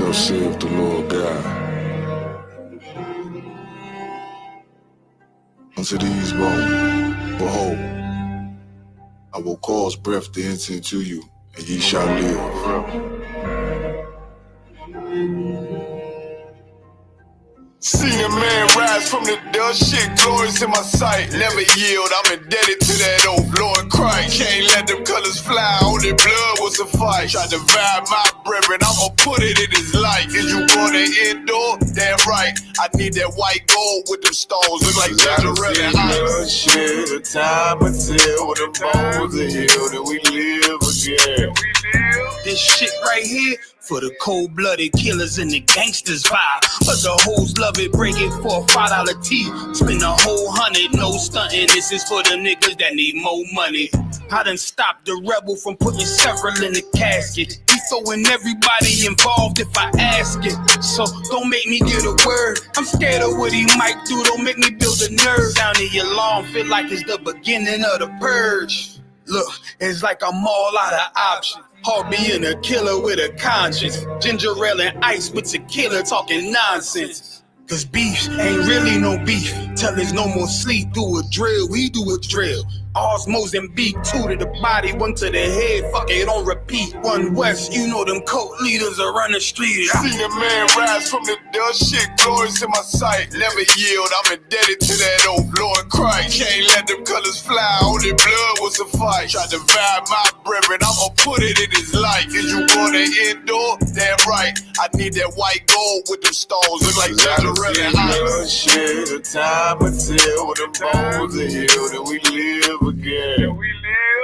Thus saith the Lord God. Unto these bones, behold, I will cause breath to enter into you, and ye shall live. Seen a man rise from the dust, shit glorious in my sight. Never yield, I'm indebted to that old Lord Christ. Can't let them colors fly, only blood will suffice. Try to divide my brethren, I'ma put it in his light. Is you going to endure? Damn right, I need that white gold with them stones. Look like gingerbread and ice. Shit, the time until the bones are healed and we live again. This shit right here for the cold-blooded killers and the gangsters vibe. But the hoes love it, break it for a $5 T. Spend a whole 100, no stunting. This is for the niggas that need more money. I done stopped the rebel from putting several in the casket. He throwing everybody involved if I ask it. So don't make me get a word. I'm scared of what he might do. Don't make me build a nerve. Sound the alarm, feel like it's the beginning of the purge. Look, it's like I'm all out of options. Hard being a killer with a conscience. Ginger ale and ice with tequila talking nonsense. Cause beef ain't really no beef. Till there's no more sleep, do a drill, we do a drill. Osmos and beat, 2 to the body, 1 to the head, fuck it on repeat. 1 west, you know them cult leaders are on the street. Seen a man rise from the dust, shit glorious in my sight. Never yield, I'm indebted to that old Lord Christ. Can't let them colors fly, only blood will suffice. Try to divide my brethren, I'ma put it in his light. Is you going to endure? Damn right, I need that white gold with them stones. Look like gingerbread and ice. Shit, the time until the bones are healed and we live again.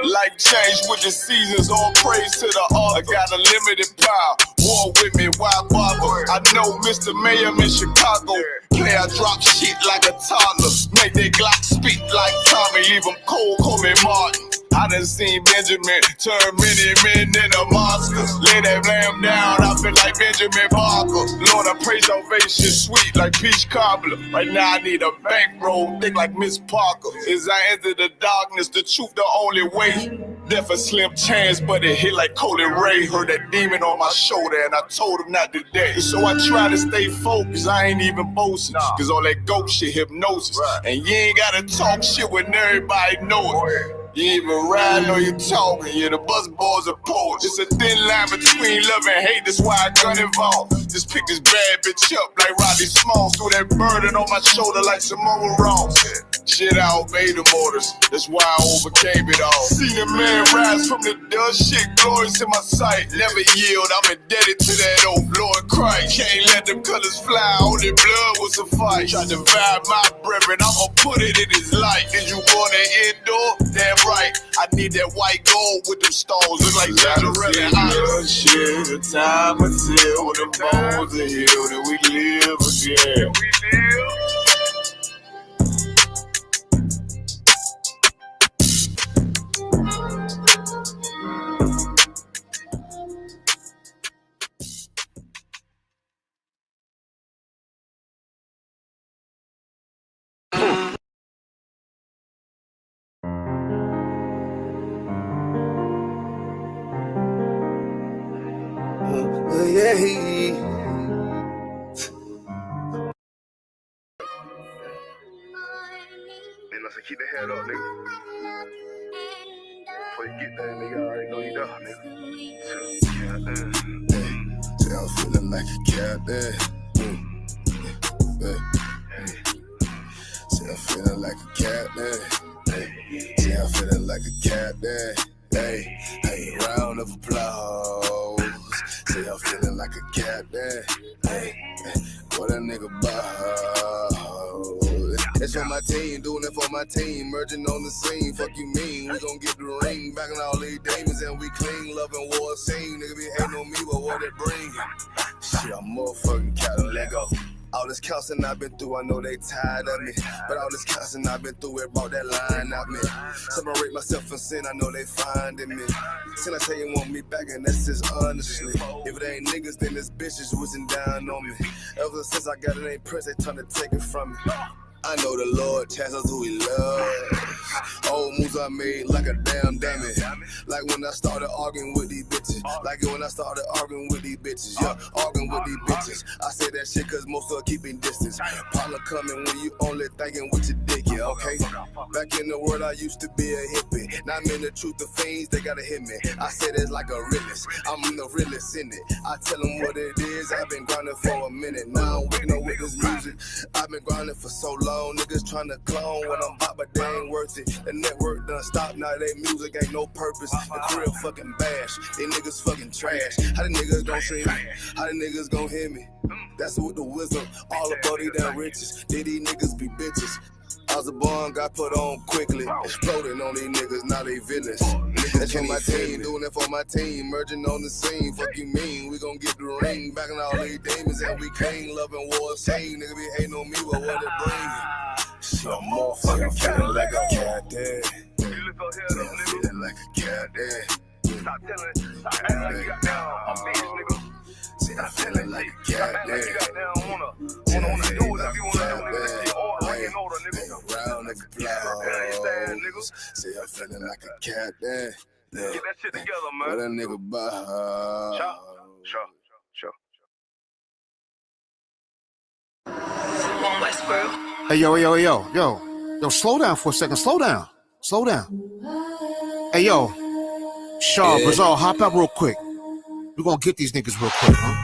Life changed with the seasons, all praise to the author. I got a limited power, war with me, why bother? I know Mr. Mayhem in Chicago. Play, I drop shit like a toddler. Make that Glock speak like Tommy, leave them cold, call me Martin. I done seen Benjamin turn many men into monsters. Lay that lamb down, I feel like Benjamin Barker. Lord, I pray salvation sweet like peach cobbler. Right now I need a bankroll thick like Miss Parker. As I enter the darkness, the truth the only way. Death a slim chance, but it hit like Cody Ray. Heard that demon on my shoulder and I told him not today. So I try to stay focused, I ain't even boasting. Cause all that ghost shit hypnosis. And you ain't gotta talk shit when everybody know it. You ain't even riding or you talking, yeah, the bus boys are poets. It's a thin line between love and hate, that's why I got involved. Just pick this bad bitch up like Roddy Smalls. Threw that burden on my shoulder like Samoa Ross. Shit, I obeyed the orders, that's why I overcame it all. Seen a man rise from the dust, shit glorious in my sight. Never yield, I'm indebted to that old Lord Christ. Can't let them colors fly, only blood will suffice. Try to divide my brethren, I'ma put it in his light. Is you gonna endure? Damn right, I need that white gold with them stones. Look like gingerbread and ice. Shit, the time until the bones are healed and we live again. Keep the head up, nigga. Before you get there, nigga, I already know you done, nigga. Say I'm feeling like a captain. Say I'm feeling like a captain. Say I'm feeling like a captain. Hey, round of applause. Say I'm feeling like a captain. What a nigga about. That's for my team, doing it for my team. Merging on the scene, fuck you mean. We gon' get the ring, back in all these demons and we clean. Loving war scene, nigga be hating on me, but what it bring? Shit, I'm motherfucking Captain Lego. All this cussing I've been through, I know they tired of me. But all this cussing I've been through, it brought that line out me. Separate myself from sin, I know they finding me. Sin, I tell you want me back, and that's just honestly. If it ain't niggas, then this bitch is whizzing down on me. Ever since I got it, ain't press, they trying to take it from me. I know the Lord tells us who he loves. Old moves I made like a damn dummy. Like when I started arguing with these bitches. Like when I started arguing with these bitches. Yeah, arguing with these bitches. I say that shit cause most are keeping distance. Problem coming when you only thinking with your dick, yeah, okay? Back in the world I used to be a hippie. Now I'm in the truth of things, they gotta hit me. I say this like a realist. I'm the realest in it. I tell them what it is. I've been grinding for a minute. Now I'm waking up with this music. I've been grinding for so long. Niggas trying to clone what I'm about, but they ain't worth it. The network done stopped, now they music ain't no purpose. The career fucking bash. They niggas fucking trash. How the niggas gon' see me? How the niggas gon' hear me? That's with the wisdom. All about these damn riches. Did these niggas be bitches? I was born, got put on quickly. Exploding on these niggas, now they villains. That's for my team, doing it for my team. Merging on the scene, fuck you mean? We gon' get the ring. Back in all these demons and we clean. Loving war scene. Nigga be hating on me, but what it bring? Shit, I'm more fucking feeling like a cat dead. Feeling like a cat dead. Stop acting like you got down. I'm bitch, nigga. See, I'm feeling like a cat dead. Wanna do it if you wanna do it, nigga. Order, in order, nigga. Round nigga blows. See, I'm feeling like a cat dead. Get that shit together, man. What a nigga bow. Sure. Hey, yo, slow down for a second. Slow down. Hey, yo, Shaw, Yeah. Brazil, hop out real quick. We're gonna get these niggas real quick, huh?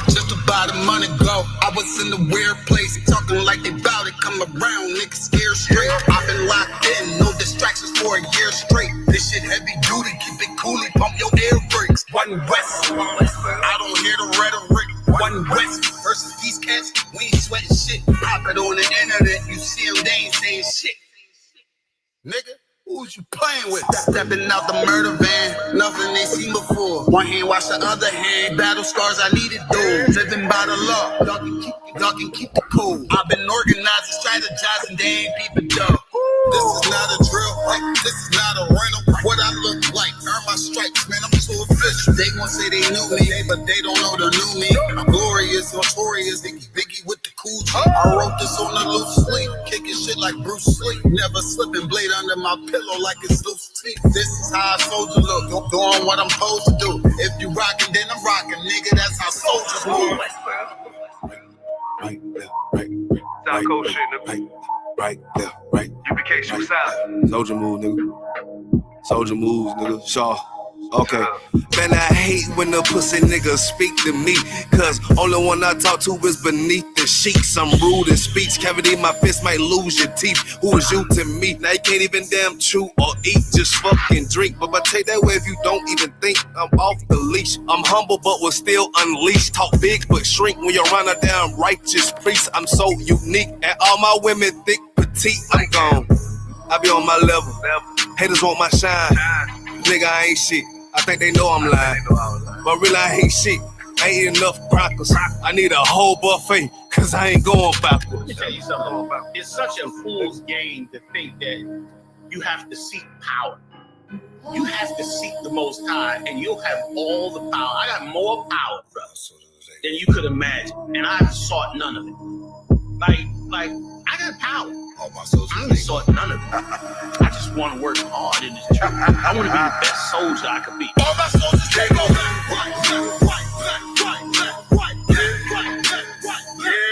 Just about a month ago, I was in a weird place, talking like they bout it. Come around, niggas scared straight. I've been locked in, no distractions for a year straight. This shit heavy duty, keep it coolie, pump your air brakes. One West, I don't hear the rhetoric. One West versus these cats, we ain't sweating shit. Pop it on the internet, you see them, they ain't saying shit. Nigga, who's you playing with? Stepping out the murder van, nothing they seen before. One hand wash the other hand, battle scars I needed those. Living by the law, y'all can keep the cool. I've been organizing, strategizing, they ain't peeping dumb. This is not a drill, this is not a rental. What I look like, earn my stripes, man, I'm too official. They gon' say they knew me, but they don't know the new me. I'm glorious, notorious, Biggie with the cool G. I wrote this on the loose sleep, kicking shit like Bruce Lee. Never slipping blade under my pillow like it's loose teeth. This is how a soldier look, doing what I'm supposed to do. If you rockin', then I'm rockin', nigga, that's how soldiers move. Right there, South Coast shit, nigga. right there, right. UPK shoot south. Soldier move, nigga. Soldier moves, nigga. Shaw. Okay. Man, I hate when the pussy niggas speak to me, cause only one I talk to is beneath the sheets. I'm rude in speech, cavity in my fist might lose your teeth. Who is you to me? Now you can't even damn chew or eat, just fucking drink. But I take that way if you don't even think I'm off the leash. I'm humble but will still unleash. Talk big but shrink when you're around a damn righteous priest. I'm so unique, and all my women thick, petite. I'm gone, I be on my level. Haters want my shine, nigga I ain't shit. I think they know I'm lying, but really I hate shit. Ain't enough crackers. I need a whole buffet, cause I ain't going backwards. Let me tell you something. It's such a fool's game to think that you have to seek power. You have to seek the Most High, and you'll have all the power. I got more power, brother, than you could imagine, and I've sought none of it. Like I got power. I ain't sought none of it. I just want to work hard in this truth. I want to be the best soldier I could be. All my soldiers take over. Right.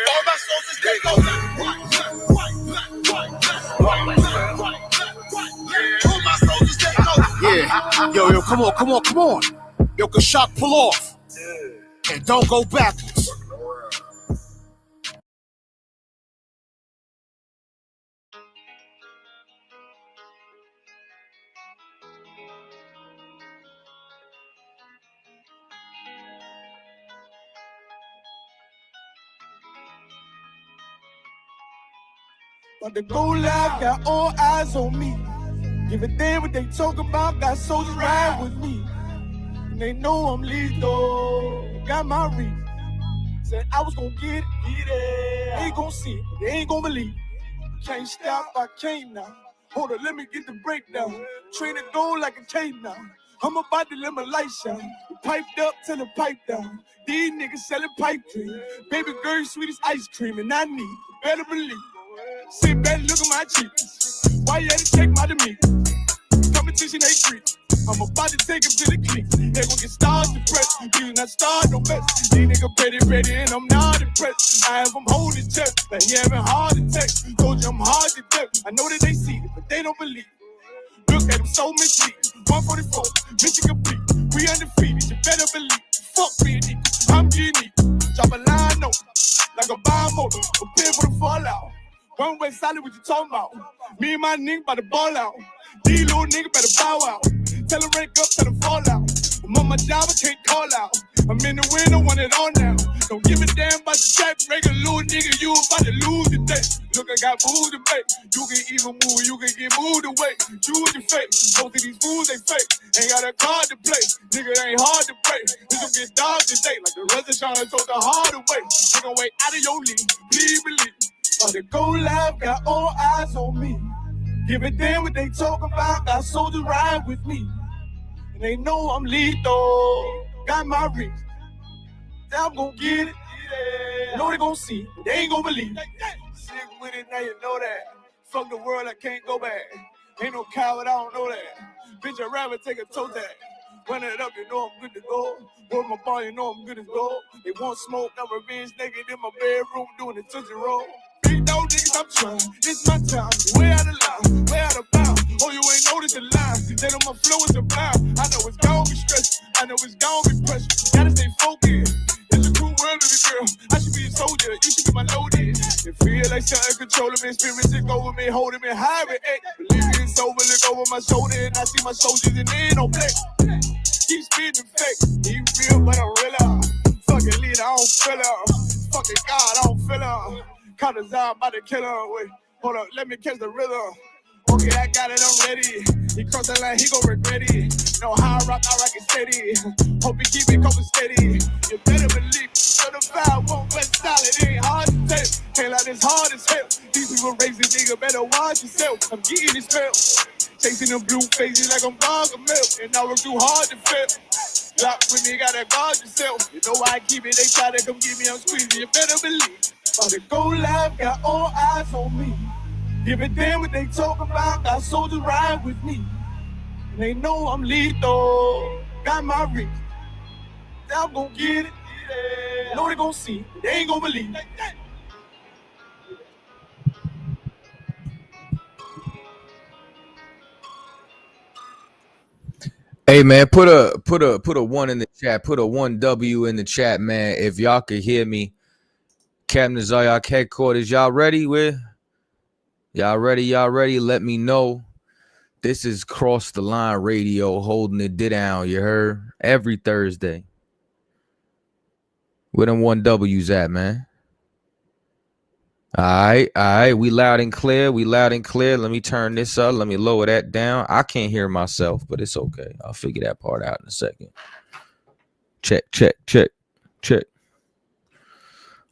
All my soldiers take over. All my soldiers take over. Yeah. Yo, come on. Yo, Kashak, pull off. And don't go backwards. But the go live got all eyes on me. Give a damn what they talk about, got soldiers ride with me. And they know I'm lethal, got my reason. Said I was gonna get it. They ain't gonna see it, but they ain't gonna believe it. Can't stop, I can't now. Hold on, let me get the breakdown. Train to go like a caveman. I'm about to let my light shine. Piped up till the pipe down. These niggas selling pipe dream. Baby girl, sweet as ice cream, and I need you better believe. Sit back, look at my cheeks. Why you had to check my demeanor? Competition ain't free. I'm about to take him to the clique. They gon' get stars depressed. You not start no best. These niggas petty, and I'm not impressed. I have them holding chest, like he having heart attacks. Told you I'm hard to touch. I know that they see it, but they don't believe it. Look at them so misleading. 144, mission complete. We undefeated, you better believe. Fuck being equal, I'm getting equal. Drop a line note, like a bomb motor. Prepare for the fallout. One way solid, what you talking about? Me and my nigga about to ball out. These little niggas better bow out. Tell them rank up, tell them fall out. I'm on my job, I can't call out. I'm in the wind, I want it all now. Don't give a damn about the track, regular little nigga, you about to lose today. Look, I got food to make. You can even move, you can get moved away. You and your fake, both of these fools, they fake. Ain't got a card to play, nigga, it ain't hard to play. This gon' get dog today, like the rest of Sean told the hard way. They gon' wait out of your league, please believe. But the go live got all eyes on me. Give a damn what they talk about, got soldiers ride with me. And they know I'm lethal, got my reach. I'm gon' get it, know they gon' see, but they ain't gon' believe. Sick with it, now you know that. Fuck the world, I can't go back. Ain't no coward, I don't know that. Bitch, I'd rather take a toe tag. Run it up, you know I'm good to go. Roll my ball, you know I'm good as gold. They want smoke, I'm revenge naked in my bedroom doing the Tootsie Roll. Big dog niggas, I'm trying. It's my time. Way out of line, way out of bounds. Oh, you ain't noticed the line. Then on my flow is a bound. I know it's gon' be stressed. I know it's gon' be pressure. Gotta stay focused. It's a cool world, baby girl. I should be a soldier. You should be my loaded. It feel like something controlling me. Spirits take over me, holding me high. Believe me, it's over. Look over my shoulder and I see my soldiers and they ain't no play. Keep spitting fake. He real, but I'm real. Fucking leader, I don't feel her. Fucking God, I don't feel her. Caught his eye, about to kill her. Wait, hold up, let me catch the rhythm. Okay, I got it, I'm ready. He crossed the line, he gon' regret it. Know how I rock it steady. Hope he keep it cold steady. You better believe, certified, won't rest solid. It ain't hard to tell. Can't like this hard as hell. These people raising nigga, better watch yourself. I'm getting this spell. Chasing them blue faces like I'm Gargamel. And I work too hard to fail. Lock with me, gotta guard yourself. You know why I keep it, they try to come get me, I'm squeezing. You better believe. But the go live got all eyes on me. Give a damn what they talk about, got soldiers ride with me. And they know I'm lethal, got my reach. I'm gon' get it, know they gon' see, they ain't gon' believe. Hey man, put a 1 in the chat. Put a 1W in the chat, man. If y'all could hear me, Captain Zayak headquarters. Y'all ready? Y'all ready? Let me know. This is Cross the Line Radio, holding it down. You heard? Every Thursday. Where them 1Ws at, man? All right. We loud and clear. Let me turn this up. Let me lower that down. I can't hear myself, but it's okay. I'll figure that part out in a second. Check.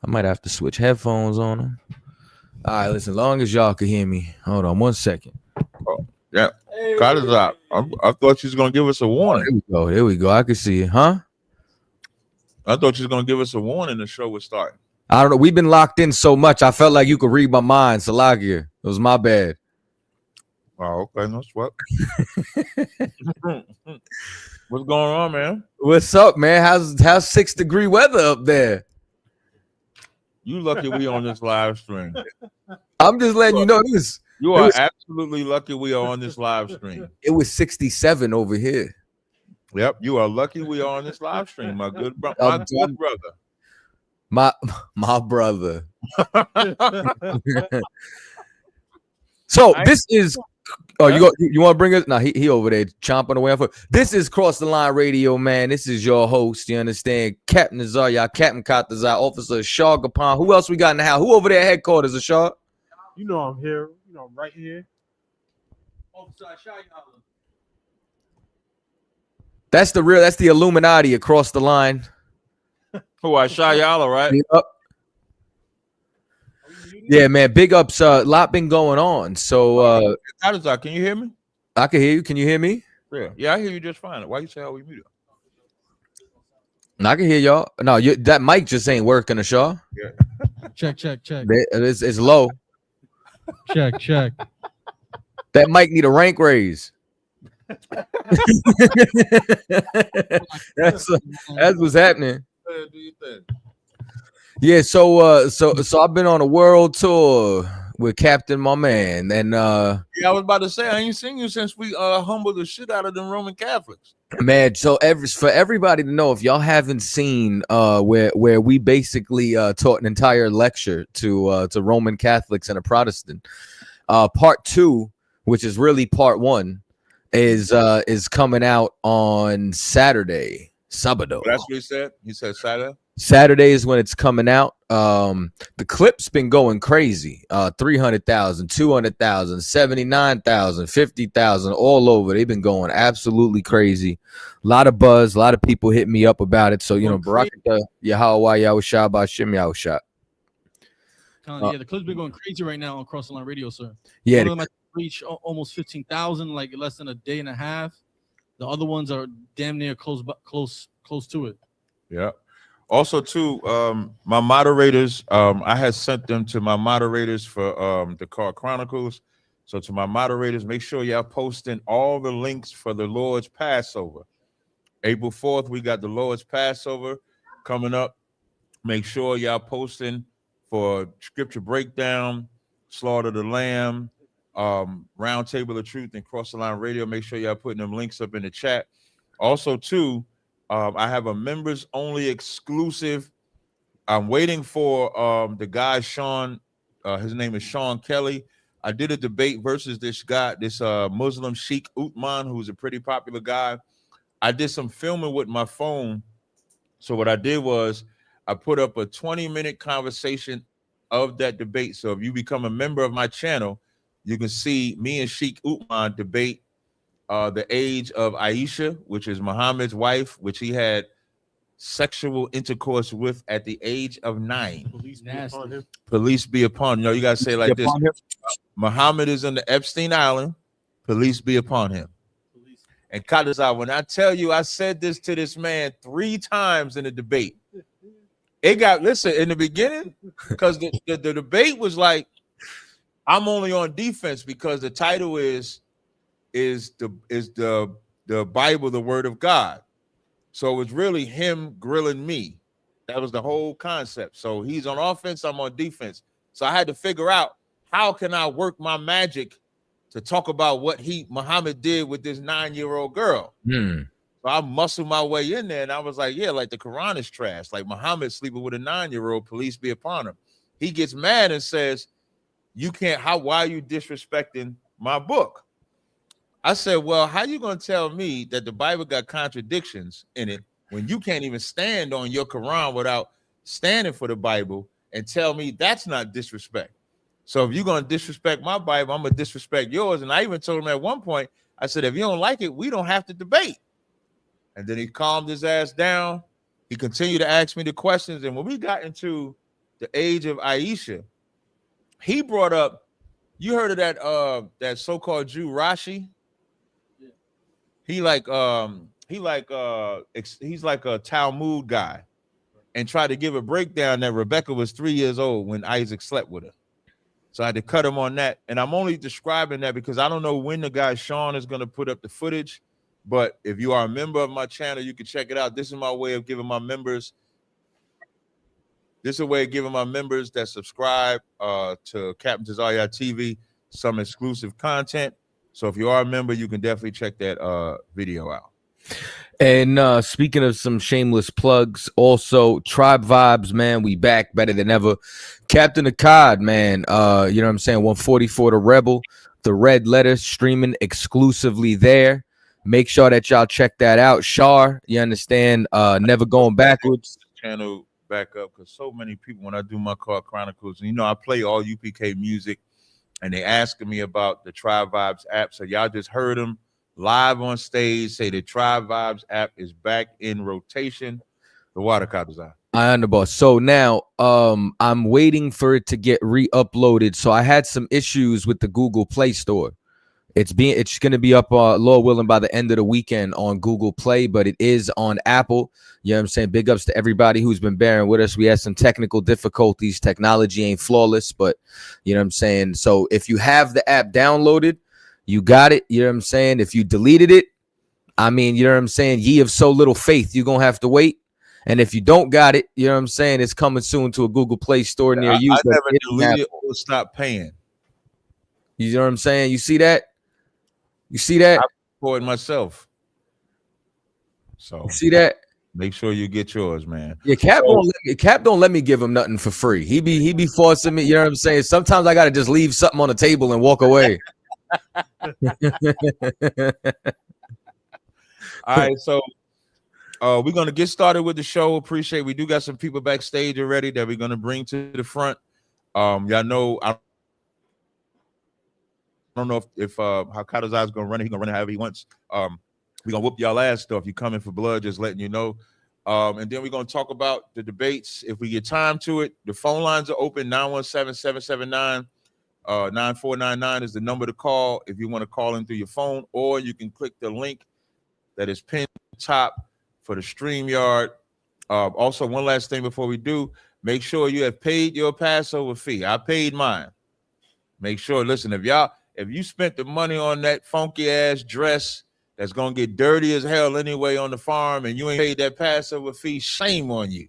I might have to switch headphones on them. All right, listen, as long as y'all can hear me. Hold on 1 second. Oh, yeah. Cut it up. I thought she was going to give us a warning. Oh, here we go. I can see it. Huh? I thought she was going to give us a warning the show would start. I don't know. We've been locked in so much. I felt like you could read my mind, Salakia. It was my bad. Oh, okay. No sweat. What's going on, man? What's up, man? How's 6-degree weather up there? You lucky we on this live stream. I'm just letting you know this. You are absolutely lucky we are on this live stream. It was 67 over here. Yep, you are lucky we are on this live stream, my good brother. My brother. So this is you want to bring us? No, he over there chomping away. This is Cross the Line Radio, man. This is your host. You understand? Captain Azar, Captain Katazar, Officer Ashar Gapon. Who else we got in the house? Who over there at headquarters, Ashar? You know I'm here. You know I'm right here. Officer Ashar. That's the Illuminati across the line. Who Ashar Yalla, right? Yeah, man. Big ups. A lot been going on. So Katazar, can you hear me? I can hear you. Can you hear me? Yeah, I hear you just fine. Why you say how we muted? I can hear y'all. No, that mic just ain't working, Shaw. Yeah. Check. It's low. Check. That mic need a rank raise. that's what's happening. Do you think? Yeah, so I've been on a world tour with Captain, my man, and yeah, I was about to say I ain't seen you since we humbled the shit out of them Roman Catholics. Man, so for everybody to know, if y'all haven't seen where we basically taught an entire lecture to Roman Catholics and a Protestant, part 2, which is really part 1, is coming out on Saturday. Sabado. That's what he said. He said Saturday. Saturday is when it's coming out. The clip's been going crazy. 300,000, 200,000, 79,000, 50,000, all over. They've been going absolutely crazy. A lot of buzz. A lot of people hit me up about it. So Barakatah Yahweh Yahushua B'Shem Yahushua. Yeah, the clip's been going crazy right now on Cross the Line Radio, sir. Yeah, one of them has reached almost 15,000, like less than a day and a half. The other ones are damn near close to it. Yeah. Also, too, my moderators, I had sent them to my moderators for the Car Chronicles. So to my moderators, make sure y'all posting all the links for the Lord's Passover. April 4th, we got the Lord's Passover coming up. Make sure y'all posting for Scripture Breakdown, Slaughter the Lamb, Round Table of Truth, and Cross the Line Radio. Make sure y'all putting them links up in the chat. Also, too, I have a members only exclusive. I'm waiting for the guy Sean. His name is Sean Kelly. I did a debate versus this guy, this Muslim Sheikh Uthman, who's a pretty popular guy. I did some filming with my phone. So what I did was I put up a 20-minute conversation of that debate. So if you become a member of my channel, you can see me and Sheikh Uthman debate the age of Aisha, which is Muhammad's wife, which he had sexual intercourse with at the age of 9. Police be upon him. You got to say like this. Muhammad is on the Epstein Island. Police be upon him. And Kadazar, when I tell you, I said this to this man 3 times in the debate. It got, listen, in the beginning, because the debate was like, I'm only on defense because the title is the Bible, the Word of God. So it was really him grilling me. That was the whole concept. So he's on offense, I'm on defense. So I had to figure out how can I work my magic to talk about what Muhammad did with this 9-year-old girl. So I muscled my way in there, and I was like, yeah, like the Quran is trash. Like Muhammad sleeping with a 9-year-old, police be upon him. He gets mad and says, you can't, why are you disrespecting my book? I said, well, how you going to tell me that the Bible got contradictions in it when you can't even stand on your Quran without standing for the Bible and tell me that's not disrespect? So if you're going to disrespect my Bible, I'm going to disrespect yours. And I even told him at one point, I said, if you don't like it, we don't have to debate. And then he calmed his ass down. He continued to ask me the questions. And when we got into the age of Aisha, he brought up, you heard of that so-called Jew Rashi? He's like a Talmud guy, and tried to give a breakdown that Rebecca was 3 years old when Isaac slept with her. So I had to cut him on that. And I'm only describing that because I don't know when the guy Sean is going to put up the footage. But if you are a member of my channel, you can check it out. This is my way of giving my members. This is a way of giving my members that subscribe to Captain Tazariah TV some exclusive content. So if you are a member, you can definitely check that video out. And speaking of some shameless plugs, also Tribe Vibes, man, we back better than ever. Captain Akkad, man, you know what I'm saying? 144 The Rebel, the Red Letter streaming exclusively there. Make sure that y'all check that out. Shar, you understand? Never going backwards. Channel back up because so many people, when I do my Car Chronicles, and, you know, I play all UPK music, and they asking me about the Tribe Vibes app. So y'all just heard them live on stage say the Tribe Vibes app is back in rotation. The water cop design. I understand. So now I'm waiting for it to get re-uploaded. So I had some issues with the Google Play Store. It's going to be up, Lord willing, by the end of the weekend on Google Play, but it is on Apple. You know what I'm saying? Big ups to everybody who's been bearing with us. We had some technical difficulties. Technology ain't flawless, but you know what I'm saying? So if you have the app downloaded, you got it. You know what I'm saying? If you deleted it, I mean, you know what I'm saying? Ye of so little faith, you're going to have to wait. And if you don't got it, you know what I'm saying? It's coming soon to a Google Play store near you. I never deleted or stopped paying. You know what I'm saying? You see that? You see that? I for it myself. So you see that? Make sure you get yours, man. Yeah, Cap don't let me give him nothing for free. He be forcing me. You know what I'm saying? Sometimes I gotta just leave something on the table and walk away. All right, so we're gonna get started with the show. Appreciate we do got some people backstage already that we're gonna bring to the front. Y'all know I don't know if Hakata's eyes gonna run it. He gonna run it however he wants. We're gonna whoop y'all ass though. If you coming for blood, just letting you know. And then we're gonna talk about the debates if we get time to it. The phone lines are open. 917-779-9499 is the number to call if you want to call in through your phone, or you can click the link that is pinned at the top for the StreamYard. Also, one last thing before we do, make sure you have paid your Passover fee. I paid mine. Make sure, listen, if you spent the money on that funky ass dress that's gonna get dirty as hell anyway on the farm and you ain't paid that Passover fee, shame on you.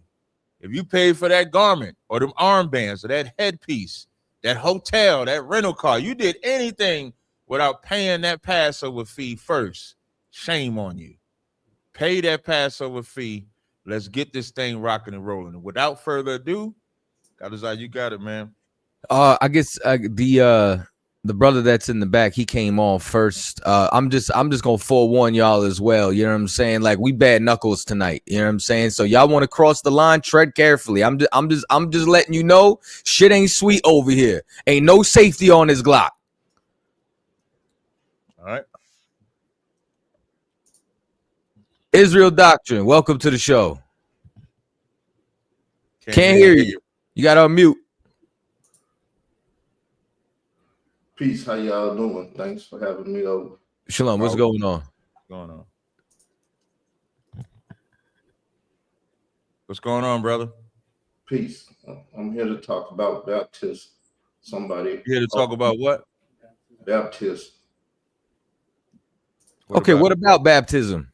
If you paid for that garment or them armbands or that headpiece, that hotel, that rental car, you did anything without paying that Passover fee first, shame on you. Pay that Passover fee. Let's get this thing rocking and rolling. And without further ado, Kadazai, you got it, man. I guess the brother that's in the back, he came on first. I'm just gonna forewarn y'all as well. You know what I'm saying? Like, we bad knuckles tonight. You know what I'm saying? So y'all want to cross the line, tread carefully. I'm just letting you know, shit ain't sweet over here. Ain't no safety on this Glock. All right. Israel Doctrine, welcome to the show. Can't hear you. You got to unmute. Peace. How y'all doing? Thanks for having me over. Shalom. What's going on? What's going on, brother? Peace. I'm here to talk about baptism. Somebody here to talk about what? Baptism. What about baptism?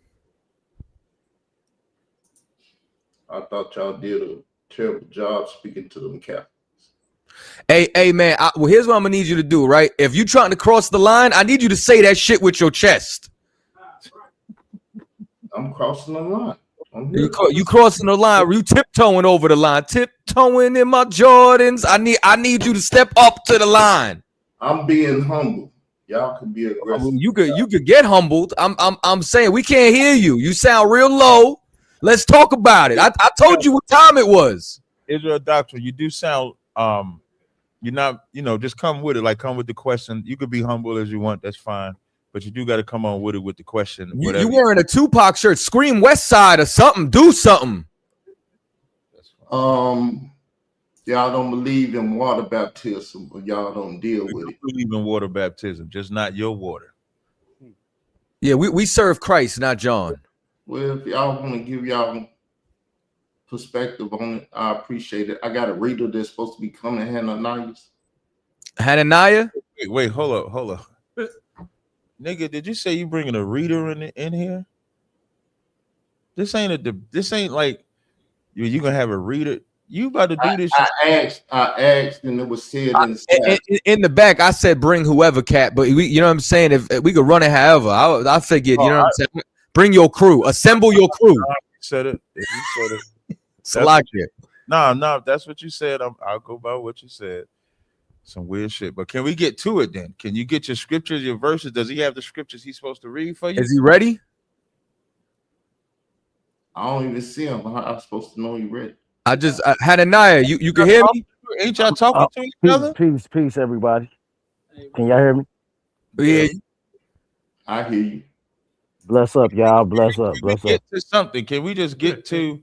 I thought y'all did a terrible job speaking to them Catholics. Hey, man. Well, here's what I'm gonna need you to do, right? If you trying to cross the line, I need you to say that shit with your chest. I'm crossing the line. You crossing the line? You tiptoeing over the line? Tiptoeing in my Jordans? I need you to step up to the line. I'm being humble. Y'all can be aggressive. You could get humbled. I'm saying we can't hear you. You sound real low. Let's talk about it. I told you what time it was. Israel Doctrine, you do sound you're not, just come with it. Like, come with the question. You could be humble as you want. That's fine. But you do got to come on with it with the question. You wearing a Tupac shirt. Scream West Side or something. Do something. Y'all don't believe in water baptism, but y'all don't deal with it. We believe in water baptism, just not your water. Yeah, we serve Christ, not John. Well, if y'all want to give y'all perspective on it, I appreciate it. I got a reader that's supposed to be coming, Hananiah? Wait, hold up. Nigga, did you say you bringing a reader in here? This ain't like you gonna have a reader. You about to do this? I asked, and it was said in the back. I said bring whoever, Cat, but you know what I'm saying. If we could run it, however, I figured, you know what I'm saying. Bring your crew, assemble your crew. Said it. If you said it, Salakia. No, that's what you said. I'll go by what you said. Some weird shit. But can we get to it then? Can you get your scriptures, your verses? Does he have the scriptures he's supposed to read for you? Is he ready? I don't even see him. How am I supposed to know he ready? I just Hananiah, you can hear me? Ain't y'all talking to each other? Peace, everybody. Can y'all hear me? Yeah. I hear you. Bless up, y'all. Bless up. Get to something. Can we just get to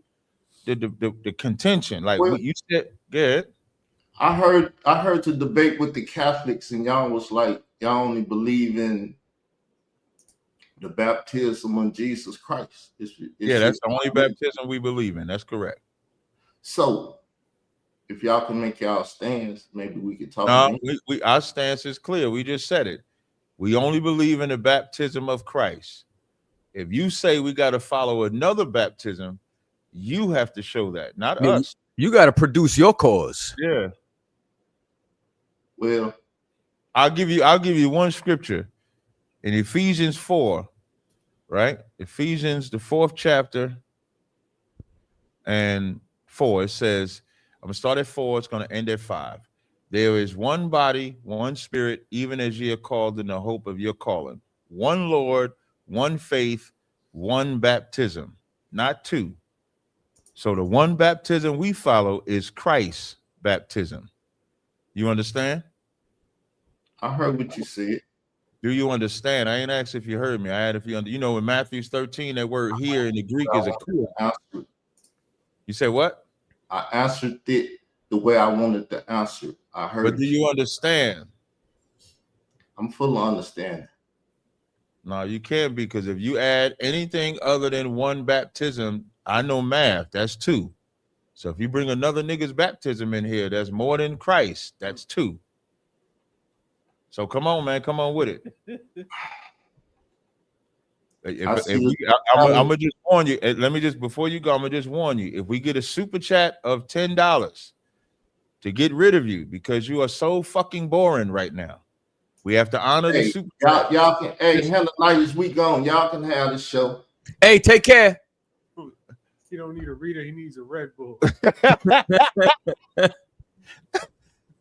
the contention? Like, you said, good. I heard the debate with the Catholics, and y'all was like, y'all only believe in the baptism of Jesus Christ. Yeah, that's the only baptism we believe in. That's correct. So, if y'all can make y'all stance, maybe we could talk No, again. our stance is clear. We just said it. We only believe in the baptism of Christ. If you say we got to follow another baptism, you have to show that, not us. You got to produce your cause. Yeah. Well, I'll give you one scripture in Ephesians 4, right? Ephesians, the 4th chapter and 4. It says, I'm gonna start at 4, it's gonna end at 5. There is one body, one spirit, even as ye are called in the hope of your calling. One Lord, one faith, one baptism, not two. So the one baptism we follow is Christ's baptism. You understand? I heard what you said. Do you understand? I ain't asked if you heard me. I had if you you know in Matthew 13, that word here in the Greek is a kur. You say what? I answered it the way I wanted to answer. I heard. But do you understand? I'm full of understanding. No, you can't, because if you add anything other than one baptism, I know math, that's 2. So if you bring another nigga's baptism in here, that's more than Christ. That's 2. So come on, man, come on with it. I'm gonna just warn you. Let me just, before you go, I'm gonna just warn you. If we get a super chat of $10 to get rid of you because you are so fucking boring right now, we have to honor the super chat. Y'all can, hey, Helenitis, we gone. Y'all can have the show. Hey, take care. He don't need a reader, he needs a Red Bull.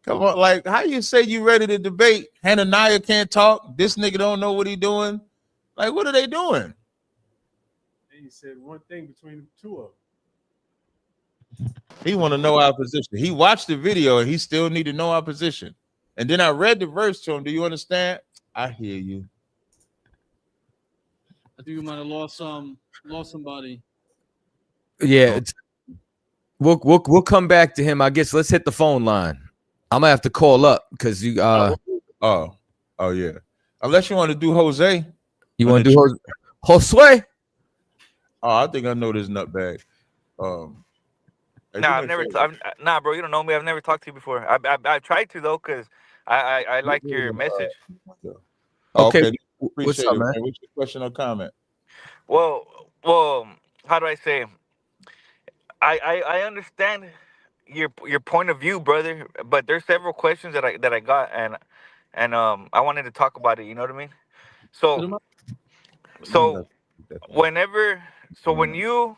Come on, like, how you say you ready to debate? Hananiah can't talk. This nigga don't know what he doing. Like, what are they doing? And he said one thing between the two of them. He want to know our position. He watched the video and he still need to know our position. And then I read the verse to him. Do you understand? I hear you. I think we might have lost somebody. Yeah, we'll come back to him. I guess let's hit the phone line. I'm gonna have to call up because you oh yeah. Unless you want to do Jose. You want to do Josue? Oh, I think I know this nutbag. Nah, nah, bro. You don't know me. I've never talked to you before. I tried to though, cause I like your message. Okay. What's up, man? What's your question or comment? Well, how do I say? I understand your point of view, brother. But there's several questions that I got, and I wanted to talk about it. You know what I mean? So when you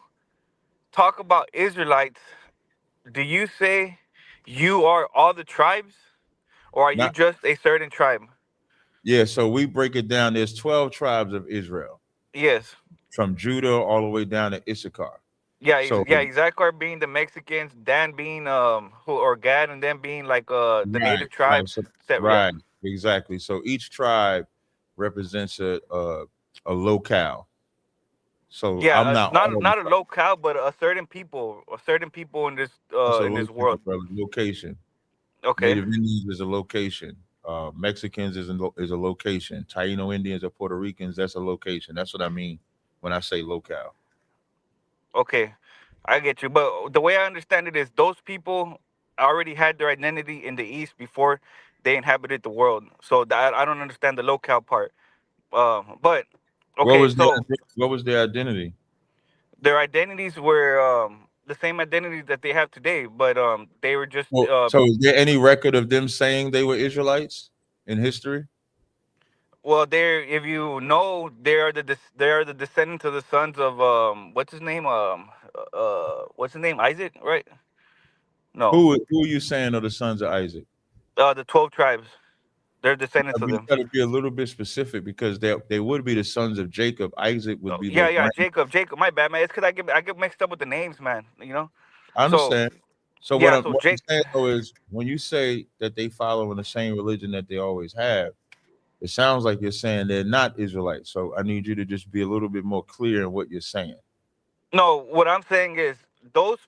talk about Israelites, do you say you are all the tribes, or are you just a certain tribe? Yeah, so we break it down. There's 12 tribes of Israel. Yes. From Judah all the way down to Issachar. Yeah, Issachar being the Mexicans, Dan being Gad, and then being like the native tribes. Right, exactly. So each tribe represents a locale. So yeah, I'm not a locale, but a certain people in this world. Location. Okay. Native Indians is a location. Mexicans is a location. Taino Indians or Puerto Ricans, that's a location. That's what I mean when I say locale. Okay, I get you. But the way I understand it is those people already had their identity in the East before they inhabited the world. So I don't understand the locale part. But okay, what was their identity? Their identities were the same identities that they have today, but they were just. So is there any record of them saying they were Israelites in history? Well, if you know, they are the descendants of the sons of what's his name? Isaac, right? No. Who are you saying are the sons of Isaac? The 12 tribes. They're descendants of them. Got to be a little bit specific because they would be the sons of Jacob. Isaac would be. Yeah, Jacob. My bad, man. It's because I get mixed up with the names, man. You know. I understand. So what I'm saying though is, when you say that they follow in the same religion that they always have, it sounds like you're saying they're not Israelites. So I need you to just be a little bit more clear in what you're saying. No, what I'm saying is those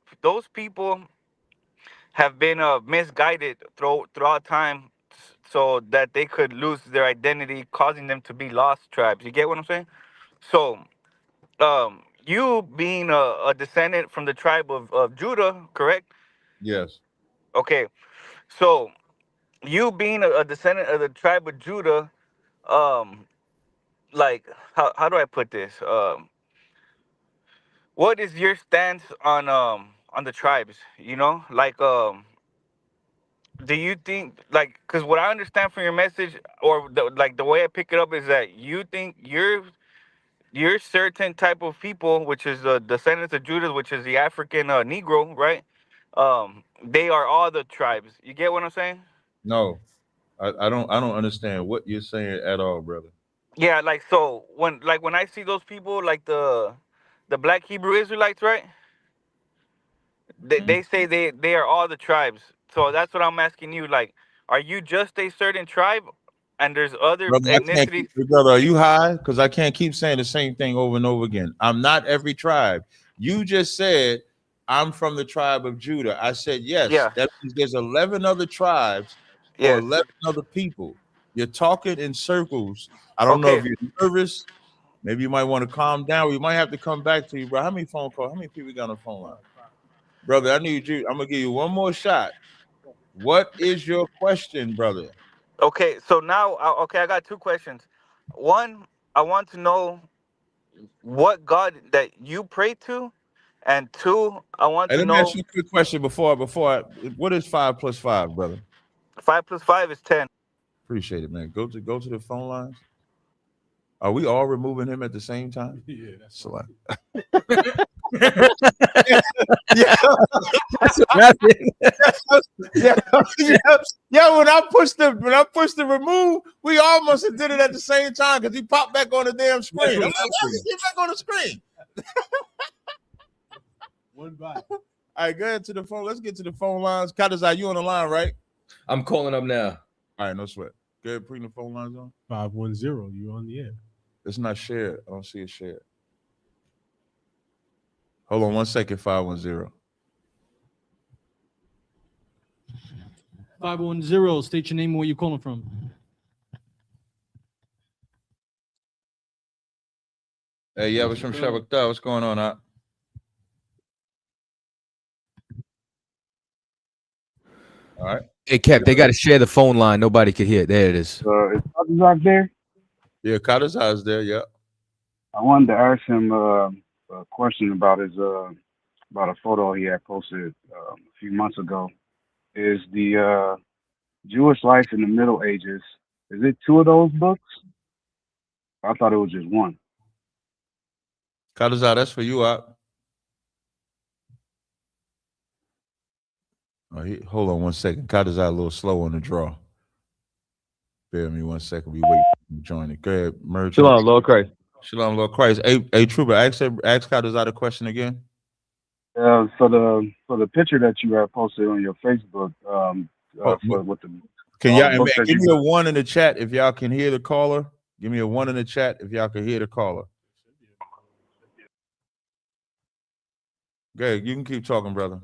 people have been misguided throughout time, so that they could lose their identity, causing them to be lost tribes. You get what I'm saying? So, you being a descendant from the tribe of Judah, correct? Yes. Okay. So, you being a descendant of the tribe of Judah, um, like how do I put this? What is your stance on the tribes? You know, like do you think like because what I understand from your message or like the way I pick it up is that you think you're certain type of people, which is the descendants of Judah, which is the African Negro, right? They are all the tribes. You get what I'm saying? No, I don't understand what you're saying at all, brother. Yeah, like so when I see those people like the Black Hebrew Israelites, right? They say they are all the tribes. So that's what I'm asking you. Like, are you just a certain tribe, and there's other Brother, I can't ethnicities? keep, brother, are you high? Because I can't keep saying the same thing over and over again. I'm not every tribe. You just said I'm from the tribe of Judah. I said yes. Yeah. That means there's 11 other tribes or Yes. 11 other people. You're talking in circles. I don't know Okay. if you're nervous. Maybe you might want to calm down. We might have to come back to you, bro. How many phone calls? How many people got on the phone line? Brother, I need you. I'm gonna give you one more shot. What is your question, brother? Okay. So now, okay, I got two questions. One, I want to know what God that you pray to, and two, I want Hey, to let me ask know you a quick question what is 5 plus 5, brother? 5 + 5 is 10. Appreciate it, man. Go to the phone lines. Are we all removing him at the same time? Yeah, that's Select. Yeah. That's what happened. Yeah. When I pushed the remove, we almost did it at the same time because he popped back on the damn screen. I'm like, why did he get back on the screen? one bite. All right, go ahead to the phone. Let's get to the phone lines. Kadazai, you on the line, right? I'm calling up now. All right, no sweat. Go ahead, bring the phone lines on. 510, you on the air. It's not shared. I don't see it shared. Hold on 1 second, 510. 510, state your name and where you calling from. Hey, yeah, what's from Shabakta? What's going on, Op? All right. Hey, Cap, they got to share the phone line. Nobody could hear it. There it is. Is Kadazai there? Yeah, Kadazai is there. Yeah. I wanted to ask him a question about his about a photo he had posted a few months ago. Is the Jewish Life in the Middle Ages? Is it two of those books? I thought it was just one. Kadazai, that's for you, Op. Hold on 1 second. Kadazai a little slow on the draw. Bear with me 1 second. We wait to join it. Go ahead, merge. Shalom, Lord Christ. Shalom, Lord Christ. Hey, Trooper, ask Kadazai the question again. For the picture that you have posted on your Facebook, Can y'all give me a 1 in the chat if y'all can hear the caller? Give me a 1 in the chat if y'all can hear the caller. Go ahead, you can keep talking, brother.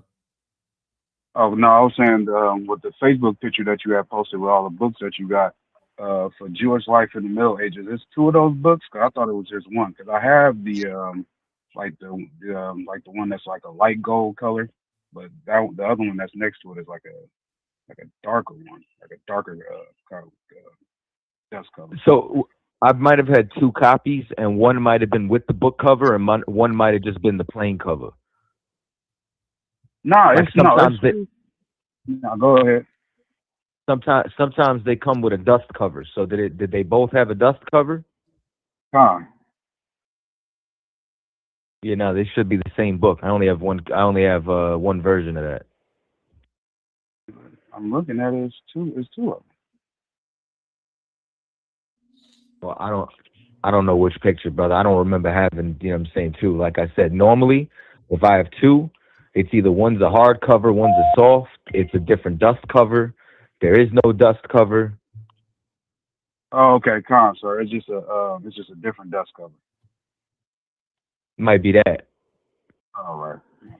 Oh no, I was saying with the Facebook picture that you have posted with all the books that you got for Jewish Life in the Middle Ages. It's two of those books. Cause I thought it was just one. Cause I have the like the one that's like a light gold color, but the other one that's next to it is like a darker one, like a darker kind of dust color. So I might have had two copies, and one might have been with the book cover, and one might have just been the plain cover. No, Like it's no, go ahead. Sometimes they come with a dust cover. So did they both have a dust cover? Yeah, no, they should be the same book. I only have one version of that. I'm looking at it. It's two of them. Well, I don't know which picture, brother. I don't remember having, you know what I'm saying, two. Like I said, normally if I have two, it's either one's a hard cover, one's a soft. It's a different dust cover. There is no dust cover. Oh, okay, sir. It's just a different dust cover. Might be that. All right.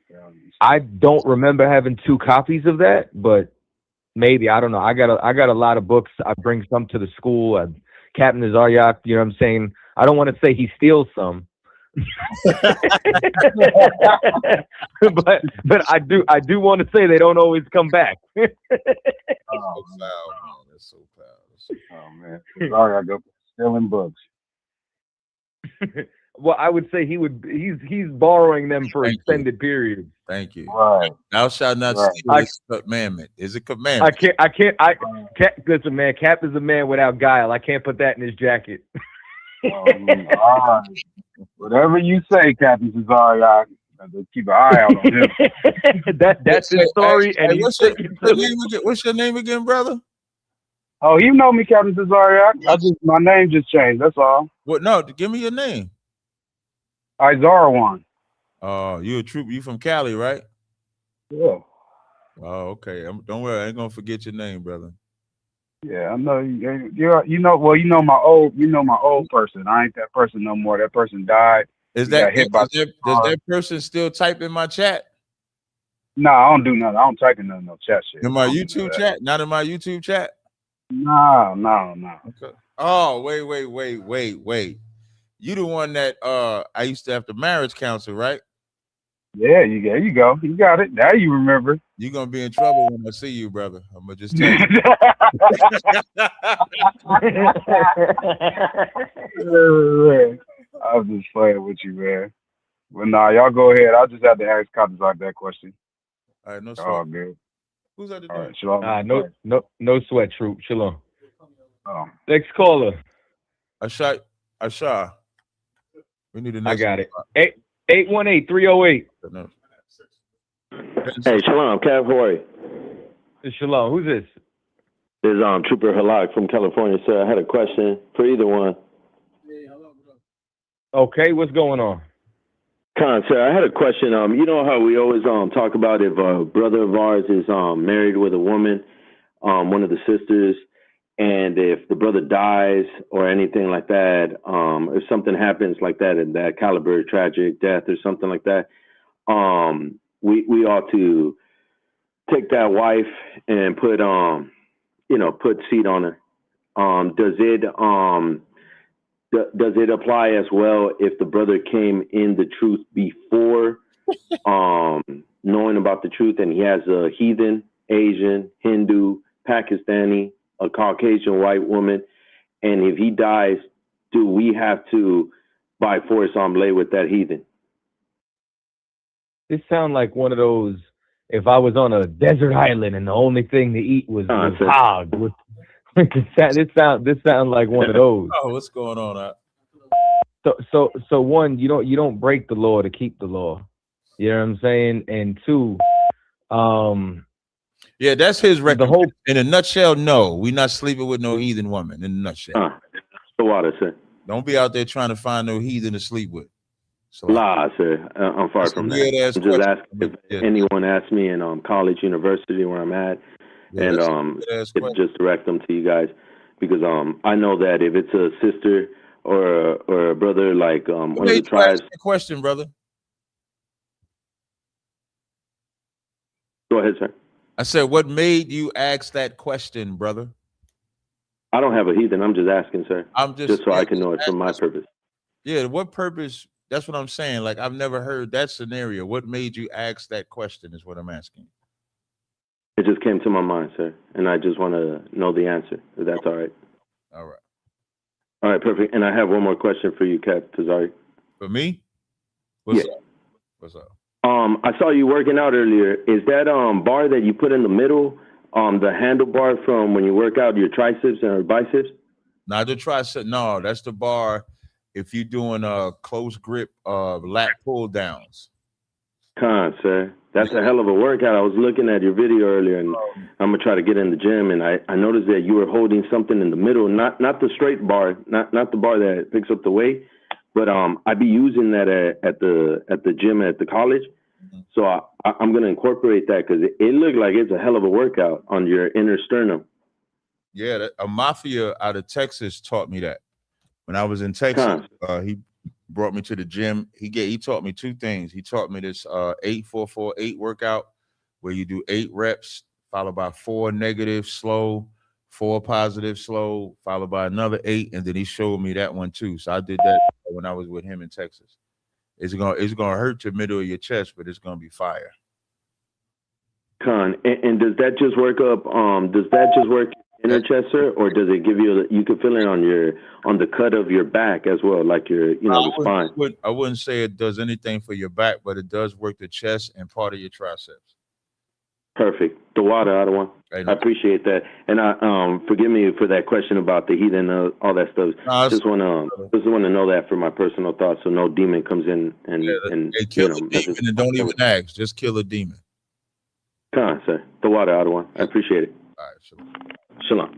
Okay. I don't remember having two copies of that, but maybe, I don't know. I got a lot of books. I bring some to the school. Captain Zaryak, you know what I'm saying? I don't want to say he steals some, but I do want to say they don't always come back. Oh, foul, man. That's so foul. Oh man, sorry, I go stealing books. Well, I would say he's borrowing them for Thank extended periods. Thank you. Right. Thou shalt not Right. steal is a commandment. Is a commandment. I can't. Listen, man. Cap is a man without guile. I can't put that in his jacket. All right. Whatever you say, Captain Cesare, I just keep an eye out on him. That's his story. Hey, And what's your name again, brother? Oh, you know me, Captain Cesare. My name just changed. That's all. What? No, give me your name. Izarawan. Oh, you a troop? You from Cali, right? Yeah. Oh, okay. Don't worry, I ain't gonna forget your name, brother. Yeah, I know you know. Well, you know my old person. I ain't that person no more. That person died. Does He got hit by does that person still type in my chat? No, I don't do nothing. I don't type in no chat shit. In my YouTube chat? Not in my YouTube chat? No. Okay. Oh, wait. You the one that I used to have to marriage counsel, right? Yeah, there you go. You got it. Now you remember. You're gonna be in trouble when I see you, brother. I'm gonna just tell you. I'm just playing with you, man. But nah, y'all go ahead. I just had to ask Captain Zach that question. All right, no sweat. Oh, good. Who's at the All door? right, shalom. no sweat, troop. Shalom. Oh. Next caller. Asha. We need a next. I got it. 818-308. Hey, Shalom, Cav, how are you? Shalom. Who's this? This is Trooper Halak from California, sir. I had a question for either one. Okay, what's going on? Khan, sir, I had a question. You know how we always talk about if a brother of ours is married with a woman, one of the sisters, and if the brother dies or anything like that, if something happens like that in that caliber, tragic death or something like that, we ought to take that wife and put seed on her. Does it apply as well if the brother came in the truth before knowing about the truth, and he has a heathen, Asian, Hindu, Pakistani, a Caucasian white woman, and if he dies, do we have to by force lay with that heathen? This sounds like one of those. If I was on a desert island and the only thing to eat was hog, this sounds like one of those. Oh, what's going on? So one, you don't break the law to keep the law. You know what I'm saying? And two, yeah, that's his record. In a nutshell, no, we're not sleeping with no heathen woman. In a nutshell, the water, sir. Don't be out there trying to find no heathen to sleep with. So, sir. I'm far from that. I'm just asking if anyone asks me in college, university, where I'm at, and just direct them to you guys, because I know that if it's a sister or a brother, like one of the tribes. Question, brother. Go ahead, sir. I said, what made you ask that question, brother? I don't have a heathen. I'm just asking, sir. I'm just so I can know it for my purpose. Yeah, what purpose? That's what I'm saying. Like, I've never heard that scenario. What made you ask that question is what I'm asking. It just came to my mind, sir, and I just want to know the answer, if that's all right. All right. All right, perfect. And I have one more question for you, Cap Tazari. For me? What's up? What's up? I saw you working out earlier. Is that bar that you put in the middle, the handlebar from when you work out your triceps or biceps? Not the tricep. No, that's the bar if you're doing a close grip lat pull downs. Sir. That's a hell of a workout. I was looking at your video earlier, and I'm gonna try to get in the gym, and I noticed that you were holding something in the middle, not the straight bar, not the bar that picks up the weight, but I be using that at the gym at the college. So I'm gonna incorporate that because it looked like it's a hell of a workout on your inner sternum. Yeah, a mafia out of Texas taught me that. When I was in Texas, he brought me to the gym. He taught me two things. He taught me this 8-4-4-8 workout where you do 8 reps followed by 4 negative, slow, 4 positive slow, followed by another 8, and then he showed me that one too. So I did that when I was with him in Texas. It's gonna hurt your middle of your chest, but it's gonna be fire. Con, and does that just work up? Does that just work inner chest, sir, or does it give you? You can feel it on the cut of your back as well, like your the spine. I wouldn't say it does anything for your back, but it does work the chest and part of your triceps. Perfect. The water, I don't want. I appreciate that, and I forgive me for that question about the heat and all that stuff. Just want to know that for my personal thoughts, so no demon comes in and kill a demon and don't even ask. Just kill a demon. Come on, sir. The water, I don't want. I appreciate it. All right, shalom. Shalom.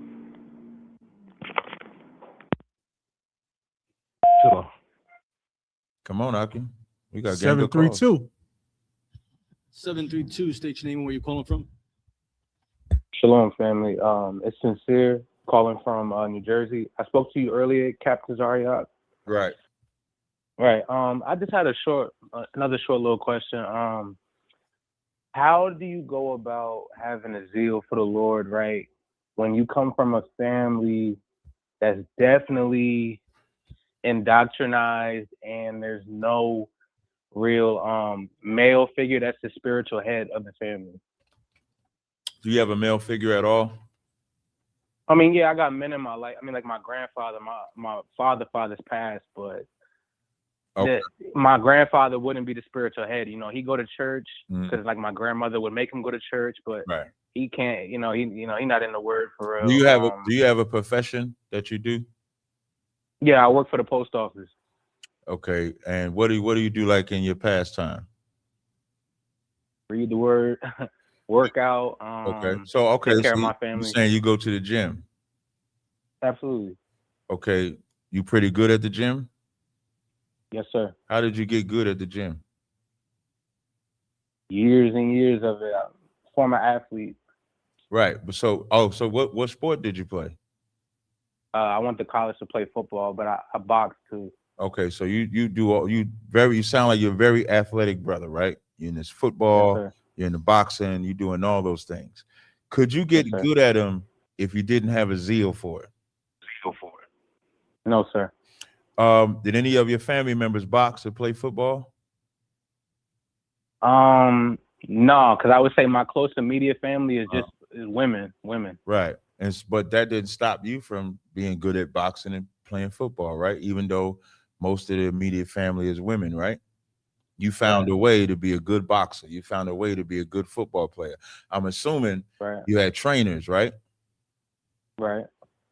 Shalom. Come on, Aki. We got 732. 732. State your name and where you're calling from. Shalom, family. It's Sincere calling from New Jersey. I spoke to you earlier, Captain Zariak. Right. Right. I just had another short little question. How do you go about having a zeal for the Lord, right? When you come from a family that's definitely indoctrinized and there's no real male figure that's the spiritual head of the family. Do you have a male figure at all? I mean, yeah, I got men in my life. I mean, like my grandfather, my father's passed, but my grandfather wouldn't be the spiritual head. You know, he go to church because like my grandmother would make him go to church, but he can't. He not in the word for real. Do you have a profession that you do? Yeah, I work for the post office. Okay, and what do you do like in your pastime? Read the word, work out. Take care of my family. You're saying you go to the gym? Absolutely. Okay, you pretty good at the gym? Yes, sir. How did you get good at the gym? Years and years of it. Former athlete. Right. So what sport did you play? I went to college to play football, but I boxed too. Okay, so you sound like you're a very athletic brother, right? You're in this football, Yes, you're in the boxing, you're doing all those things. Could you get good at them if you didn't have a zeal for it? No, sir. Did any of your family members box or play football? No, because I would say my close immediate family is just women. Right. But that didn't stop you from being good at boxing and playing football, right? Even though most of the immediate family is women, right? You found a way to be a good boxer. You found a way to be a good football player. I'm assuming you had trainers, right? Right.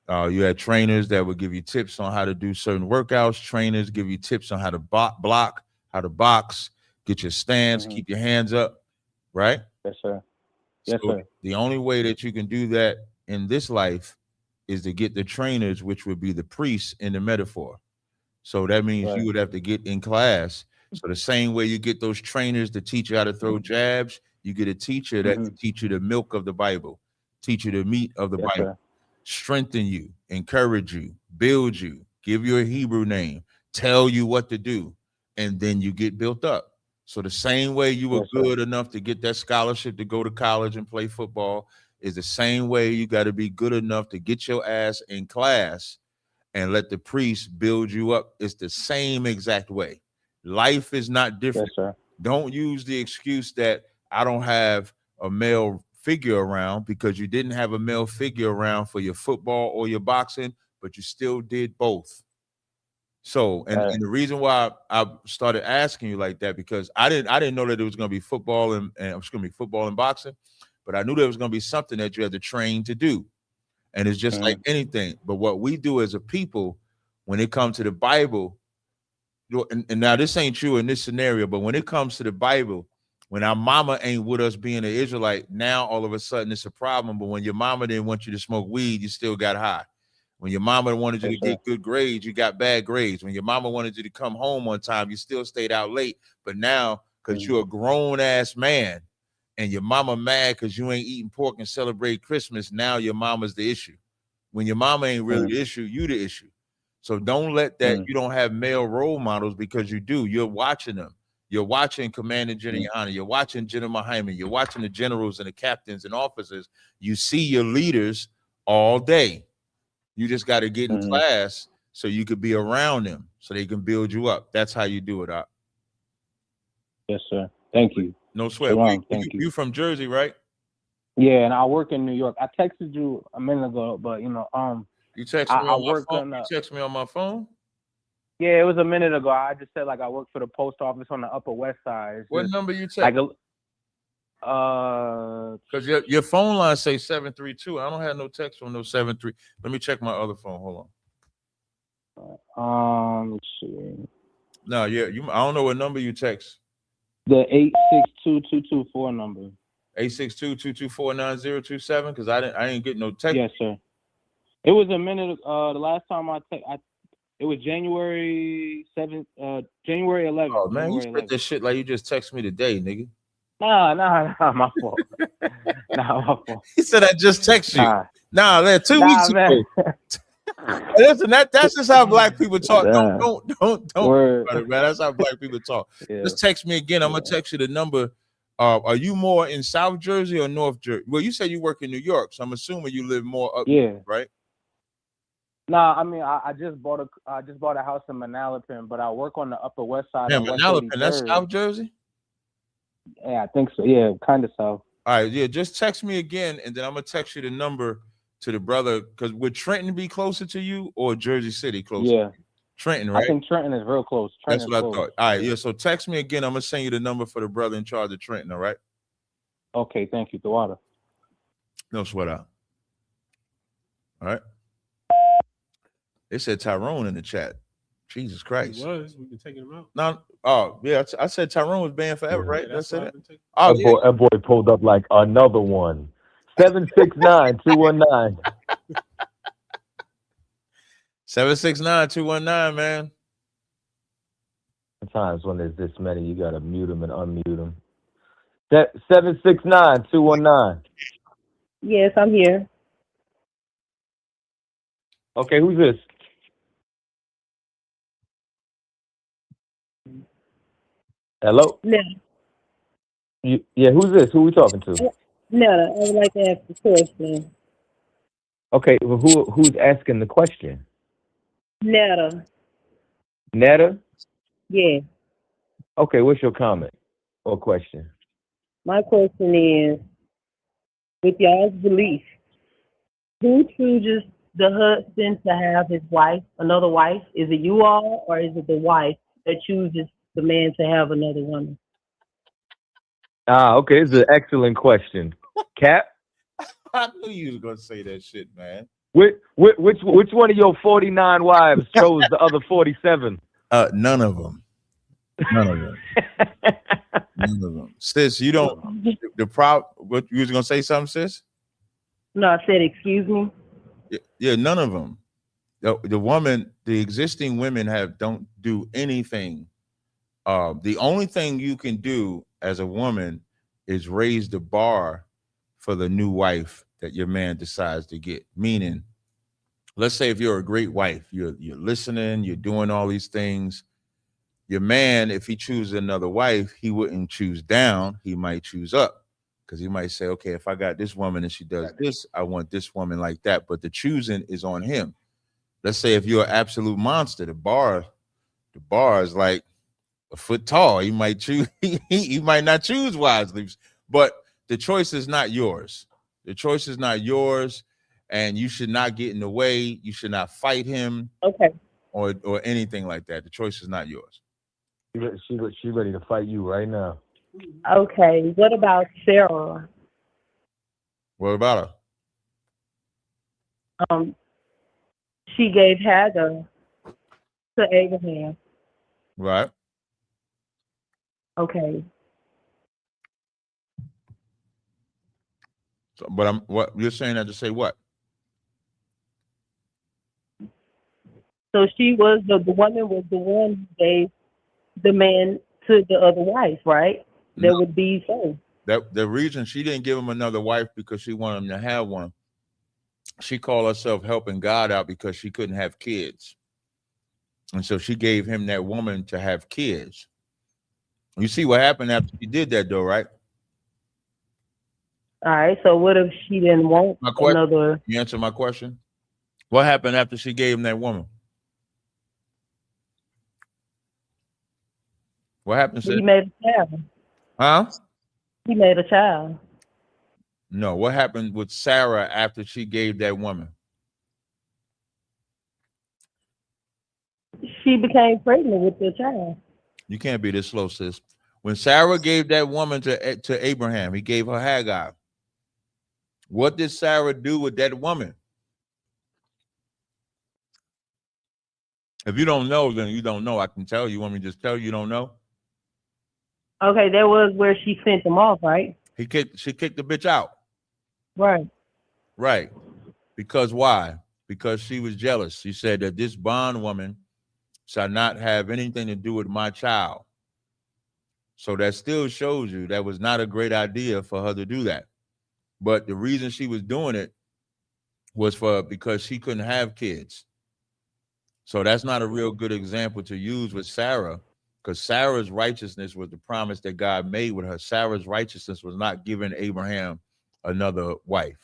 You had trainers that would give you tips on how to do certain workouts. Trainers give you tips on how to block, how to box, get your stance, keep your hands up, right? Yes, sir. Yes, sir. The only way that you can do that in this life is to get the trainers, which would be the priests in the metaphor. So that means you would have to get in class. So the same way you get those trainers to teach you how to throw jabs, you get a teacher that can teach you the milk of the Bible, teach you the meat of the Bible, strengthen you, encourage you, build you, give you a Hebrew name, tell you what to do, and then you get built up. So the same way you were good enough to get that scholarship to go to college and play football is the same way you got to be good enough to get your ass in class and let the priest build you up. It's the same exact way. Life is not different. Don't use the excuse that I don't have a male figure around, because you didn't have a male figure around for your football or your boxing, but you still did both. So, and the reason why I started asking you like that, because I didn't know that it was going to be football and it's going to be football and boxing, but I knew there was going to be something that you had to train to do. And it's just like anything. But what we do as a people, when it comes to the Bible, and now this ain't true in this scenario, but when it comes to the Bible, when our mama ain't with us being an Israelite, now all of a sudden it's a problem. But when your mama didn't want you to smoke weed, you still got high. When your mama wanted you to get good grades, you got bad grades. When your mama wanted you to come home on time, you still stayed out late. But now, because you're a grown-ass man and your mama mad because you ain't eating pork and celebrate Christmas, now your mama's the issue. When your mama ain't really the issue, you the issue. So don't let that, you don't have male role models, because you do. You're watching them. You're watching Commander General Yohana. You're watching General Hyman. You're watching the generals and the captains and officers. You see your leaders all day. You just got to get in class so you could be around them, so they can build you up. That's how you do it. Yes, sir. Thank you. No sweat. Shalom. Thank you. You from Jersey, right? Yeah, and I work in New York. I texted you a minute ago, but you text me I on my work phone. on You text me on my phone. Yeah, it was a minute ago. I just said like I work for the post office on the Upper West Side. It's What just, number you text? like because your phone line say 732. I don't have no text from no 73. Let me check my other phone. Hold on. Let's see. No, yeah, I don't know what number you text. The 862-224 number. 862-224-9027. Because I ain't getting no text. Yes, sir. It was a minute. The last time it was January 7th, January 11th. Oh man, January you spit that shit like you just text me today, nigga. Nah, my fault. Nah, my fault. He said I just text you. Nah, man, 2 weeks man. ago. Listen, that's just how black people talk. Don't Word. about it, man. That's how black people talk. Yeah. Just text me again. I'm gonna text you the number. Are you more in South Jersey or North Jersey? Well, you said you work in New York, so I'm assuming you live more up north, right? Nah, I mean I just bought a house in Manalapan, but I work on the Upper West Side. Yeah, on West Manalapan, 83rd. that's South Jersey? Yeah, I think so. Yeah, kind of south. All right, yeah, just text me again, and then I'm gonna text you the number to the brother. Because would Trenton be closer to you or Jersey City closer? Yeah. Trenton, right? I think Trenton is real close. That's what I thought. All right, yeah. So text me again. I'm gonna send you the number for the brother in charge of Trenton. All right. Okay, thank you. The water. No sweat out. All right. They said Tyrone in the chat. Jesus Christ. He was. We've been taking him out. No. Oh yeah. I said Tyrone was banned forever, right? Yeah, that's it. why Oh yeah. That boy pulled up like another one. 769-219. 769-219, man. Sometimes when there's this many, you gotta mute them and unmute them. 769-219. Yes, I'm here. Okay, who's this? Hello? No. Yeah, who's this? Who we talking to? No, I would like to ask a question. Okay, well, who's asking the question? Netta. Netta? Yeah. Okay, what's your comment or question? My question is, with y'all's belief, who chooses the husband to have his wife, another wife? Is it you all, or is it the wife that chooses the man to have another woman? Okay, it's an excellent question. Cap? I knew you was gonna say that shit, man. Which one of your 49 wives chose the other 47? None of them. None of them. None of them. Sis, you don't. The problem. What you was gonna say? Something, sis? No, I said, excuse me. Yeah, none of them. The existing women don't do anything. The only thing you can do as a woman is raise the bar for the new wife that your man decides to get. Meaning, let's say if you're a great wife, you're listening, you're doing all these things. Your man, if he chooses another wife, he wouldn't choose down. He might choose up, because he might say, okay, if I got this woman and she does this, I want this woman like that. But the choosing is on him. Let's say if you're an absolute monster, the bar is like a foot tall. He might choose. He might not choose wisely, but the choice is not yours. The choice is not yours, and you should not get in the way. You should not fight him, okay, or anything like that. The choice is not yours. She ready to fight you right now. Okay, what about Sarah? What about her? She gave Hagar to Abraham. Right. Okay. So, but what you're saying that to say what? So she was the woman was the one who gave the man to the other wife, right? That would be so. That the reason she didn't give him another wife because she wanted him to have one. She called herself helping God out because she couldn't have kids. And so she gave him that woman to have kids. You see what happened after she did that though, right? All right. So what if she didn't want My question. another? You answer my question. What happened after she gave him that woman? What happened, sis? He made a child. Huh? He made a child. No. What happened with Sarah after she gave that woman? She became pregnant with the child. You can't be this slow, sis. When Sarah gave that woman to Abraham, he gave her Hagar. What did Sarah do with that woman? If you don't know, then you don't know. I can tell you. You want me to just tell you don't know? Okay, that was where she sent them off, right? She kicked the bitch out. Right. Right. Because why? Because she was jealous. She said that this bondwoman shall not have anything to do with my child. So that still shows you that was not a great idea for her to do that. But the reason she was doing it was because she couldn't have kids. So that's not a real good example to use with Sarah, because Sarah's righteousness was the promise that God made with her. Sarah's righteousness was not giving Abraham another wife.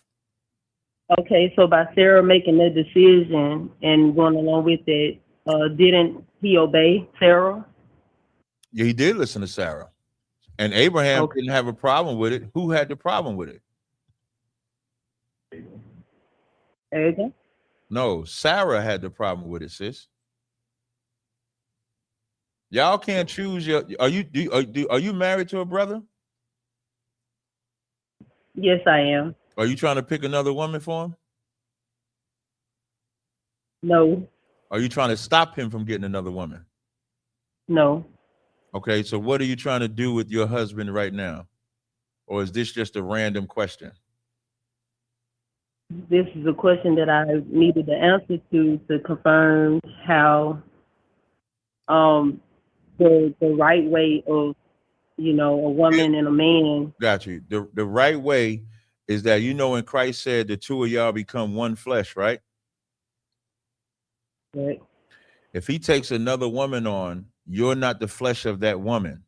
Okay, so by Sarah making that decision and going along with it, didn't he obey Sarah? Yeah, he did listen to Sarah. And Abraham didn't have a problem with it. Who had the problem with it? Okay. No, Sarah had the problem with it, sis. Y'all can't choose your. Are you married to a brother? Yes, I am. Are you trying to pick another woman for him? No. Are you trying to stop him from getting another woman? No. Okay, so what are you trying to do with your husband right now? Or is this just a random question? This is a question that I needed the answer to confirm how the right way of, a woman and a man. Got you. The right way is that, when Christ said the two of y'all become one flesh, right? Right. If he takes another woman on, you're not the flesh of that woman.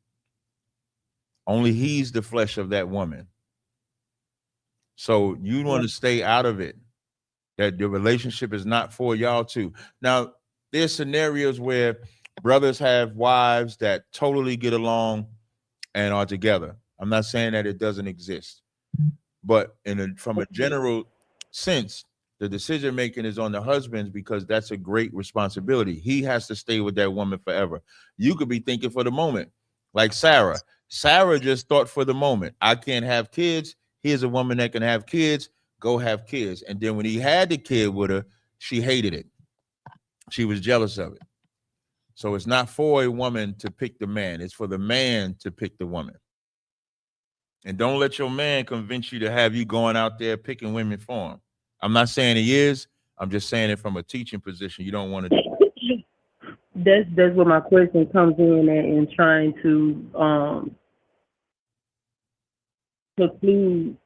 Only he's the flesh of that woman. So you want to stay out of it. That the relationship is not for y'all two. Now, there's scenarios where brothers have wives that totally get along and are together. I'm not saying that it doesn't exist. But from a general sense, the decision making is on the husbands, because that's a great responsibility. He has to stay with that woman forever. You could be thinking for the moment, like Sarah. Sarah just thought for the moment, I can't have kids. Here's a woman that can have kids. Go have kids. And then when he had the kid with her, she hated it. She was jealous of it. So it's not for a woman to pick the man. It's for the man to pick the woman. And don't let your man convince you to have you going out there picking women for him. I'm not saying he is. I'm just saying it from a teaching position. You don't want to do That's where my question comes in and trying to preclude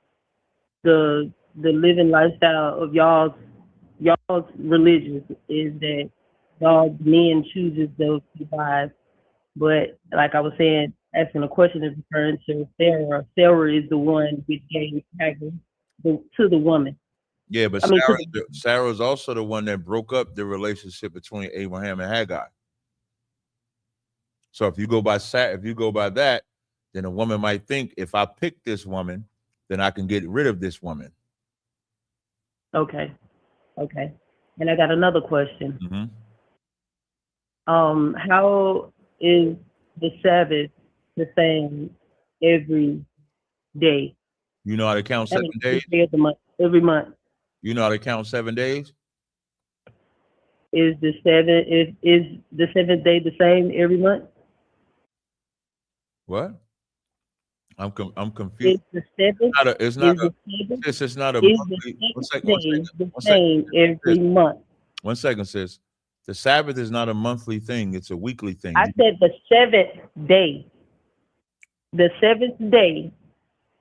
the living lifestyle of y'all's religion is that y'all men chooses those two wives. But like I was saying, asking a question is referring to Sarah. Sarah is the one which gave Hagar to the woman. Yeah, but Sarah's also the one that broke up the relationship between Abraham and Hagar. So if you go by that, then a woman might think, if I pick this woman, then I can get rid of this woman. Okay. And I got another question. Mm-hmm. How is the Sabbath the same every day? You know how to count 7 days? Every month. You know how to count 7 days? Is the seventh day the same every month? What? I'm confused. Is the seventh? It's not a monthly. One second. Every month. 1 second, sis. The Sabbath is not a monthly thing. It's a weekly thing. I said the seventh day. The seventh day,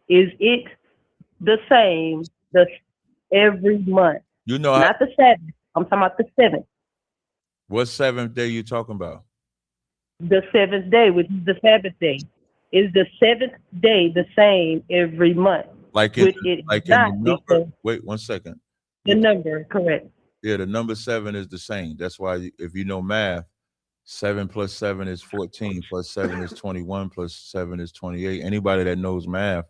is it the same every month? You know, not the Sabbath. I'm talking about the seventh. What seventh day you talking about? The seventh day, which is the Sabbath day. Is the seventh day the same every month? Like in which it like in the not number. because Wait 1 second. the number, correct. Yeah, the number 7 is the same. That's why if you know math, 7 plus 7 is 14, plus 7 is 21, plus 7 is 28. Anybody that knows math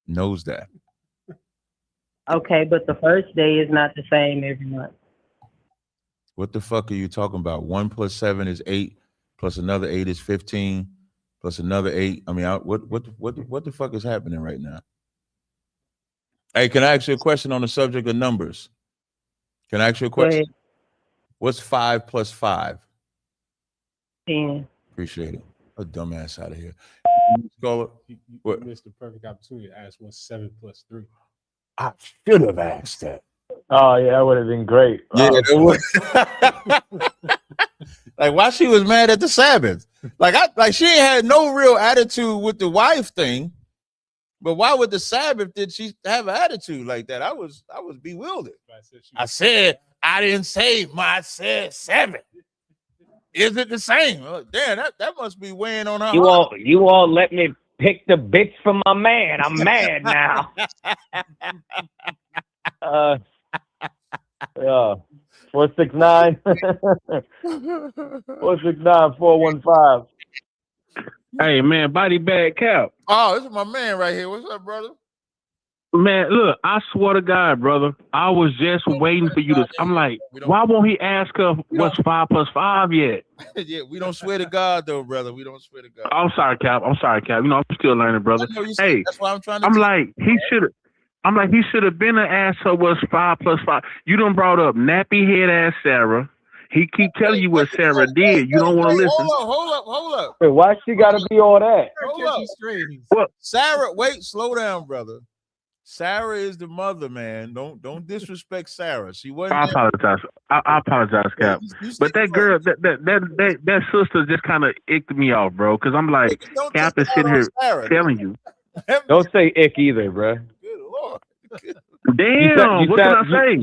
knows that. Okay, but the first day is not the same every month. What the fuck are you talking about? 1 plus 7 is 8, plus another 8 is 15, plus another 8. I mean, what the fuck is happening right now? Hey, can I ask you a question on the subject of numbers? Can I ask you a question? What's 5 plus 5? 10. Appreciate it. A dumbass out of here. You What? missed the perfect opportunity to ask what's 7 plus 3. I should have asked that. Oh yeah, that would have been great. Yeah, it would. Like, why she was mad at the Sabbath? Like she ain't had no real attitude with the wife thing, but why with the Sabbath did she have an attitude like that? I was bewildered. I said I didn't say I said 7. Is it the same? Damn, that must be weighing on her. You all let me pick the bits for my man. I'm mad now. Yeah. 469 469 415. Hey man, body bag Cap. Oh, this is my man right here. What's up, brother? Man, look, I swear to God, brother, I was just waiting for you to. I'm like, why won't he ask her what's 5 plus 5 yet? Yeah, we don't swear to God though, brother. We don't swear to God. I'm sorry, Cap. You know, I'm still learning, brother. Hey, that's why I'm trying to. I'm like, he should have been to ask her what's 5 plus 5. You done brought up nappy head ass Sarah. He keep telling you what Sarah did. You don't want to listen. Hold up. Wait, why she gotta be all that? Hold up. What? Sarah, wait, slow down, brother. Sarah is the mother, man. Don't disrespect Sarah. She wasn't. I apologize. I apologize, Cap. But that girl, that sister just kind of icked me off, bro. Because I'm like, Cap is sitting here telling you. Don't say ick either, bro. Good Lord. Damn, what can I say?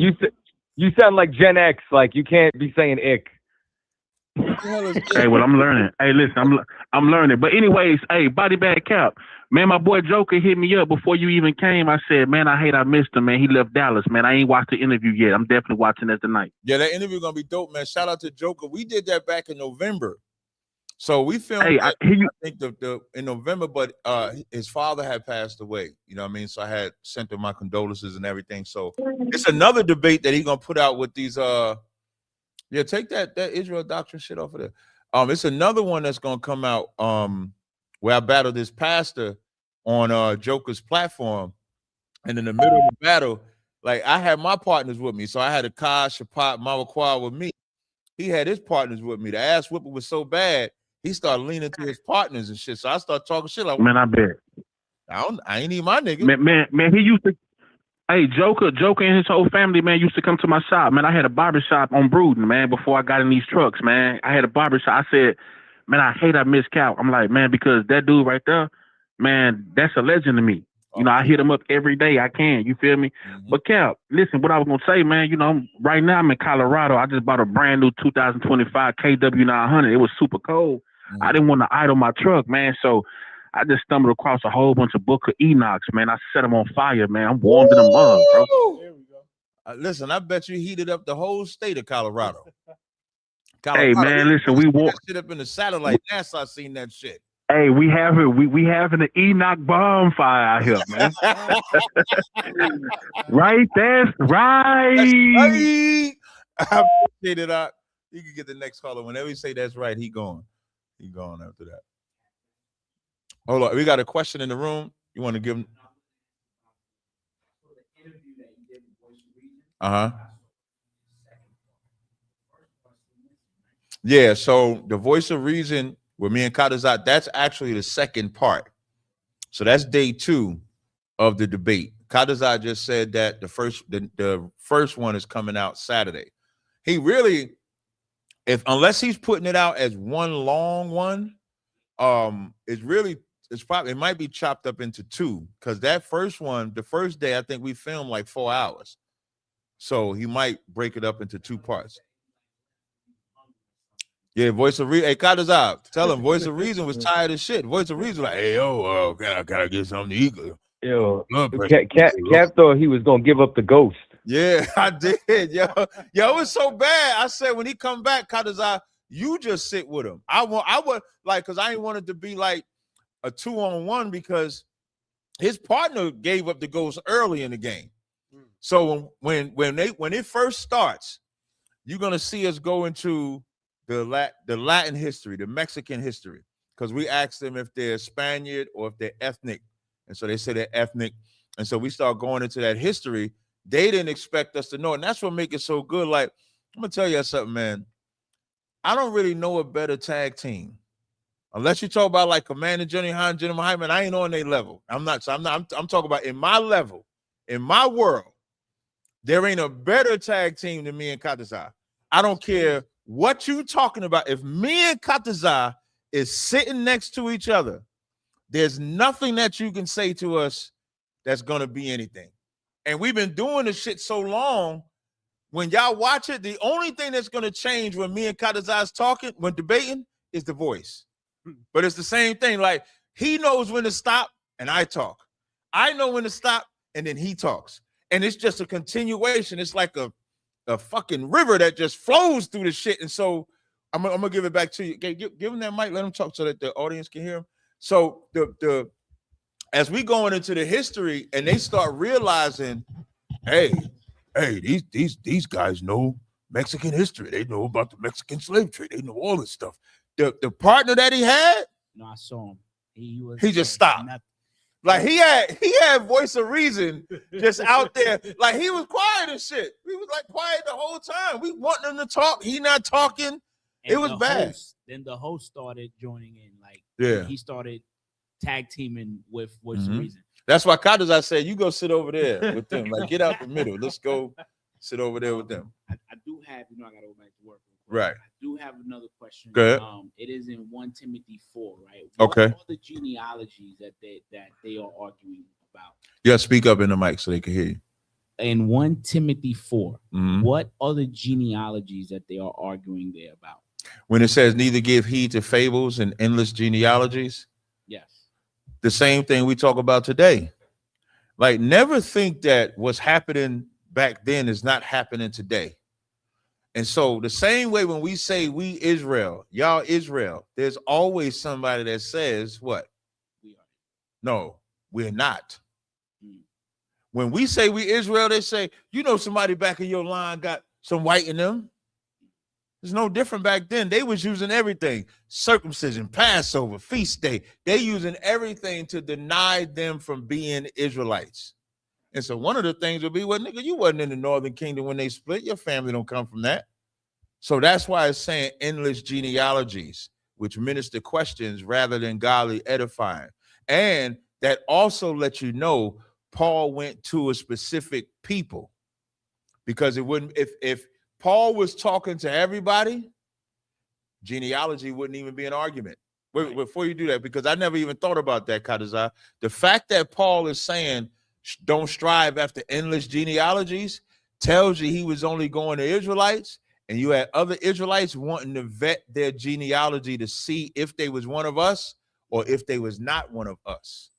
You sound like Gen X. Like you can't be saying ick. Hey, well, I'm learning. Hey, listen, I'm learning. But anyways, hey, body bag Cap. Man, my boy Joker hit me up before you even came. I said, man, I missed him, man. He left Dallas, man. I ain't watched the interview yet. I'm definitely watching that tonight. Yeah, that interview gonna be dope, man. Shout out to Joker. We did that back in November. So we filmed I think in November, but his father had passed away. You know what I mean? So I had sent him my condolences and everything. So it's another debate that he's gonna put out with these yeah, take that Israel doctrine shit off of there. It's another one that's gonna come out where I battled this pastor on Joker's platform, and in the middle of the battle, like I had my partners with me. So I had a Kai, Shapat, Mawakwa with me. He had his partners with me. The ass whipping was so bad, he started leaning to his partners and shit. So I started talking shit like, man, I bet. I ain't need my nigga. Man, he used to. Hey, Joker and his whole family, man, used to come to my shop. Man, I had a barber shop on Bruden, man, before I got in these trucks, man. I had a barber shop. I said, man, I hate I miss Cal. I'm like, man, because that dude right there, man, that's a legend to me. You know, I hit him up every day I can. You feel me? But Cal, listen, what I was gonna say, man. You know, right now I'm in Colorado. I just bought a brand new 2025 KW900. It was super cold. I didn't want to idle my truck, man. So I just stumbled across a whole bunch of Book of Enochs, man. I set them on fire, man. I'm warmed in the mud, bro. There we go. Listen, I bet you heated up the whole state of Colorado. Hey, man, listen, we walk shit up in the satellite. NASA seen that shit. Hey, we having an Enoch bonfire out here, man. Right, that's right. I appreciate it. You can get the next caller. Whenever you say that's right, he gone. He gone after that. Hold on, we got a question in the room. You want to give him? Yeah, so the Voice of Reason with me and Kadazat, that's actually the second part. So that's day 2 of the debate. Kadazat just said that the first one is coming out Saturday. He really, unless he's putting it out as one long one, it might be chopped up into 2, because that first one, the first day, I think we filmed like 4 hours. So he might break it up into 2 parts. Yeah, Voice of Reason. Hey, Kadazab, tell him Voice of Reason was tired of shit. Voice of Reason like, hey, can I get something to eat? Yo, Blood pressure. Cap thought he was gonna give up the ghost. Yeah, I did, yo. Yo, it was so bad. I said when he come back, Kadazai, you just sit with him. I would like, because I ain't wanted to be like a 2-on-1 because his partner gave up the ghost early in the game. So when it first starts, you're gonna see us go into the Latin history, the Mexican history, because we asked them if they're Spaniard or if they're ethnic, and so they say they're ethnic, and so we start going into that history. They didn't expect us to know, and that's what makes it so good. Like, I'm gonna tell you something, man. I don't really know a better tag team, unless you talk about like Commander Johnny Hahn, Jenna Hyman. I ain't on their level. I'm talking about in my level, in my world. There ain't a better tag team than me and Kadazai. I don't care what you talking about. If me and Kadazai is sitting next to each other, there's nothing that you can say to us that's gonna be anything. And we've been doing this shit so long. When y'all watch it, the only thing that's gonna change when me and Kadazai is talking, when debating, is the voice. But it's the same thing. Like, he knows when to stop and I talk. I know when to stop and then he talks. And it's just a continuation. It's like a fucking river that just flows through the shit. And so I'm gonna give it back to you. Give him that mic, let him talk so that the audience can hear him. So as we going into the history and they start realizing, hey, these guys know Mexican history. They know about the Mexican slave trade. They know all this stuff. The partner that he had, no, I saw him. He just stopped. Like he had voice of reason just out there. Like he was quiet and shit. He was like quiet the whole time. We want him to talk. He not talking. And it was bad. Then the host started joining in. Like, yeah, he started tag teaming with voice Mm-hmm. of reason. That's why Kadazai said, you go sit over there with them. Like, get out the middle. Let's go sit over there with them. I do have, I got to go back to work. Right. I do have another question. Go ahead. It is in 1 Timothy 4, right? Okay. What are the genealogies that they are arguing about? Yeah, speak up in the mic so they can hear you. In 1 Timothy 4, Mhm. what are the genealogies that they are arguing there about? When it says neither give heed to fables and endless genealogies, Yes. the same thing we talk about today. Like, never think that what's happening back then is not happening today. And so the same way when we say we Israel, y'all Israel, there's always somebody that says what? We are. No, we're not. When we say we Israel, they say, you know, somebody back in your line got some white in them. It's no different back then. They was using everything. Circumcision, Passover, feast day. They using everything to deny them from being Israelites. And so one of the things would be, well, nigga, you wasn't in the northern kingdom when they split. Your family don't come from that. So that's why it's saying endless genealogies, which minister questions rather than godly edifying. And that also lets you know Paul went to a specific people, because it wouldn't, if Paul was talking to everybody, genealogy wouldn't even be an argument. Wait, before you do that, because I never even thought about that, Kadazai. The fact that Paul is saying don't strive after endless genealogies tells you he was only going to Israelites, and you had other Israelites wanting to vet their genealogy to see if they was one of us or if they was not one of us.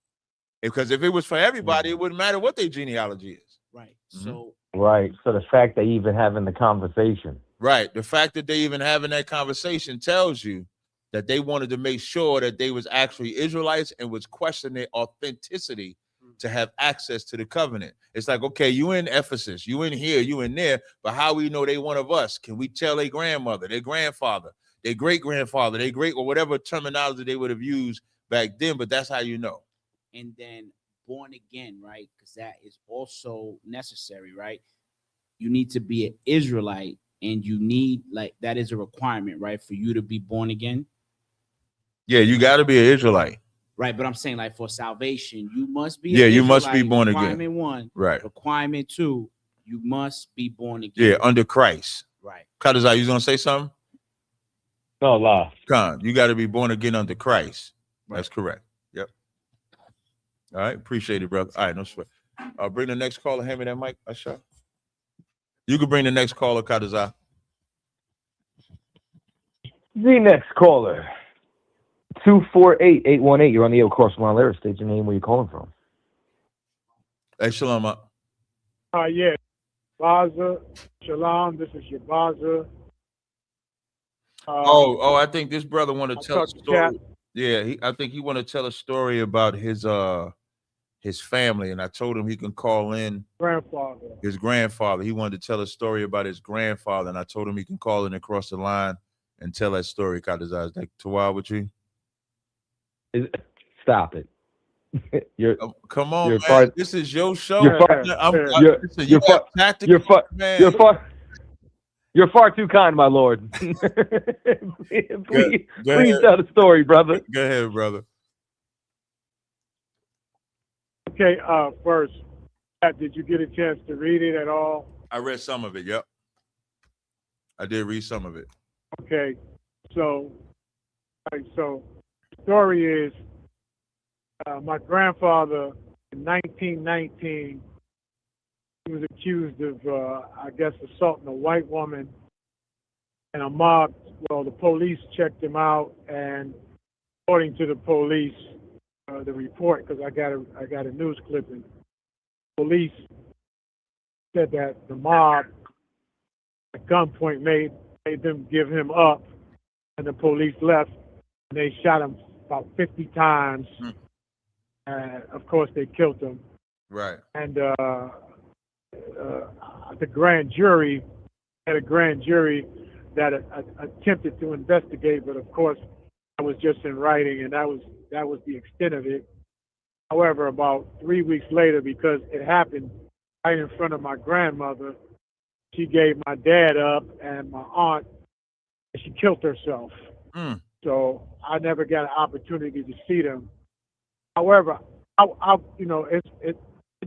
Because if it was for everybody, it wouldn't matter what their genealogy is. Right. So Right. So the fact they even having the conversation. Right. The fact that they even having that conversation tells you that they wanted to make sure that they was actually Israelites and was questioning their authenticity to have access to the covenant. It's like, okay, you in Ephesus, you in here, you in there, but how we know they one of us? Can we tell their grandmother, their grandfather, their great-grandfather, their great, or whatever terminology they would have used back then, but that's how you know. And then born again, right? Because that is also necessary, right? You need to be an Israelite, and you need, like, that is a requirement, right? For you to be born again. Yeah, you got to be an Israelite. Right, but I'm saying, like, for salvation, you must be. Yeah, an you must be Israelite. born again. Requirement 1, right? Requirement 2, you must be born again. Yeah, under Christ. Right. Kadazai, you gonna say something? No, lie. Con, you got to be born again under Christ. Right. That's correct. Yep. All right, appreciate it, brother. All right, no sweat. Bring the next caller. Hand me that mic, Asha. You can bring the next caller, Kadazai. The next caller. 248-818. You're on the Air Cross Line Lyrics. State your name, where you calling from. Hey, Shalom. Yeah. Baza, Shalom, this is your Baza. I think this brother want to tell a talked to story. Cap. Yeah, I think he want to tell a story about his family, and I told him he can call in Grandfather. his grandfather. He wanted to tell a story about his grandfather, and I told him he can call in across the line and tell that story. Kadazaz, like Tawal with you. Stop it. You're come on, you're man. far, This is your show. You're far, Listen, you have tactical, man. You're far too kind, my lord. please tell the story, brother. Go ahead, brother. Okay, first, did you get a chance to read it at all? I read some of it. Yep, I did read some of it. Okay, so the story is my grandfather in 1919, he was accused of, I guess, assaulting a white woman, and a mob. Well, the police checked him out, and according to the police, the report, because I got a news clipping. Police said that the mob at gunpoint made them give him up, and the police left, and they shot him about 50 times. And of course, they killed him. Right. And the grand jury had a grand jury that attempted to investigate, but of course, that was just in writing, and that was the extent of it. However, about 3 weeks later, because it happened right in front of my grandmother, she gave my dad up and my aunt, and she killed herself. So I never got an opportunity to see them. However, I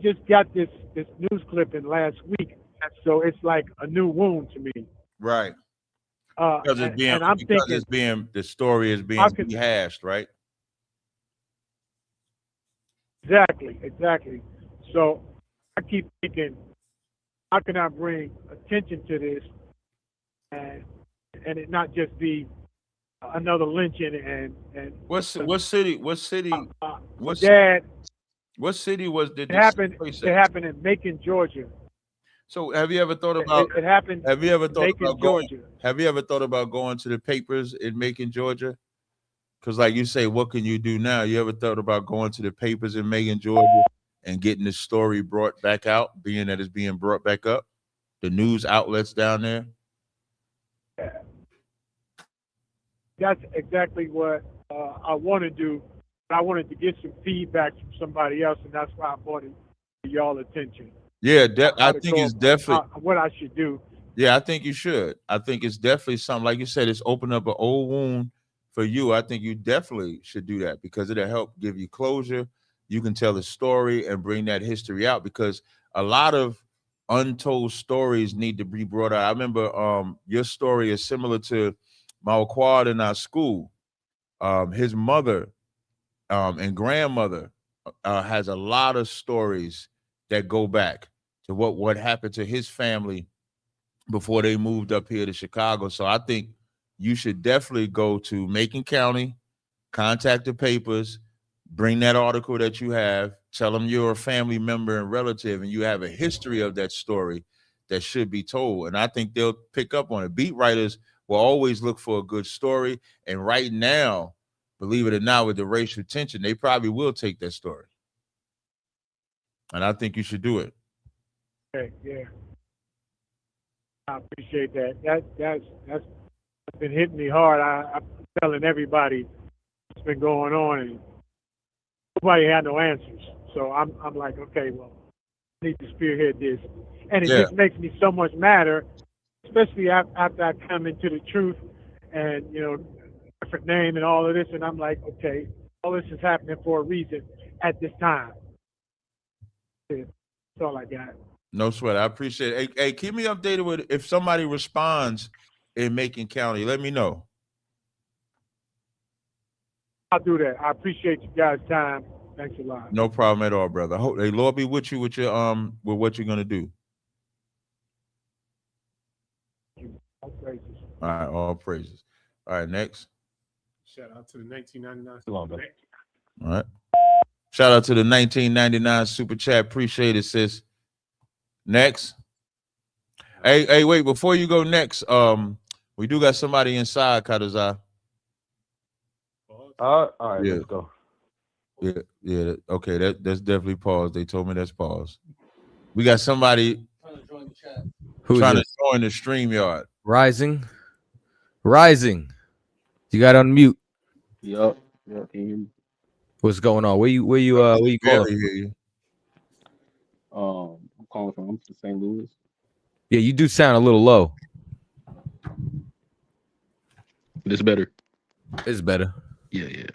just got this news clipping last week, so it's like a new wound to me. Right. Because it's being, and I'm thinking, the story is being rehashed, right? Exactly. So I keep thinking, how can I bring attention to this, and it not just be another lynching and what city Dad, what city did it happened? It happened in Macon, Georgia. So have you ever thought about it happened? Have you ever thought Macon, about Georgia. Have you ever thought about going to the papers in Macon, Georgia? Because like you say, what can you do now? You ever thought about going to the papers in Macon, Georgia, and getting the story brought back out, being that it's being brought back up? The news outlets down there. That's exactly what I want to do. I wanted to get some feedback from somebody else, and that's why I brought it to y'all attention. Yeah, I think it's definitely what I should do. Yeah, I think you should. I think it's definitely something, like you said, it's opened up an old wound for you. I think you definitely should do that because it'll help give you closure. You can tell the story and bring that history out because a lot of untold stories need to be brought out. I remember your story is similar to my quad in our school. His mother and grandmother has a lot of stories that go back to what happened to his family before they moved up here to Chicago. So I think you should definitely go to Macon County, contact the papers, bring that article that you have, tell them you're a family member and relative and you have a history of that story that should be told. And I think they'll pick up on it. Beat writers will always look for a good story. And right now, believe it or not, with the racial tension, they probably will take that story. And I think you should do it. Okay, yeah. I appreciate that. That's been hitting me hard. I'm telling everybody what's been going on, and nobody had no answers. So I'm like, okay, well, I need to spearhead this, and it just makes me so much madder, especially after I come into the truth, and different name and all of this, and I'm like, okay, all this is happening for a reason at this time. That's all I got. No sweat. I appreciate it. Hey, keep me updated with if somebody responds in Macon County. Let me know. I'll do that. I appreciate you guys' time. Thanks a lot. No problem at all, brother. I hope the Lord be with you with your with what you're gonna do. All praises. All right, all praises. All right, next. Shout out to the 1999. All right. Shout out to the 1999 super chat. Appreciate it, sis. Next. Hey, wait, before you go next, we do got somebody inside, Kadazai. All right, Yeah. let's go. Yeah. Okay, that's definitely pause. They told me that's pause. We got somebody Who is trying to it? join the StreamYard. Rising. You got unmute. Yup. Can you hear me? What's going on? Where you calling? Barely hear you. I'm calling from St. Louis. Yeah, you do sound a little low. This better. It's better. Yeah.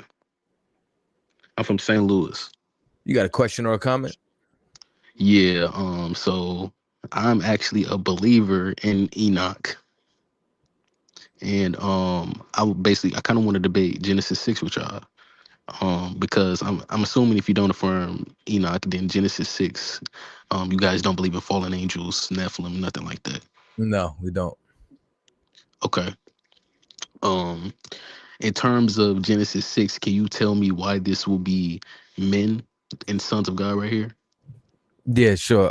I'm from St. Louis. You got a question or a comment? Yeah. So I'm actually a believer in Enoch. And I kind of want to debate Genesis 6 with y'all. Because I'm assuming if you don't affirm Enoch, then Genesis 6, you guys don't believe in fallen angels, Nephilim, nothing like that. No, we don't. Okay. In terms of Genesis 6, can you tell me why this will be men and sons of God right here? Yeah, sure.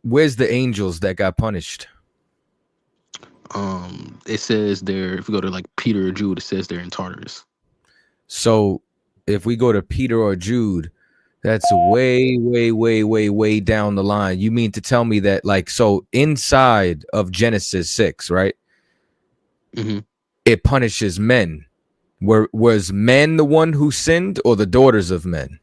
Where's the angels that got punished? It says there, if we go to like Peter or Jude, it says they're in Tartarus. So if we go to Peter or Jude, that's way down the line. You mean to tell me that, like, so inside of Genesis 6, right? Mm-hmm. It punishes men. Was men the one who sinned, or the daughters of men?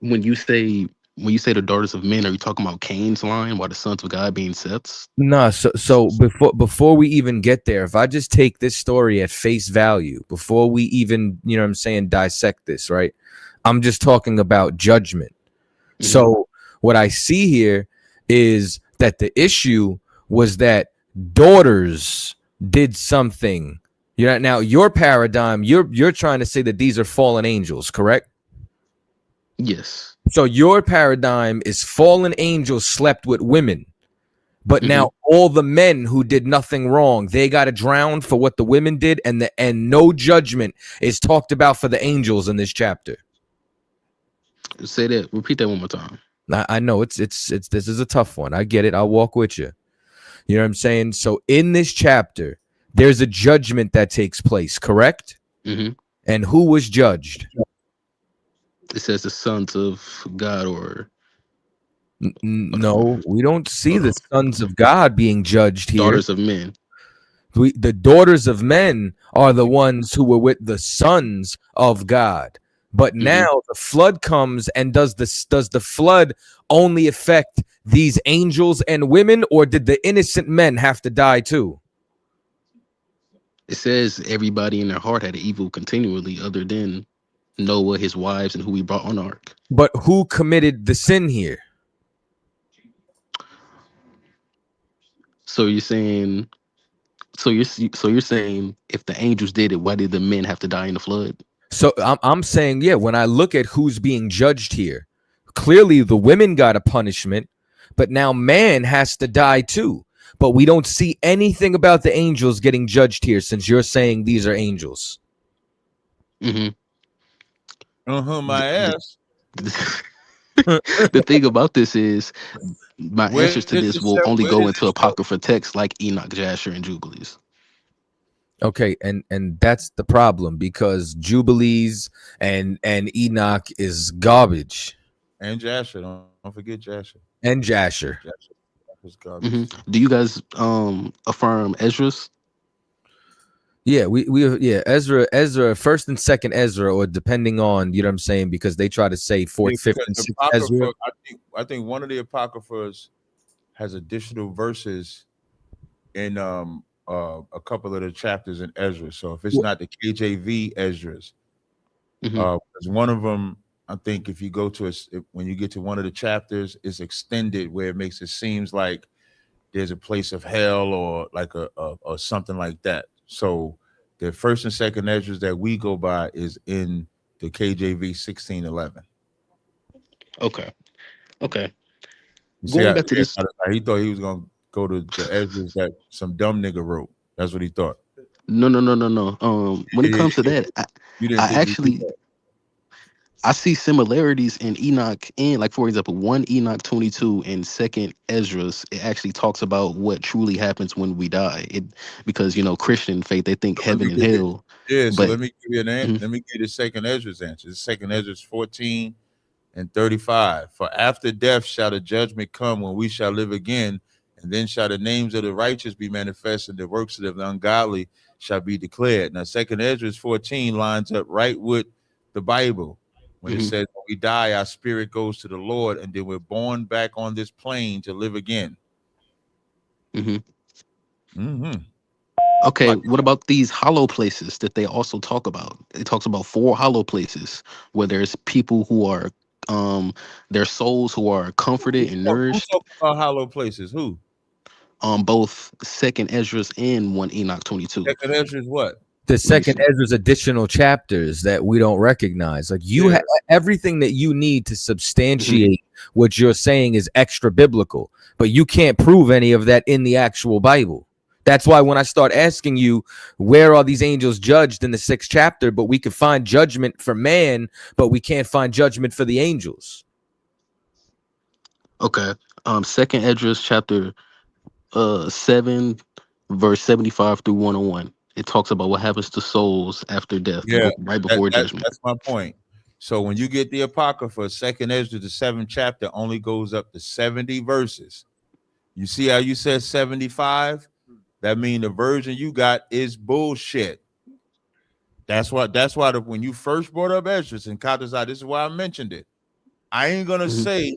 When you say the daughters of men, are you talking about Cain's line, while the sons of God being Seth's? No, so before we even get there, if I just take this story at face value, before we even, you know what I'm saying, dissect this, right? I'm just talking about judgment. Mm-hmm. So what I see here is that the issue was that daughters did something. Now your paradigm, you're trying to say that these are fallen angels, correct? Yes. So your paradigm is fallen angels slept with women. But now all the men who did nothing wrong, they got to drown for what the women did, and no judgment is talked about for the angels in this chapter. Say that. Repeat that one more time. I know it's this is a tough one. I get it. I'll walk with you. You know what I'm saying? So in this chapter, there's a judgment that takes place, correct? Mm-hmm. And who was judged? It says the sons of God, or no, we don't see the sons of God being judged here. Daughters of men. The daughters of men are the ones who were with the sons of God. But now the flood comes, and does the flood only affect these angels and women, or did the innocent men have to die too? It says everybody in their heart had evil continually, other than Noah, his wives, and who he brought on the ark. But who committed the sin here? So you're saying if the angels did it, why did the men have to die in the flood? So I'm saying, yeah, when I look at who's being judged here, clearly the women got a punishment, but now man has to die too. But we don't see anything about the angels getting judged here, since you're saying these are angels. Mm-hmm. My ass. The thing about this is, my answers to this will only go into apocrypha texts like Enoch, Jasher, and Jubilees. Okay, and that's the problem, because Jubilees and Enoch is garbage. And Jasher, don't forget Jasher. And Jasher. Was garbage. Do you guys affirm Ezra's? Yeah, we Ezra, first and second Ezra, or depending on, you know what I'm saying, because they try to say fourth, fifth, and sixth Ezra. I think one of the apocryphas has additional verses in a couple of the chapters in Ezra. So if it's not the KJV Ezra's, because one of them, I think if you go to when you get to one of the chapters, it's extended where it makes it seems like there's a place of hell, or like or something like that. So the first and second Ezra's that we go by is in the KJV 1611. Okay. Going back to this, he thought he was gonna go to the Ezra's that some dumb nigga wrote. That's what he thought. No. When it comes to that, You didn't I think we did actually that. I see similarities in Enoch and, like, for example, 1 Enoch 22 and 2nd Esdras. It actually talks about what truly happens when we die. Because Christian faith, they think Let me heaven and give you, hell, yeah, so but let me give you mhm, let me give you the second Ezra's answer. The second Ezra's 14 and 35. For after death shall the judgment come, when we shall live again, and then shall the names of the righteous be manifest, and the works of the ungodly shall be declared. Now, second Ezra's 14 lines up right with the Bible when it mhm, says, when we die, our spirit goes to the Lord, and then we're born back on this plane to live again. mhm. Mm-hmm. Okay, what about these hollow places that they also talk about? It talks about 4 hollow places where there's people who are their souls who are comforted and Who's nourished. talking about hollow places? Who? Both 2nd Esdras and 1 Enoch 22. Second Ezra's what? The Let me second see. Ezra's additional chapters that we don't recognize. Like you Yeah. have everything that you need to Mhm. substantiate what you're saying is extra biblical, but you can't prove any of that in the actual Bible. That's why when I start asking you, where are these angels judged in the 6th chapter, but we can find judgment for man, but we can't find judgment for the angels. Okay. 2nd Esdras chapter 7 verse 75 through 101. It talks about what happens to souls after death, Yeah, right before judgment. that's my point. So when you get the Apocrypha, second Ezra, the 7th chapter only goes up to 70 verses. You see how you said 75? That means the version you got is bullshit. That's why when you first brought up Ezra and Kadazai, this is why I mentioned it. I ain't gonna Mhm. say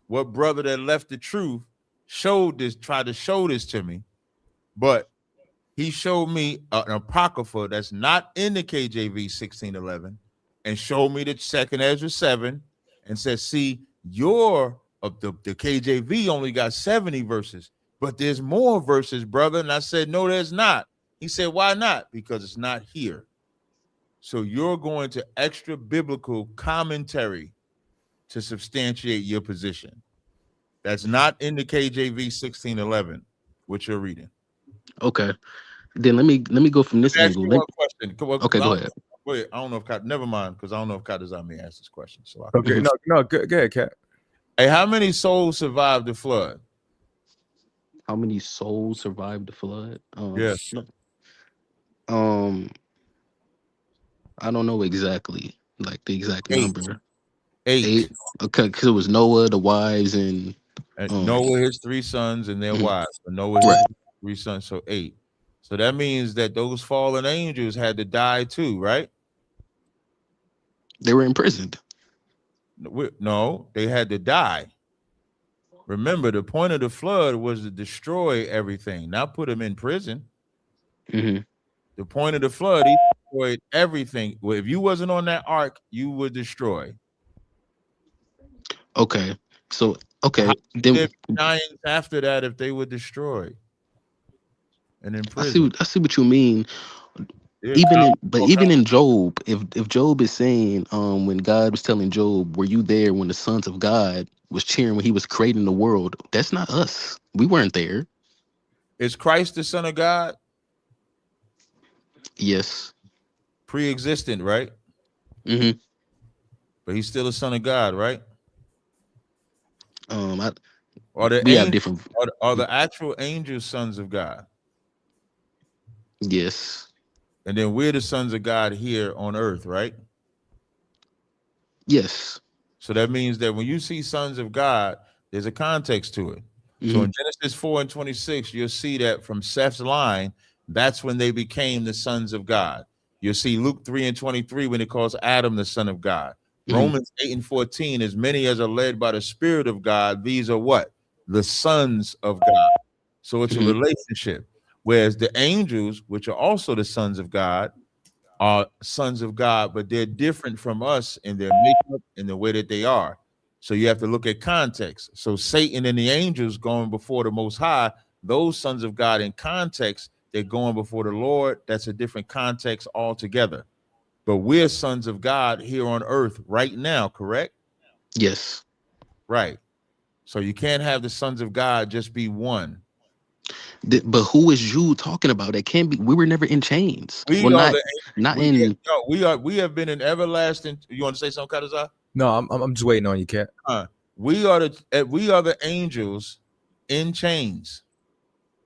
what brother that left the truth tried to show this to me, but he showed me an Apocrypha that's not in the KJV 1611 and showed me the 2nd Ezra 7 and said, see, your of the KJV only got 70 verses, but there's more verses, brother. And I said, no, there's not. He said, why not? Because it's not here. So you're going to extra biblical commentary to substantiate your position. That's not in the KJV 1611, which you're reading. Okay. Then let me go from Let this me ask angle. you one question. Okay, go ahead. Wait, I don't know if never mind, because I don't know if Kadazai may ask this question. So Okay, no, go ahead, Cat. Hey, how many souls survived the flood? How many souls survived the flood? Yeah. I don't know exactly, like the exact 8. number. 8. 8. Okay, because it was Noah, the wives, and Noah, his 3 sons, and their mhm. wives. So Noah, his Right. 3 sons, so 8. So that means that those fallen angels had to die too, right? They were imprisoned. No, they had to die. Remember, the point of the flood was to destroy everything, not put them in prison. Mhm. The point of the flood, he destroyed everything. Well, if you wasn't on that ark, you would destroy. Okay. So How okay, could then there be giants after that if they were destroyed and in I prison? see what you mean. Yeah, Even in Job, if Job is saying, when God was telling Job, were you there when the sons of God was cheering when he was creating the world? That's not us. We weren't there. Is Christ the Son of God? Yes. Pre-existent, right? Mm-hmm. But he's still a son of God, right? Are the We have angels different. are the actual angels sons of God? Yes. And then we're the sons of God here on earth, right? Yes. So that means that when you see sons of God, there's a context to it. So Mm-hmm. in Genesis 4 and 26, you'll see that from Seth's line, that's when they became the sons of God. You'll see Luke 3 and 23 when it calls Adam the son of God. Mm-hmm. Romans 8 and 14, as many as are led by the Spirit of God, these are what? The sons of God. So it's a Mm-hmm. relationship. Whereas the angels, which are also the sons of God, are sons of God, but they're different from us in their makeup and the way that they are. So you have to look at context. So Satan and the angels going before the Most High, those sons of God in context, they're going before the Lord. That's a different context altogether. But we're sons of God here on earth right now, correct? Yes. Right. So you can't have the sons of God just be one. But who is you talking about? That can't be. We were never in chains. We Well, are not in. we have been in everlasting. You want to say something, Kadazai? No, I'm just waiting on you, Cat. We are the angels in chains,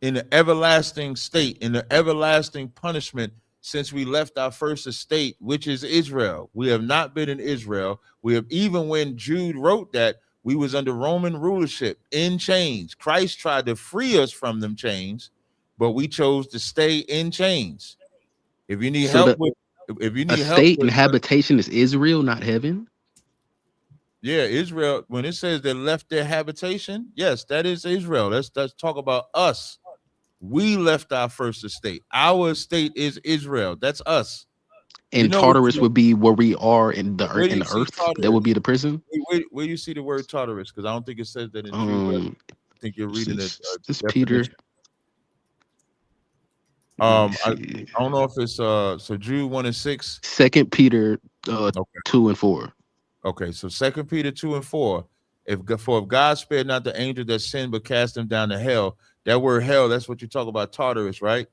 in the everlasting state, in the everlasting punishment since we left our first estate, which is Israel. We have not been in Israel. We have, even when Jude wrote that, we was under Roman rulership in chains. Christ tried to free us from them chains, but we chose to stay in chains. If you need help with, state and habitation is Israel, not heaven. Yeah, Israel, when it says they left their habitation, yes, that is Israel. Let's talk about us. We left our first estate. Our estate is Israel. That's us. And Tartarus would be where we are in the earth. Tartarus? That would be the prison. Where you see the word Tartarus? Because I don't think it says that in Jude. I think you're reading it. This Peter. I don't know if it's so Jude 1:6. 2 Peter 2 and 4. Okay, so 2 Peter 2 and 4. If God spared not the angel that sinned, but cast them down to hell. That word hell, that's what you talk about, Tartarus, right?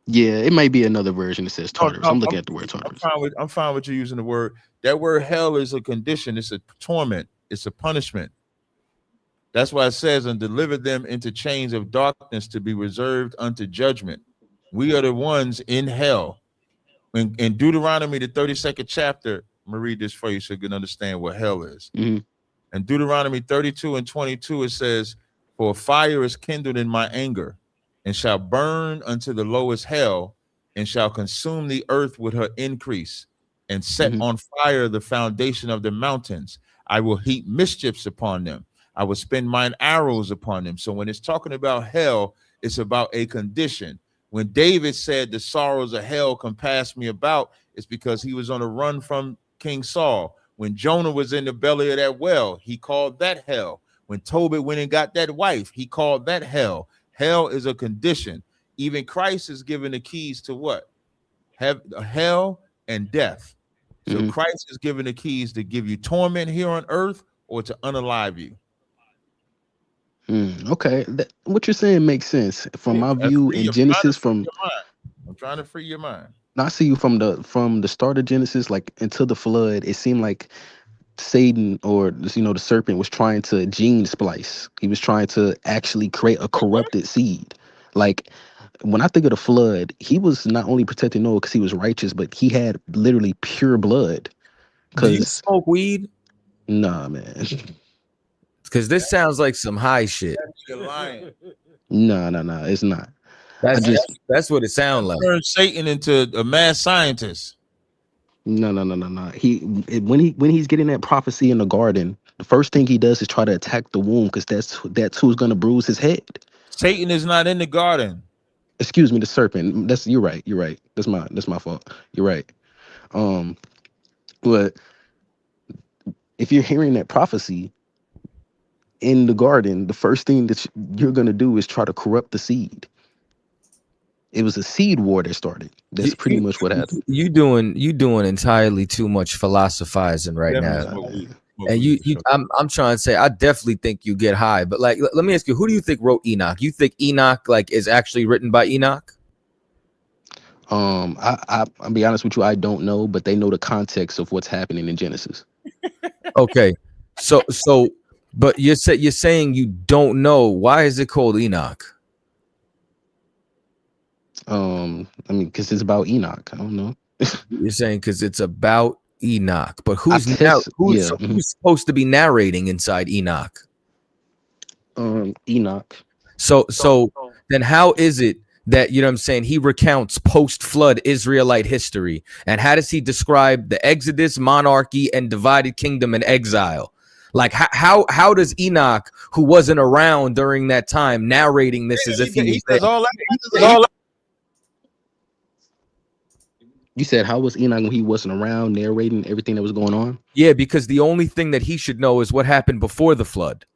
Yeah, it might be another version that says Tartarus. I'm looking at the word Tartarus. I'm fine with you using the word. That word hell is a condition. It's a torment. It's a punishment. That's why it says, and deliver them into chains of darkness to be reserved unto judgment. We are the ones in hell. In Deuteronomy, the 32nd chapter, I'm going to read this for you so you can understand what hell is. Mm-hmm. In Deuteronomy 32 and 22, it says, for fire is kindled in my anger, and shall burn unto the lowest hell, and shall consume the earth with her increase, and set on fire the foundation of the mountains. I will heap mischiefs upon them. I will spend mine arrows upon them. So when it's talking about hell, it's about a condition. When David said the sorrows of hell compass me about, it's because he was on a run from King Saul. When Jonah was in the belly of that well, he called that hell. When Tobit went and got that wife, he called that hell. Hell is a condition. Even Christ is given the keys to what? Hell and death. So Christ is given the keys to give you torment here on earth or to unalive you. Okay, what you're saying makes sense from my view in Genesis. I'm trying to free your mind. I see you from the start of Genesis, like until the flood. It seemed like Satan, or the serpent, was trying to gene splice. He was trying to actually create a corrupted seed. Like when I think of the flood, he was not only protecting Noah because he was righteous, but he had literally pure blood. Do you smoke weed? Nah, man. Because this sounds like some high shit. You're lying. No, it's not. That's what it sounds like. Turn Satan into a mad scientist. No. When he's getting that prophecy in the garden, the first thing he does is try to attack the womb, because that's who's gonna bruise his head. Satan is not in the garden. Excuse me, the serpent. You're right. That's my fault. You're right. But if you're hearing that prophecy in the garden, the first thing that you're gonna do is try to corrupt the seed. It was a seed war that started. That's pretty much what happened. You doing entirely too much philosophizing right now. And I'm trying to say, I definitely think you get high, but like, let me ask you, who do you think wrote Enoch? You think Enoch is actually written by Enoch? I'll be honest with you, I don't know, but they know the context of what's happening in Genesis. Okay, so, but you're saying you don't know. Why is it called Enoch? Because it's about Enoch. I don't know. You're saying because it's about Enoch, but who's supposed to be narrating inside Enoch? Enoch. So then how is it that, you know what I'm saying, he recounts post-flood Israelite history, and how does he describe the Exodus, monarchy, and divided kingdom and exile? Like how does Enoch, who wasn't around during that time, narrating this as if he was there? You said, how was Enoch when he wasn't around narrating everything that was going on? Yeah, because the only thing that he should know is what happened before the flood.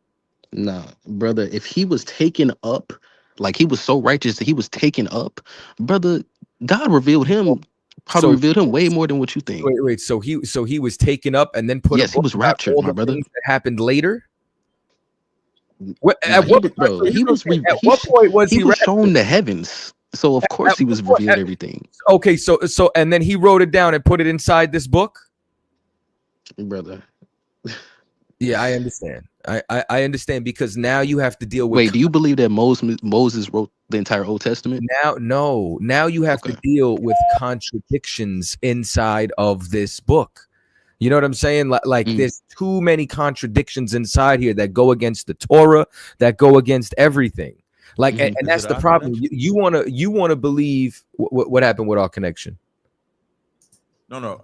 Nah, brother, if he was taken up, like he was so righteous that he was taken up, brother, God revealed him. Probably revealed him way more than what you think. Wait. So he was taken up and then put. Yes, he was raptured, my brother. That happened later. At what point? He was At what point was he shown the heavens, so of course he was revealing everything. Okay, so and then he wrote it down and put it inside this book, brother. Yeah, I understand. I understand, because now you have to deal with. Wait, do you believe that Moses wrote the entire Old Testament? Now you have to deal with contradictions inside of this book. You know what I'm saying? Like there's too many contradictions inside here that go against the Torah, that go against everything. Like, and that's the problem. You wanna believe what happened with our connection. No.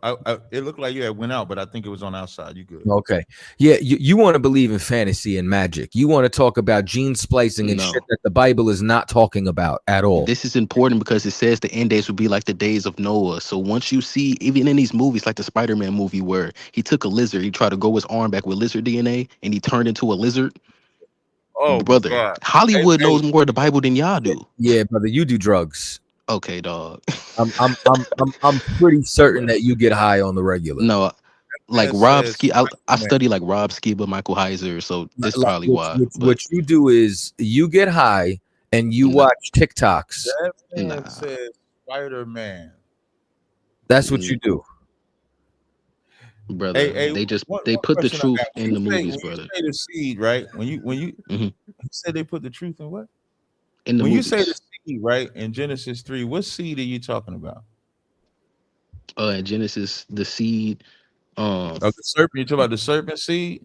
It looked like you had went out, but I think it was on our side. You good? Okay. Yeah, you want to believe in fantasy and magic. You want to talk about gene splicing and shit that the Bible is not talking about at all. This is important because it says the end days will be like the days of Noah. So once you see, even in these movies, like the Spider-Man movie where he took a lizard, he tried to grow his arm back with lizard DNA, and he turned into a lizard. Oh, brother, God. Hollywood knows more of the Bible than y'all do. Yeah, brother, you do drugs. Okay, dog. I'm pretty certain that you get high on the regular. No, like Rob Ski. I study like Rob Skiba, Michael Heiser, so this is probably why. What you do is you get high and you watch TikToks. That man says Spider-Man. That's what you do, brother. They put the truth in the movies, brother. You say the seed, right? When you said they put the truth in what? In the when movies. You say the seed, right? In Genesis 3, what seed are you talking about? In Genesis, the seed. The serpent. You talk about the serpent seed?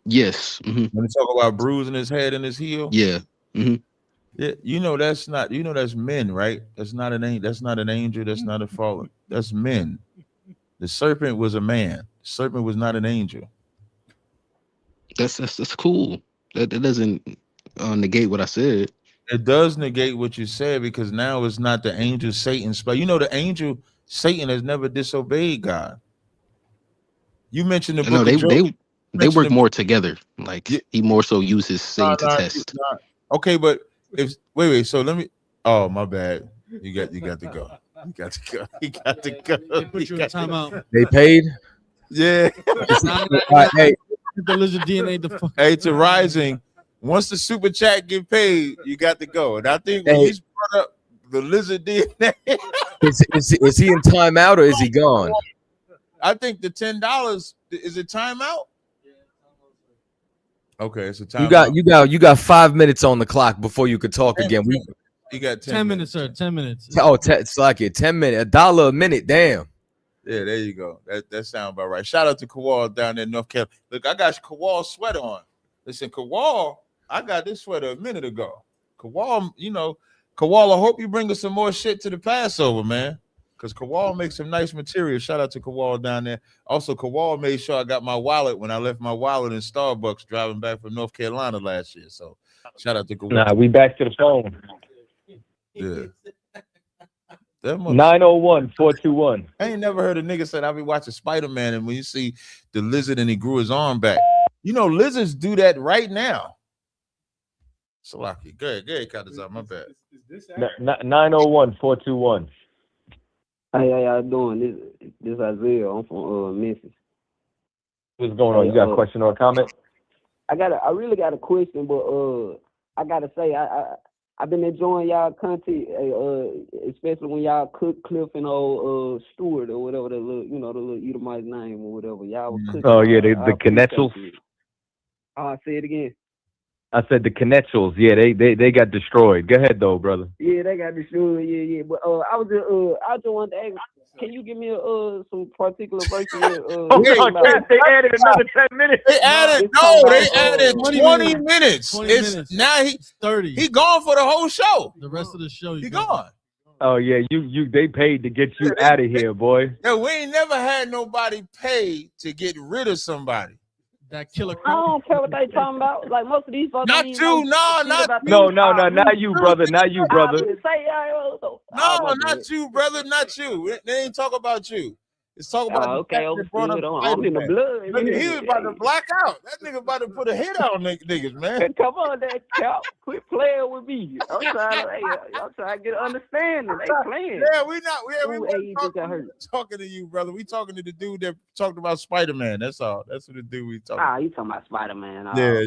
Yes. When you talk about bruising his head and his heel? Yeah. Yeah. That's men, right? That's not an angel. That's not an angel. That's not a fallen. That's men. The serpent was a man. The serpent was not an angel. That's cool. That doesn't negate what I said. It does negate what you said, because now it's not the angel Satan's. But the angel Satan has never disobeyed God. You mentioned the book of Job. They work more together. Like he more so uses Satan to test. Okay, but wait. So let me. Oh, my bad. You got to go. You got to go. You got to go. They put you in timeout. They paid. Yeah. Hey, the lizard DNA. The fuck. Hey, to Rising. Once the super chat get paid, you got to go. And I think when he's brought up the lizard DNA, is he in timeout or is he gone? I think the $10 is it timeout. Okay, it's a timeout. You got 5 minutes on the clock before you could talk again. You got 10 minutes, sir. 10 minutes. Oh, it's like it. 10 minutes. $1 a minute. Damn. Yeah, there you go. That sounds about right. Shout out to Kawal down there in North Carolina. Look, I got Kawal's sweater on. Listen, Kawal, I got this sweater a minute ago. Kawal, Kawal, I hope you bring us some more shit to the Passover, man. Because Kawal makes some nice material. Shout out to Kawal down there. Also, Kawal made sure I got my wallet when I left my wallet in Starbucks driving back from North Carolina last year. So shout out to Kawal. Nah, we back to the phone. Yeah. 901-421. I ain't never heard a nigga say I be watching Spider-Man, and when you see the lizard and he grew his arm back. Lizards do that right now. Salaki. Go ahead, Kadazar, my bad. 901-421. Hey, how y'all doing? This Isaiah. I'm from Memphis. What's going on? You got a question or a comment? I really got a question, but I gotta say I've been enjoying y'all content, especially when y'all cook Cliff and old Stewart or whatever the little Edomite name or whatever y'all was cooking. Oh yeah, the Connections. Say it again. I said the Connections. Yeah, they got destroyed. Go ahead though, brother. Yeah, they got destroyed. Yeah. But I just wanted to ask, can you give me some particular verse? They added another 10 minutes. They added 20 minutes. 20 minutes. Now It's 30. He gone for the whole show. The rest of the show, He gone. Oh yeah, they paid to get you out of here, boy. Yeah, we ain't never had nobody pay to get rid of somebody. That killer. I don't care what they talking about. Like most of these folks. Not you, not you, brother. Not you, brother. No, not you, brother. Not you. They ain't talk about you. It's talking about the Okay, fact that brought up overstood. I'm in the Spider-Man. blood. Look, he was about to black out. That nigga about to put a hit out on niggas, man. Come on, that Cap. Quit playing with me. I'm trying to get an understanding. They playing. Yeah, we Hey, just got hurt. talking to you, brother. We talking to the dude that talked about Spider-Man. That's all. That's what the dude we talking. You talking about Spider-Man? Yeah.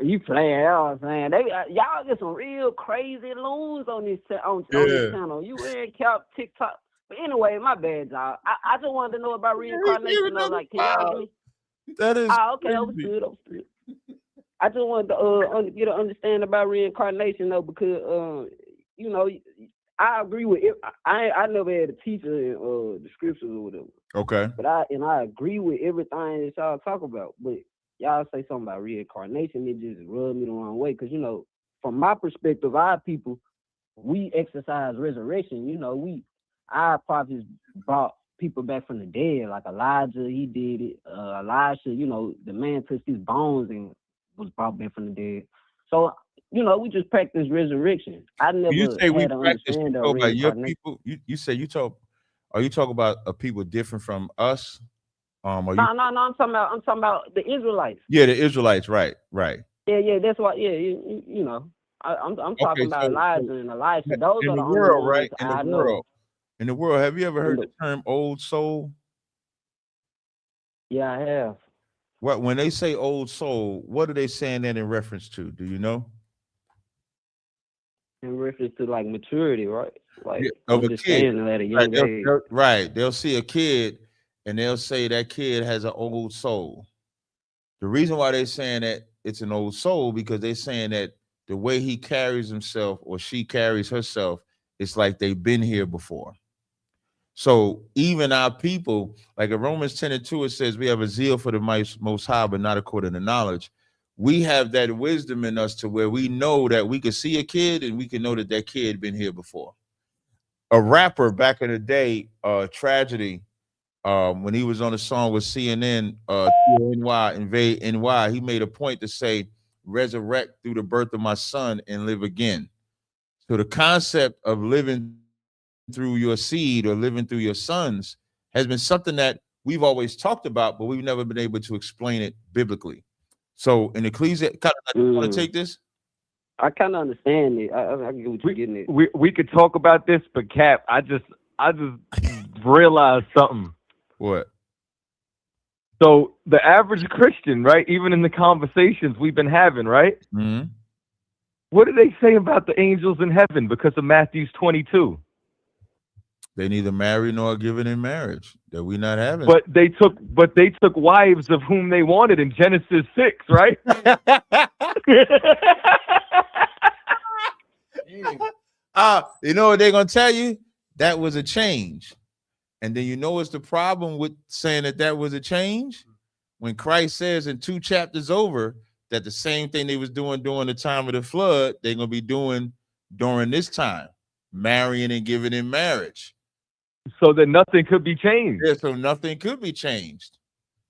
You playing? You know what I'm saying? Y'all get some real crazy loons on this this channel. You in Cap TikTok? But anyway, my bad, y'all. I just wanted to know about reincarnation. Like, can y'all give me? That is okay. Overstood. I just wanted to get an understanding about reincarnation though, because you know, I agree with it. I never had a teacher in the scriptures or whatever. Okay. But I agree with everything that y'all talk about. But y'all say something about reincarnation, it just rubbed me the wrong way. Because, you know, from my perspective, our people, we exercise resurrection. You know, our prophets brought people back from the dead. Like Elijah, he did it. Elisha, you know, the man touched his bones and was brought back from the dead. So, you know, we just practice resurrection. I never You say we had to practice understand about your reincarnation. people. You say you talk. Are you talking about a people different from us? Are you? No. I'm talking about the Israelites. Yeah, the Israelites. Right. Yeah. That's why. Yeah, you know, I'm talking about Elijah and Elisha. Those in are the the only world, ones right? I know. In the world, have you ever heard the term old soul? Yeah, I have. What when they say old soul, what are they saying that in reference to? Do you know? In reference to like maturity, right? Like Of a kid, understanding at a young age. right? They'll see a kid and they'll say that kid has an old soul. The reason why they're saying that it's an old soul because they're saying that the way he carries himself or she carries herself, it's like they've been here before. So even our people, like in Romans 10:2, it says we have a zeal for the most high, but not according to knowledge. We have that wisdom in us to where we know that we can see a kid and we can know that that kid been here before. A rapper back in the day, Tragedy, when he was on a song with CNN, NY, Invade NY, he made a point to say, resurrect through the birth of my son and live again. So the concept of living through your seed or living through your sons has been something that we've always talked about, but we've never been able to explain it biblically. So in Ecclesiastes, you want to take this? I kind of understand it. I get what you're getting at. We could talk about this, but Cap, I just realized something. What? So the average Christian, right? Even in the conversations we've been having, right? Mm-hmm. What do they say about the angels in heaven because of Matthew 22? They neither marry nor given in marriage. That we not having. But they took wives of whom they wanted in Genesis 6, right? You know what they're gonna tell you? That was a change. And then you know what's the problem with saying that was a change? When Christ says in 2 chapters over that the same thing they was doing during the time of the flood, they're gonna be doing during this time, marrying and giving in marriage. So that nothing could be changed. Yeah, so nothing could be changed.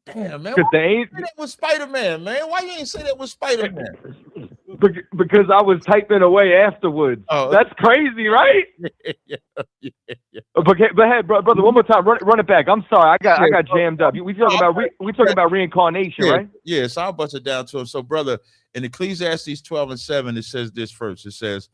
Damn, man. Why you say that was Spider-Man, man? Why you ain't say that was Spider-Man? Because I was typing away afterwards. Oh, that's crazy, right? yeah. But hey, brother, one more time, run it back. I'm sorry, I got jammed up. We talking about reincarnation, right? Yeah, so I'll bust it down to him. So, brother, in Ecclesiastes 12:7, it says this first. It says,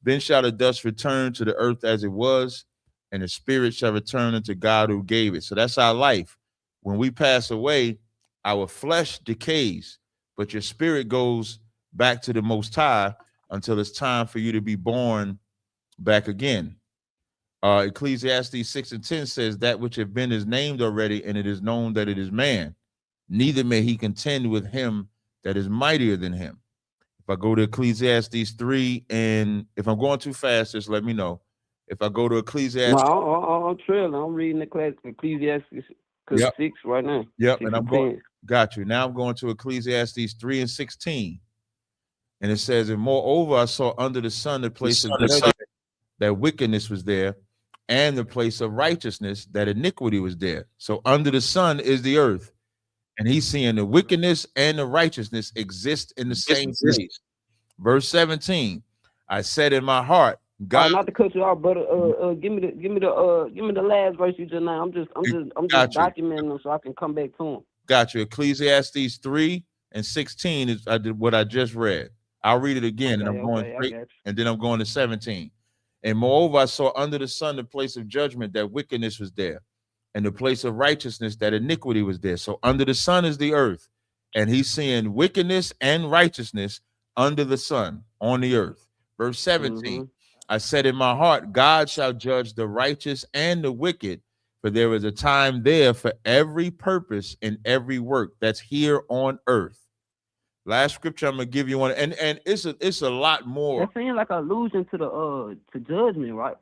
"Then shall the dust return to the earth as it was, and the spirit shall return unto God who gave it." So that's our life. When we pass away, our flesh decays, but your spirit goes back to the Most High until it's time for you to be born back again. Ecclesiastes 6:10 says, "That which have been is named already, and it is known that it is man. Neither may he contend with him that is mightier than him." If I go to Ecclesiastes 3, and if I'm going too fast, just let me know. If I go to Ecclesiastes, No, I'm trailing. I'm reading Ecclesiastes 6 right now. Yep, and I'm going. Got you. Now I'm going to Ecclesiastes 3:16, and it says, "And moreover, I saw under the sun the place of judgment, that wickedness was there, and the place of righteousness, that iniquity was there." So under the sun is the earth, and he's seeing the wickedness and the righteousness exist in the same place. Verse 17, "I said in my heart, God, not to cut you off, brother. Give me the last verse you just now. I'm just got you. documenting them so I can come back to them. Got you. Ecclesiastes 3:16 is what I just read. I'll read it again, and I'm going straight, and then I'm going to 17. And moreover, I saw under the sun the place of judgment, that wickedness was there, and the place of righteousness, that iniquity was there. So under the sun is the earth, and he's seeing wickedness and righteousness under the sun on the earth. Verse 17, I said in my heart, God shall judge the righteous and the wicked, for there is a time there for every purpose and every work that's here on earth. Last scripture I'm gonna give you one, and it's a lot more. That seems like an allusion to to judgment, right?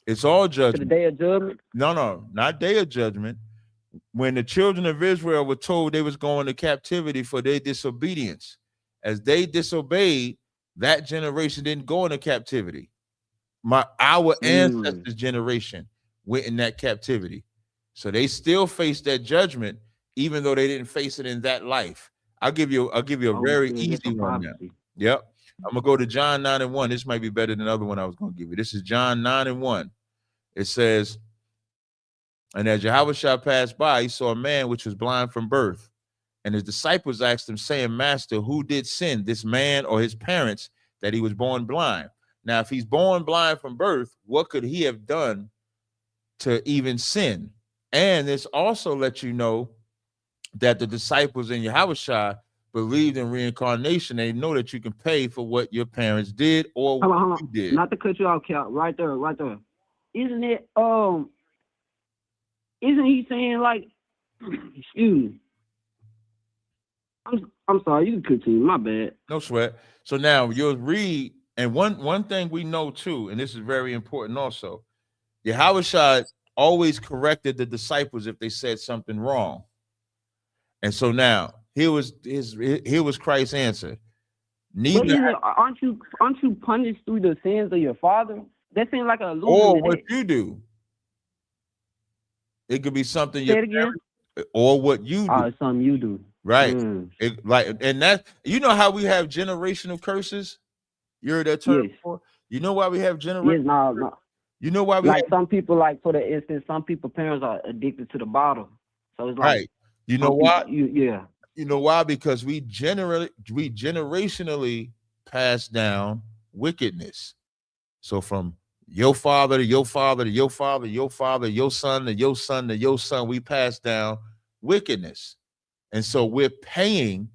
It's all judgment. To the day of judgment. No, not day of judgment. When the children of Israel were told they was going to captivity for their disobedience, as they disobeyed, that generation didn't go into captivity. Our ancestors' generation went in that captivity, so they still face that judgment, even though they didn't face it in that life. I'll give you a very easy one now. Yep. I'm gonna go to John 9:1. This might be better than the other one I was gonna give you. This is John 9:1. It says, and as Yahushua passed by, he saw a man which was blind from birth. And his disciples asked him, saying, Master, who did sin, this man or his parents, that he was born blind? Now, if he's born blind from birth, what could he have done to even sin? And this also lets you know that the disciples in Yahushua believed in reincarnation. They know that you can pay for what your parents did or what you did. Not to cut you off, Cal. Right there. Isn't it? Isn't he saying like? Excuse me. I'm sorry. You can continue. My bad. No sweat. So now you'll read, and one thing we know too, and this is very important also. Yahushua always corrected the disciples if they said something wrong. And so now here was Christ's answer. Aren't you punished through the sins of your father? That seems like a allusion or to what that. you do. It could be something Say it again. Or what you do. It's something you do. Right. And that, you know how we have generational curses? You heard that term before? You know why we have generational? Yes, no. You know why we like some people, like for the instance, some people parents are addicted to the bottle. So it's like right. You know why? You know why? Because we generationally pass down wickedness. So from your father to your father to your father, your father, your son to your son to your son, we pass down wickedness. And so we're paying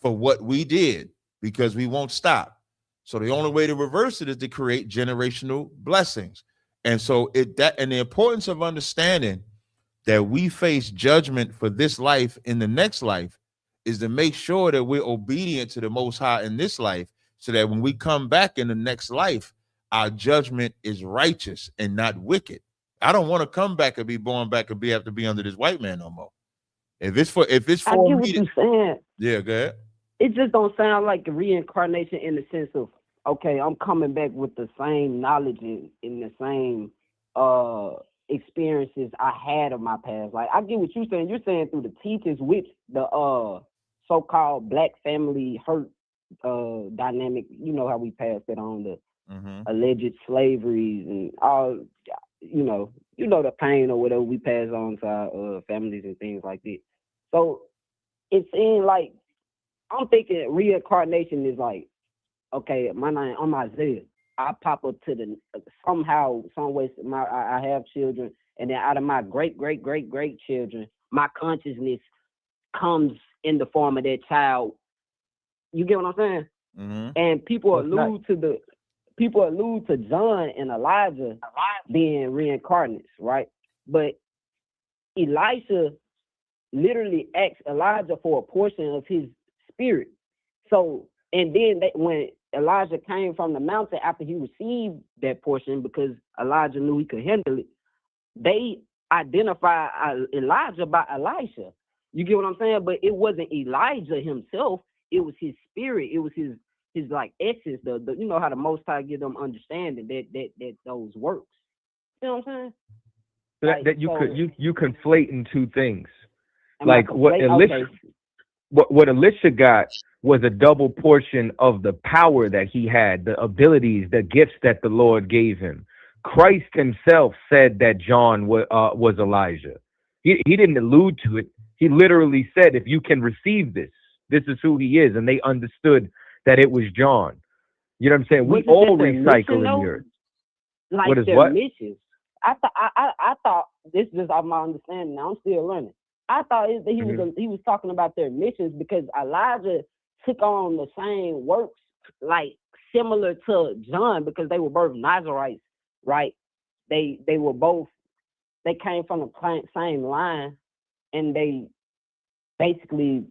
for what we did because we won't stop. So the only way to reverse it is to create generational blessings. And so and the importance of understanding that we face judgment for this life in the next life is to make sure that we're obedient to the Most High in this life, so that when we come back in the next life, our judgment is righteous and not wicked. I don't want to come back and be born back and have to be under this white man no more. If it's for I get what you're saying. Yeah, go ahead. It just don't sound like a reincarnation in the sense of, okay, I'm coming back with the same knowledge and the same experiences I had of my past. Like, I get what you're saying. You're saying through the teachings, which the so-called black family hurt dynamic. You know how we passed it on, the alleged slaveries and all. You know the pain or whatever we pass on to our families and things like that. So it seems like I'm thinking reincarnation is like, okay, my name, I'm Isaiah. I pop up to the somehow, some way. I have children, and then out of my great children, my consciousness comes in the form of that child. You get what I'm saying? And people allude to John and Elijah being reincarnates, right? But Elisha literally asked Elijah for a portion of his spirit. So, and then when Elijah came from the mountain after he received that portion, because Elijah knew he could handle it, they identify Elijah by Elisha. You get what I'm saying? But it wasn't Elijah himself. It was his spirit. It was his like essence. The you know how the Most High give them understanding that those works. You know what I'm saying? That you conflate in two things. Like what what Elisha got was a double portion of the power that he had, the abilities, the gifts that the Lord gave him. Christ himself said that John was Elijah. He didn't allude to it. He literally said, if you can receive this, this is who he is. And they understood that it was John. You know what I'm saying? We all recycle in the earth. Like What is their what? missions. I thought this is just my understanding. Now I'm still learning. I thought that he was talking about their missions because Elijah took on the same works, like similar to John, because they were both Nazarites, right? They were both. They came from the same line, and they basically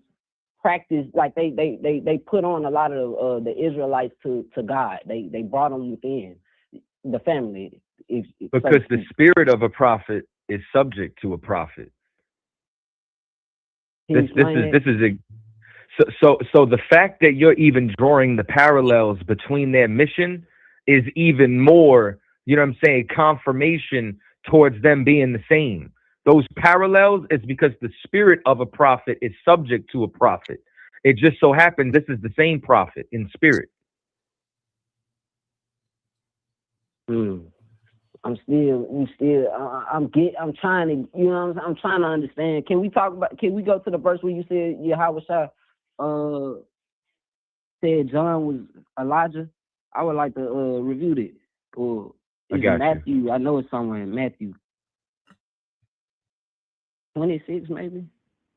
practiced, like they put on a lot of the Israelites to God. They brought them within the family. Because the spirit of a prophet is subject to a prophet. So the fact that you're even drawing the parallels between their mission is even more, you know what I'm saying, confirmation towards them being the same. Those parallels is because the spirit of a prophet is subject to a prophet. It just so happens this is the same prophet in spirit. I'm trying to, you know, I'm trying to understand. Can we go to the verse where you said Yahweh said John was Elijah? I would like to review it. Or is it Matthew? I know it's somewhere in Matthew 26, maybe.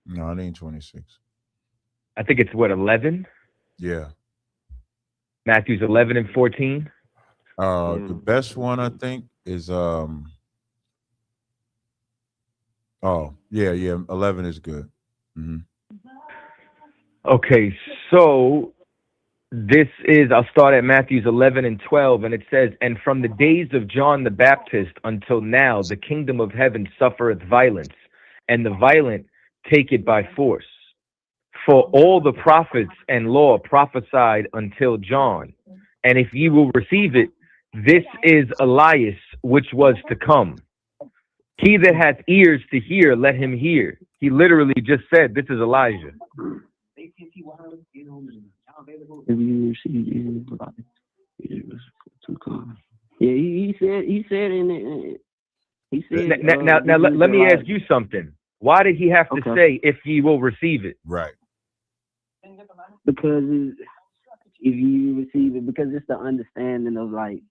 No, it ain't 26. I think it's what, 11? Yeah. Matthew's 11 and 14. The best one I think is 11 is good. Okay, so this is, I'll start at Matthew's 11 and 12, and it says, and from the days of John the Baptist until now, the kingdom of heaven suffereth violence, and the violent take it by force. For all the prophets and law prophesied until John, and if ye will receive it, this is Elias, which was to come. He that hath ears to hear, let him hear. He literally just said, this is Elijah. Yeah, he said in it. He said. Now let me ask you something. Why did he have to say, if ye will receive it? Right. Because if you receive it, because it's the understanding of like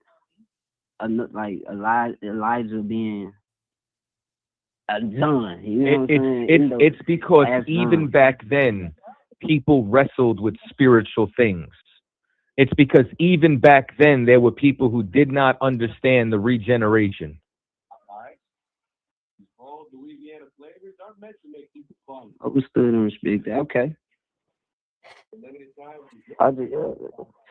Elijah being a John. You know what I'm saying? It's because even back then, people wrestled with spiritual things. It's because even back then, there were people who did not understand the regeneration. Understood and respect that. Okay.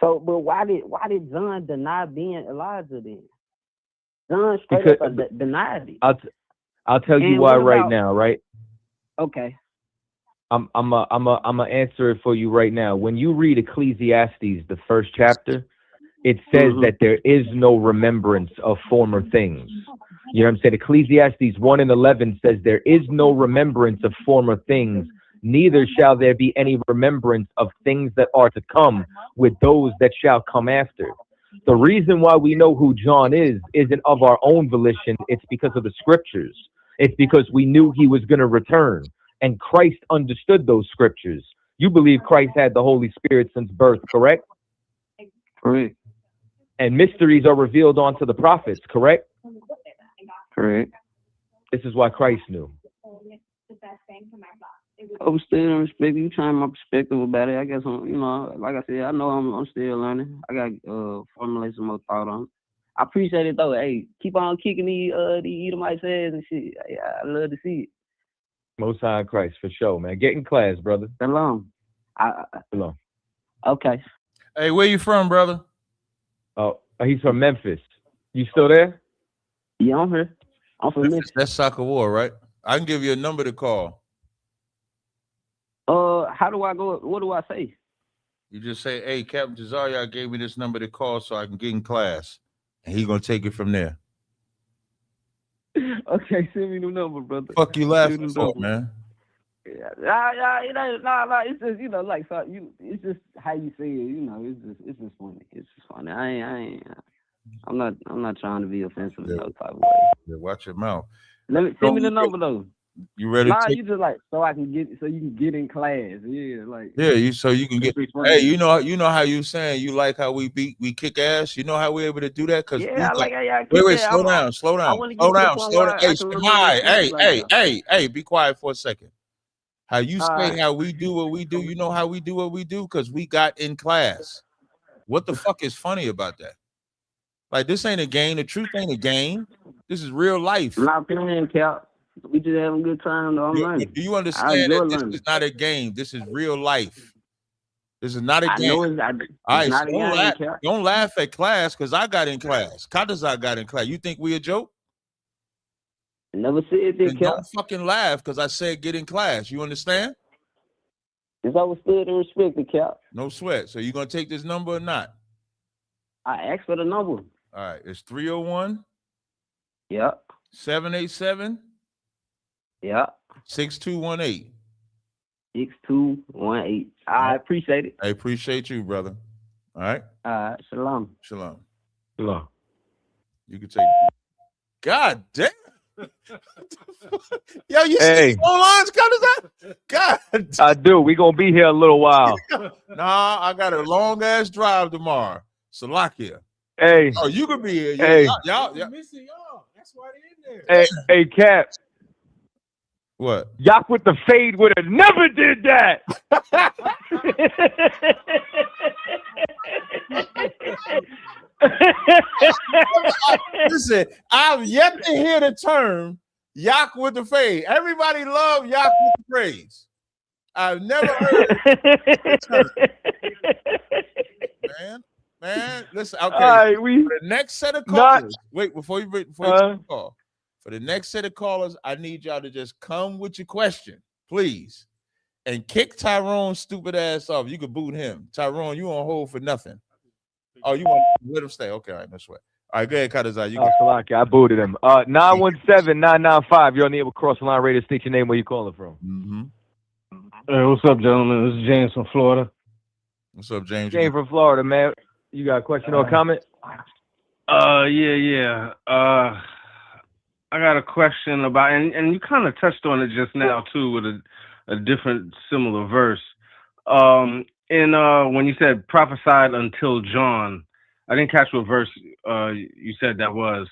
So, but why did John deny being Elijah then? John straight up denied it. I'll tell you why right now, right? Okay. I'm gonna answer it for you right now. When you read Ecclesiastes, the first chapter, it says that there is no remembrance of former things. You know what I'm saying? Ecclesiastes 1 and 11 says there is no remembrance of former things, neither shall there be any remembrance of things that are to come with those that shall come after. The reason why we know who John isn't of our own volition. It's because of the scriptures. It's because we knew he was going to return. And Christ understood those scriptures. You believe Christ had the Holy Spirit since birth, correct? Correct. And mysteries are revealed unto the prophets, correct? Correct. This is why Christ knew. Understood and respect. You trying my perspective about it. I guess, you know, like I said, I know I'm still learning. I got formulate some more thought on it. I appreciate it though. Hey, keep on kicking the Edomites' ass and shit. I love to see it. Most High in Christ, for sure, man. Get in class, brother. Shalom. Shalom. Okay. Hey, where you from, brother? Oh, he's from Memphis. You still there? Yeah, I'm here. I'm from Memphis. That's Soccer War, right? I can give you a number to call. How do I go? What do I say? You just say, hey, Captain Tazaria gave me this number to call so I can get in class. And he's going to take it from there. Okay, send me the number, brother. Fuck you laughing for, man? It ain't, nah, it's just, like, so it's just how you say it, it's just funny. It's just funny. I'm not trying to be offensive in no type of way. Yeah, watch your mouth. Send me the number though. You ready? Nah, to you just like so you can get in class. Yeah, like so you can get. Hey, you know how you saying you like how we kick ass. You know how we're able to do that because yeah, I like how y'all wait, kick ass. slow I down. want to get to the point Slow where down. I Hey, can remember hi, like hey, be quiet for a second. How you All say right. how we do what we do? You know how we do what we do because we got in class. What the fuck is funny about that? Like this ain't a game. The truth ain't a game. This is real life. I'm not playing, Cap. We just having a good time though. I'm learning. Do you I understand enjoy that this learning. is not a game? This is real life. This is not a I game. know it's All right, not a game, Cap. don't laugh at class because I got in class. Kadazar got in class. You think we a joke? Never said that, Cap. Don't fucking laugh because I said get in class. You understand? It's understood and respected, Cap. No sweat. So you gonna take this number or not? I asked for the number. All right, it's 301. Yep. 787. Yep. 6218. 6218. I appreciate it. I appreciate you, brother. All right. Shalom. Shalom. Shalom. You can take. God damn. Yo, you Hey. see phone lines, Kadazar? God. I do. We gonna be here a little while. Nah, I got a long ass drive tomorrow. Salakia. Hey. Oh, you could be here. Hey. Y'all. Missing y'all. That's why they in there. Hey, Cap. What? Yak with the fade would have never did that. Listen, I've yet to hear the term Yak with the fade. Everybody love Yak with the phrase. I've never heard the term. Man, listen. Okay, right, for the next set of callers. Wait, before you call. For the next set of callers, I need y'all to just come with your question, please, and kick Tyrone's stupid ass off. You could boot him. Tyrone, you on hold for nothing. Oh, you want to let him stay? Okay, all right, no sweat. All right, go ahead, Kadazar. You Salaki, I booted him. 917-995. You're on the Able Crossing Line Radio. State your name. Where you calling from? Mm-hmm. Hey, what's up, gentlemen? This is James from Florida. What's up, James? James from Florida, man. You got a question or comment? Yeah. I got a question about, and you kind of touched on it just now too, with a different similar verse. When you said prophesied until John, I didn't catch what verse you said that was,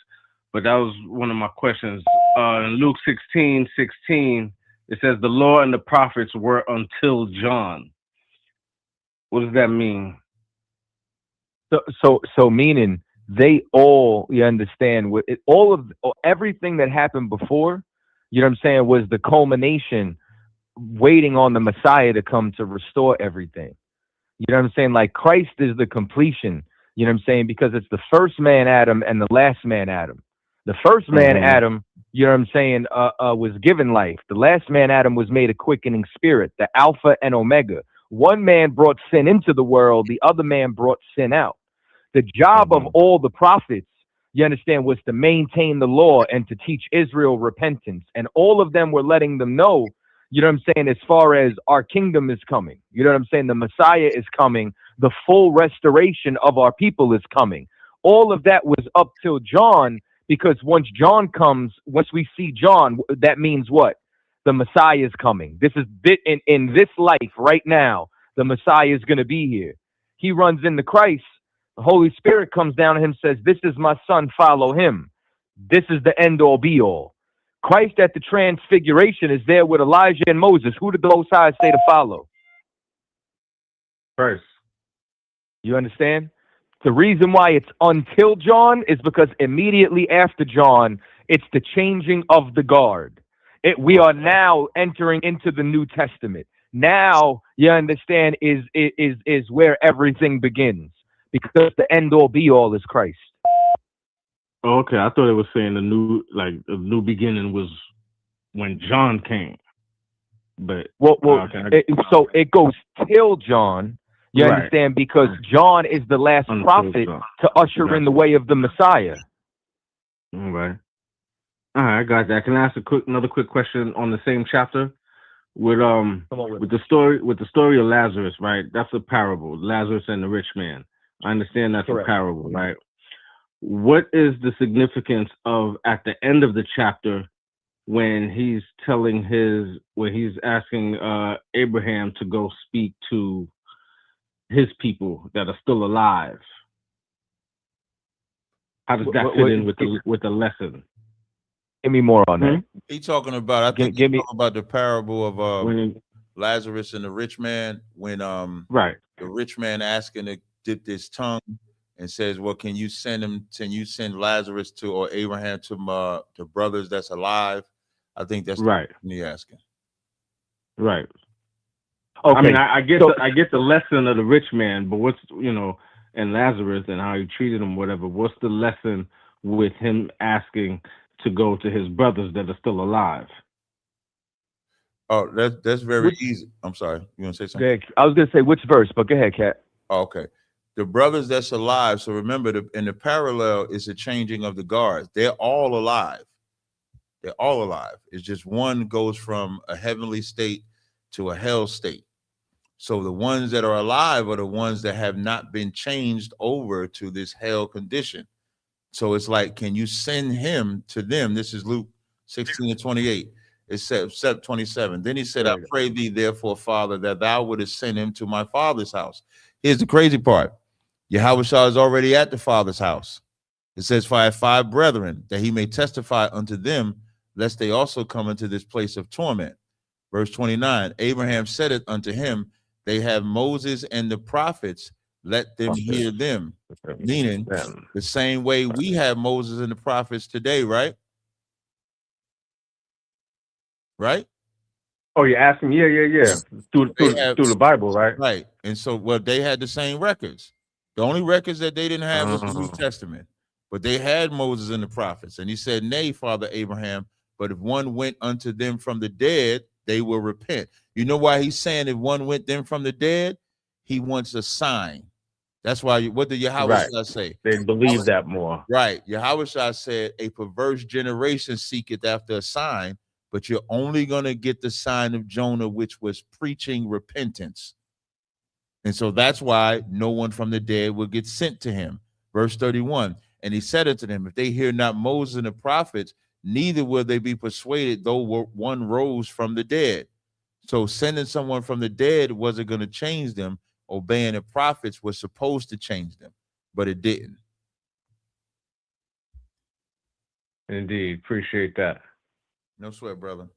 but that was one of my questions. In Luke 16:16, it says the law and the prophets were until John. What does that mean? So meaning they all, you understand, with it, everything that happened before, you know what I'm saying, was the culmination, waiting on the Messiah to come to restore everything. You know what I'm saying? Like Christ is the completion, you know what I'm saying, because it's the first man Adam and the last man Adam. The first man Adam, you know what I'm saying, was given life. The last man Adam was made a quickening spirit, the Alpha and Omega. One man brought sin into the world, the other man brought sin out. The job of all the prophets, you understand, was to maintain the law and to teach Israel repentance. And all of them were letting them know, you know what I'm saying, as far as our kingdom is coming. You know what I'm saying? The Messiah is coming. The full restoration of our people is coming. All of that was up till John, because once John comes, once we see John, that means what? The Messiah is coming. This is in this life right now. The Messiah is going to be here. He runs into Christ. The Holy Spirit comes down to him, says, "This is my son, follow him." This is the end all be all. Christ at the transfiguration is there with Elijah and Moses. Who did the Most High say to follow? Christ. You understand? The reason why it's until John is because immediately after John, it's the changing of the guard. We are now entering into the New Testament. Now, you understand, is where everything begins, because the end all be all is Christ. Okay, I thought it was saying the new beginning was when John came. But so it goes till John. You Right. understand, because John is the last Until prophet John. to usher in the way of the Messiah. All right. All right, I got that. Can I ask another quick question on the same chapter? with the story of Lazarus, right? That's a parable. Lazarus and the rich man. I understand that's Correct. a parable, right? What is the significance of at the end of the chapter when he's asking Abraham to go speak to his people that are still alive? How does that fit in with the lesson? Give me more on that. He talking about, I think he's talking about the parable of Lazarus and the rich man, when right, the rich man asking to dip his tongue and says, well, can you send Lazarus to, or Abraham to brothers that's alive? I think that's right. Me asking. Right. Okay. I mean, I get the lesson of the rich man, but what's, and Lazarus and how he treated him, whatever. What's the lesson with him asking to go to his brothers that are still alive? Oh, that's very easy. I'm sorry. You want to say something? I was gonna say which verse, but go ahead, Cat. Oh, okay. The brothers that's alive. So remember, in the parallel is a changing of the guards. They're all alive. They're all alive. It's just one goes from a heavenly state to a hell state. So the ones that are alive are the ones that have not been changed over to this hell condition. So it's like, can you send him to them? This is Luke 16:28. It said 27. Then he said, I pray thee, therefore, Father, that thou wouldest send him to my father's house. Here's the crazy part. Yahushua is already at the father's house. It says, for I have 5 brethren, that he may testify unto them, lest they also come into this place of torment. Verse 29, Abraham said it unto him, they have Moses and the prophets, let them hear them. Meaning the same way we have Moses and the prophets today, right? Right? Oh, you're asking? Yeah. Through the Bible, right? Right. And so, well, they had the same records. The only records that they didn't have was the New Testament. But they had Moses and the prophets. And he said, nay, Father Abraham, but if one went unto them from the dead, they will repent. You know why he's saying if one went them from the dead? He wants a sign. That's why, what did Yahushua say? They believe that more. Right. Yahushua said, a perverse generation seeketh after a sign, but you're only going to get the sign of Jonah, which was preaching repentance. And so that's why no one from the dead will get sent to him. Verse 31, and he said unto them, if they hear not Moses and the prophets, neither will they be persuaded, though one rose from the dead. So sending someone from the dead wasn't going to change them. Obeying the prophets was supposed to change them, but it didn't. Indeed. Appreciate that. No sweat, brother.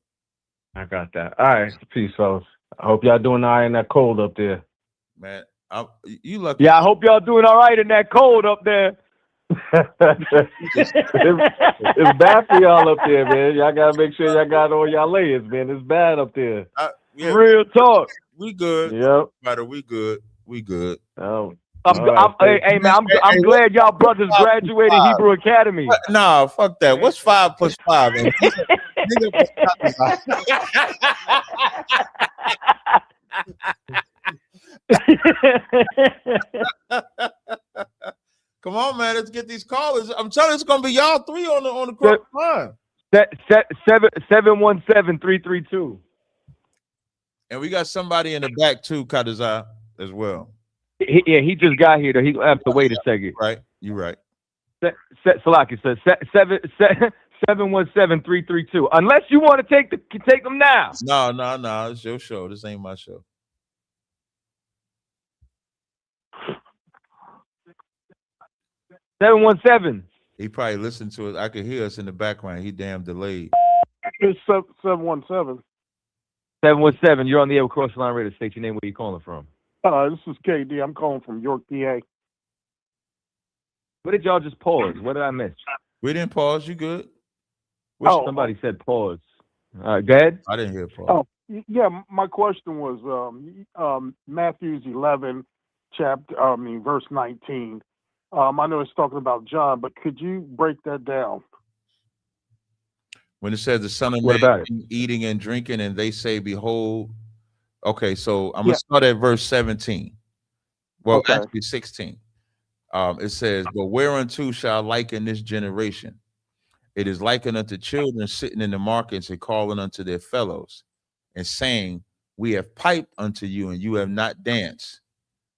I got that. All right. Peace, fellas. I hope y'all doing all right in that cold up there. Man, you lucky. Yeah, I hope y'all doing all right in that cold up there. It's bad for y'all up there, man. Y'all gotta make sure y'all got all y'all layers, man. It's bad up there. Real talk. We good. Yep. Matter, we good. We good. Oh. Hey man, I'm glad y'all brothers graduated Hebrew Academy. Nah, fuck that. What's 5 plus 5? Come on, man. Let's get these callers. I'm telling you, it's gonna be y'all 3 on the cross line. 717-332. And we got somebody in the back too, Kadazai, as well. He just got here. Though. He have to wait a second. Right, you're right. Salaki says 717-332. Unless you want to take them now. No. It's your show. This ain't my show. $717. He probably listened to it. I could hear us in the background. He damn delayed. It's 717. 717. You're on the air with Cross Line Radio. State your name. Where you calling from? This is KD. I'm calling from York, PA. What did y'all just pause? What did I miss? We didn't pause. You good? Somebody said pause. All right, go ahead. I didn't hear pause. Oh, yeah. My question was Matthew's 11, verse 19. I know it's talking about John, but could you break that down? When it says the Son of Man eating and drinking, and they say, behold. Okay, so I'm going to start at verse 17. Well, actually 16. It says, but whereunto shall I liken this generation? It is likened unto children sitting in the markets and calling unto their fellows. and saying, we have piped unto you, and you have not danced.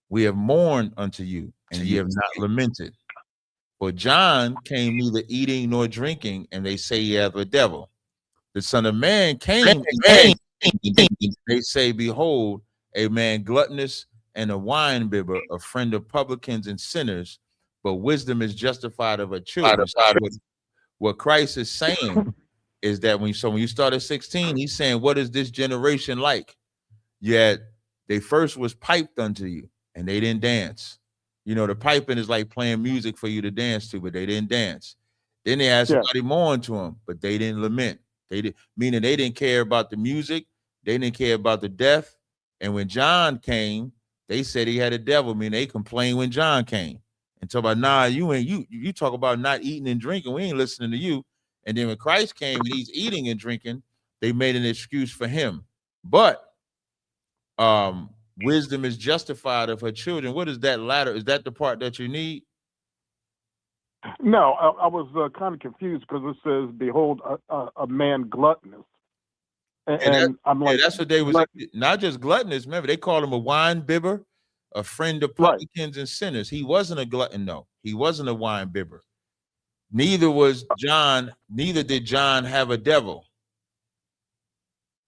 We have mourned unto you, and ye have not lamented. For John came neither eating nor drinking, and they say ye have a devil. The Son of Man came eating, and they say, behold, a man gluttonous and a wine bibber, a friend of publicans and sinners, but wisdom is justified of her children. So what Christ is saying is that when you start at 16, he's saying, what is this generation like? Yet they first was piped unto you, and they didn't dance. You know, the piping is like playing music for you to dance to, but they didn't dance. Then they had somebody mourn to them, but they didn't lament. Meaning they didn't care about the music, they didn't care about the death. And when John came, they said he had a devil. Meaning they complained when John came and talk about, nah, you talk about not eating and drinking. We ain't listening to you. And then when Christ came and he's eating and drinking, they made an excuse for him. But wisdom is justified of her children. What is that latter? Is that the part that you need? No, I was kind of confused because it says, behold, a man gluttonous. And I'm like, that's what they was, not just gluttonous. Remember, they called him a wine bibber, a friend of publicans and sinners. He wasn't a glutton, no. He wasn't a wine bibber. Neither did John have a devil.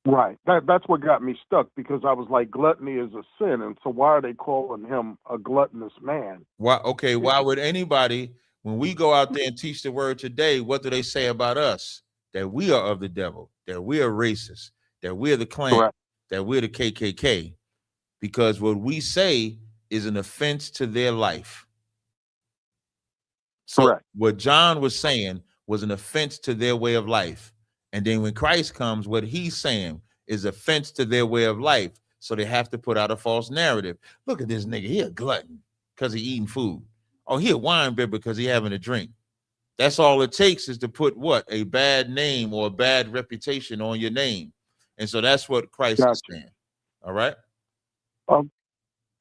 Right. That's what got me stuck, because I was like, gluttony is a sin, and so why are they calling him a gluttonous man? Why would anybody, when we go out there and teach the word today, what do they say about us? That we are of the devil, that we are racist, that we're the Klan, that we're the KKK, because what we say is an offense to their life. So what John was saying was an offense to their way of life. And then when Christ comes, what he's saying is offense to their way of life. So they have to put out a false narrative. Look at this nigga, he a glutton because he eating food. Oh, he a wine bibber because he having a drink. That's all it takes, is to put what? A bad name or a bad reputation on your name. And so that's what Christ is saying. All right?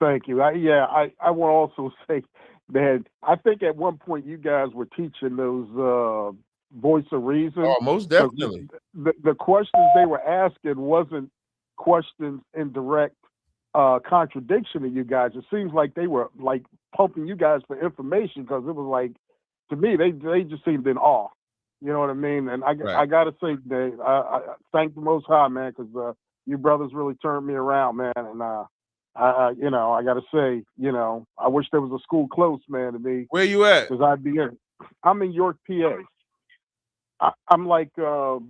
Thank you. I want to also say that I think at one point you guys were teaching those voice of reason. Oh, most definitely. The questions they were asking wasn't questions in direct contradiction to you guys. It seems like they were like pumping you guys for information, because it was like, to me, they just seemed in awe. You know what I mean? And I got to say, Dave, I thank the Most High, man, because you brothers really turned me around, man. And I got to say, I wish there was a school close, man, to me. Where you at? Because I'd be in. I'm in York, PA. I'm like 30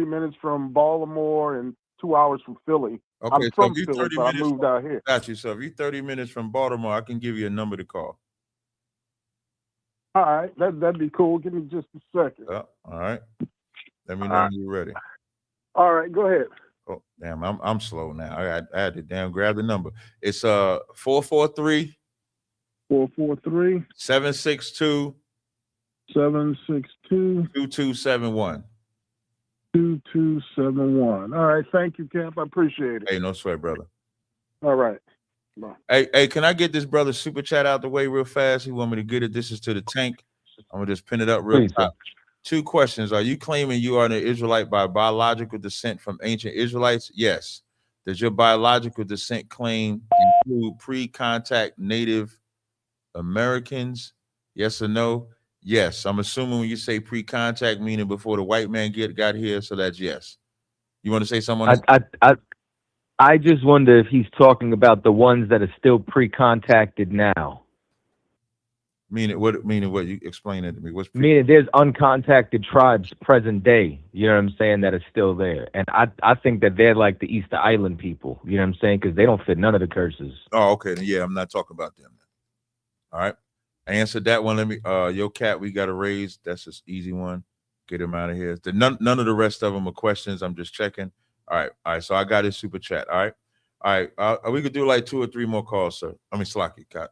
minutes from Baltimore and 2 hours from Philly. Okay, I'm so from if you Philly, 30 but I minutes moved out here. Got you. So if you're 30 minutes from Baltimore, I can give you a number to call. All right, that'd be cool. Give me just a second. All right. Let me know when you're ready. All right, go ahead. Oh, damn, I'm slow now. I had to grab the number. It's 443 762 2271. 2271. All right, thank you, Camp. I appreciate it. Hey, no sweat, brother. All right. Bye. Hey, can I get this brother super chat out the way real fast? He want me to get it. This is to the tank. I'm gonna just pin it up real quick. 2 questions. Are you claiming you are an Israelite by biological descent from ancient Israelites? Yes. Does your biological descent claim include pre-contact Native Americans? Yes or no? Yes. I'm assuming when you say pre-contact, meaning before the white man got here, so that's yes. You want to say something on that? I just wonder if he's talking about the ones that are still pre-contacted now. Meaning what you explain it to me? Meaning there's uncontacted tribes present day, you know what I'm saying, that are still there. And I think that they're like the Easter Island people, you know what I'm saying, because they don't fit none of the curses. Oh, okay. Yeah, I'm not talking about them. All right. I answered that one. Let me Yo Cat, we got a raise. That's an easy one. Get him out of here. None of the rest of them are questions. I'm just checking. All right. So I got his super chat. All right. We could do like 2 or 3 more calls, sir. I mean, Slocky, Cat.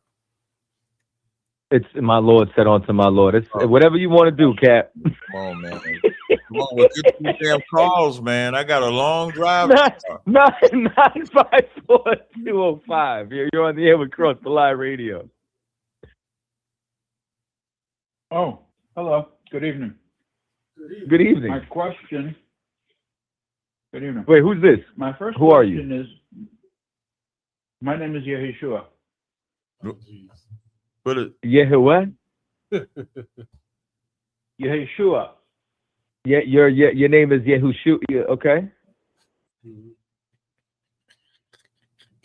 It's my Lord said unto my Lord. It's whatever you want to do, Cap. Come on, man. Come on, with these damn calls, man. I got a long drive. 954-205. You're on the air with Cross the Live Radio. Oh, hello. Good evening. Good evening. My question Good evening. Wait, who's this? My first Who are question is, my name is Yeshua. Put it. Yeah, what? Yeshua. Yeah, your name is Yehushu. Yeah, okay.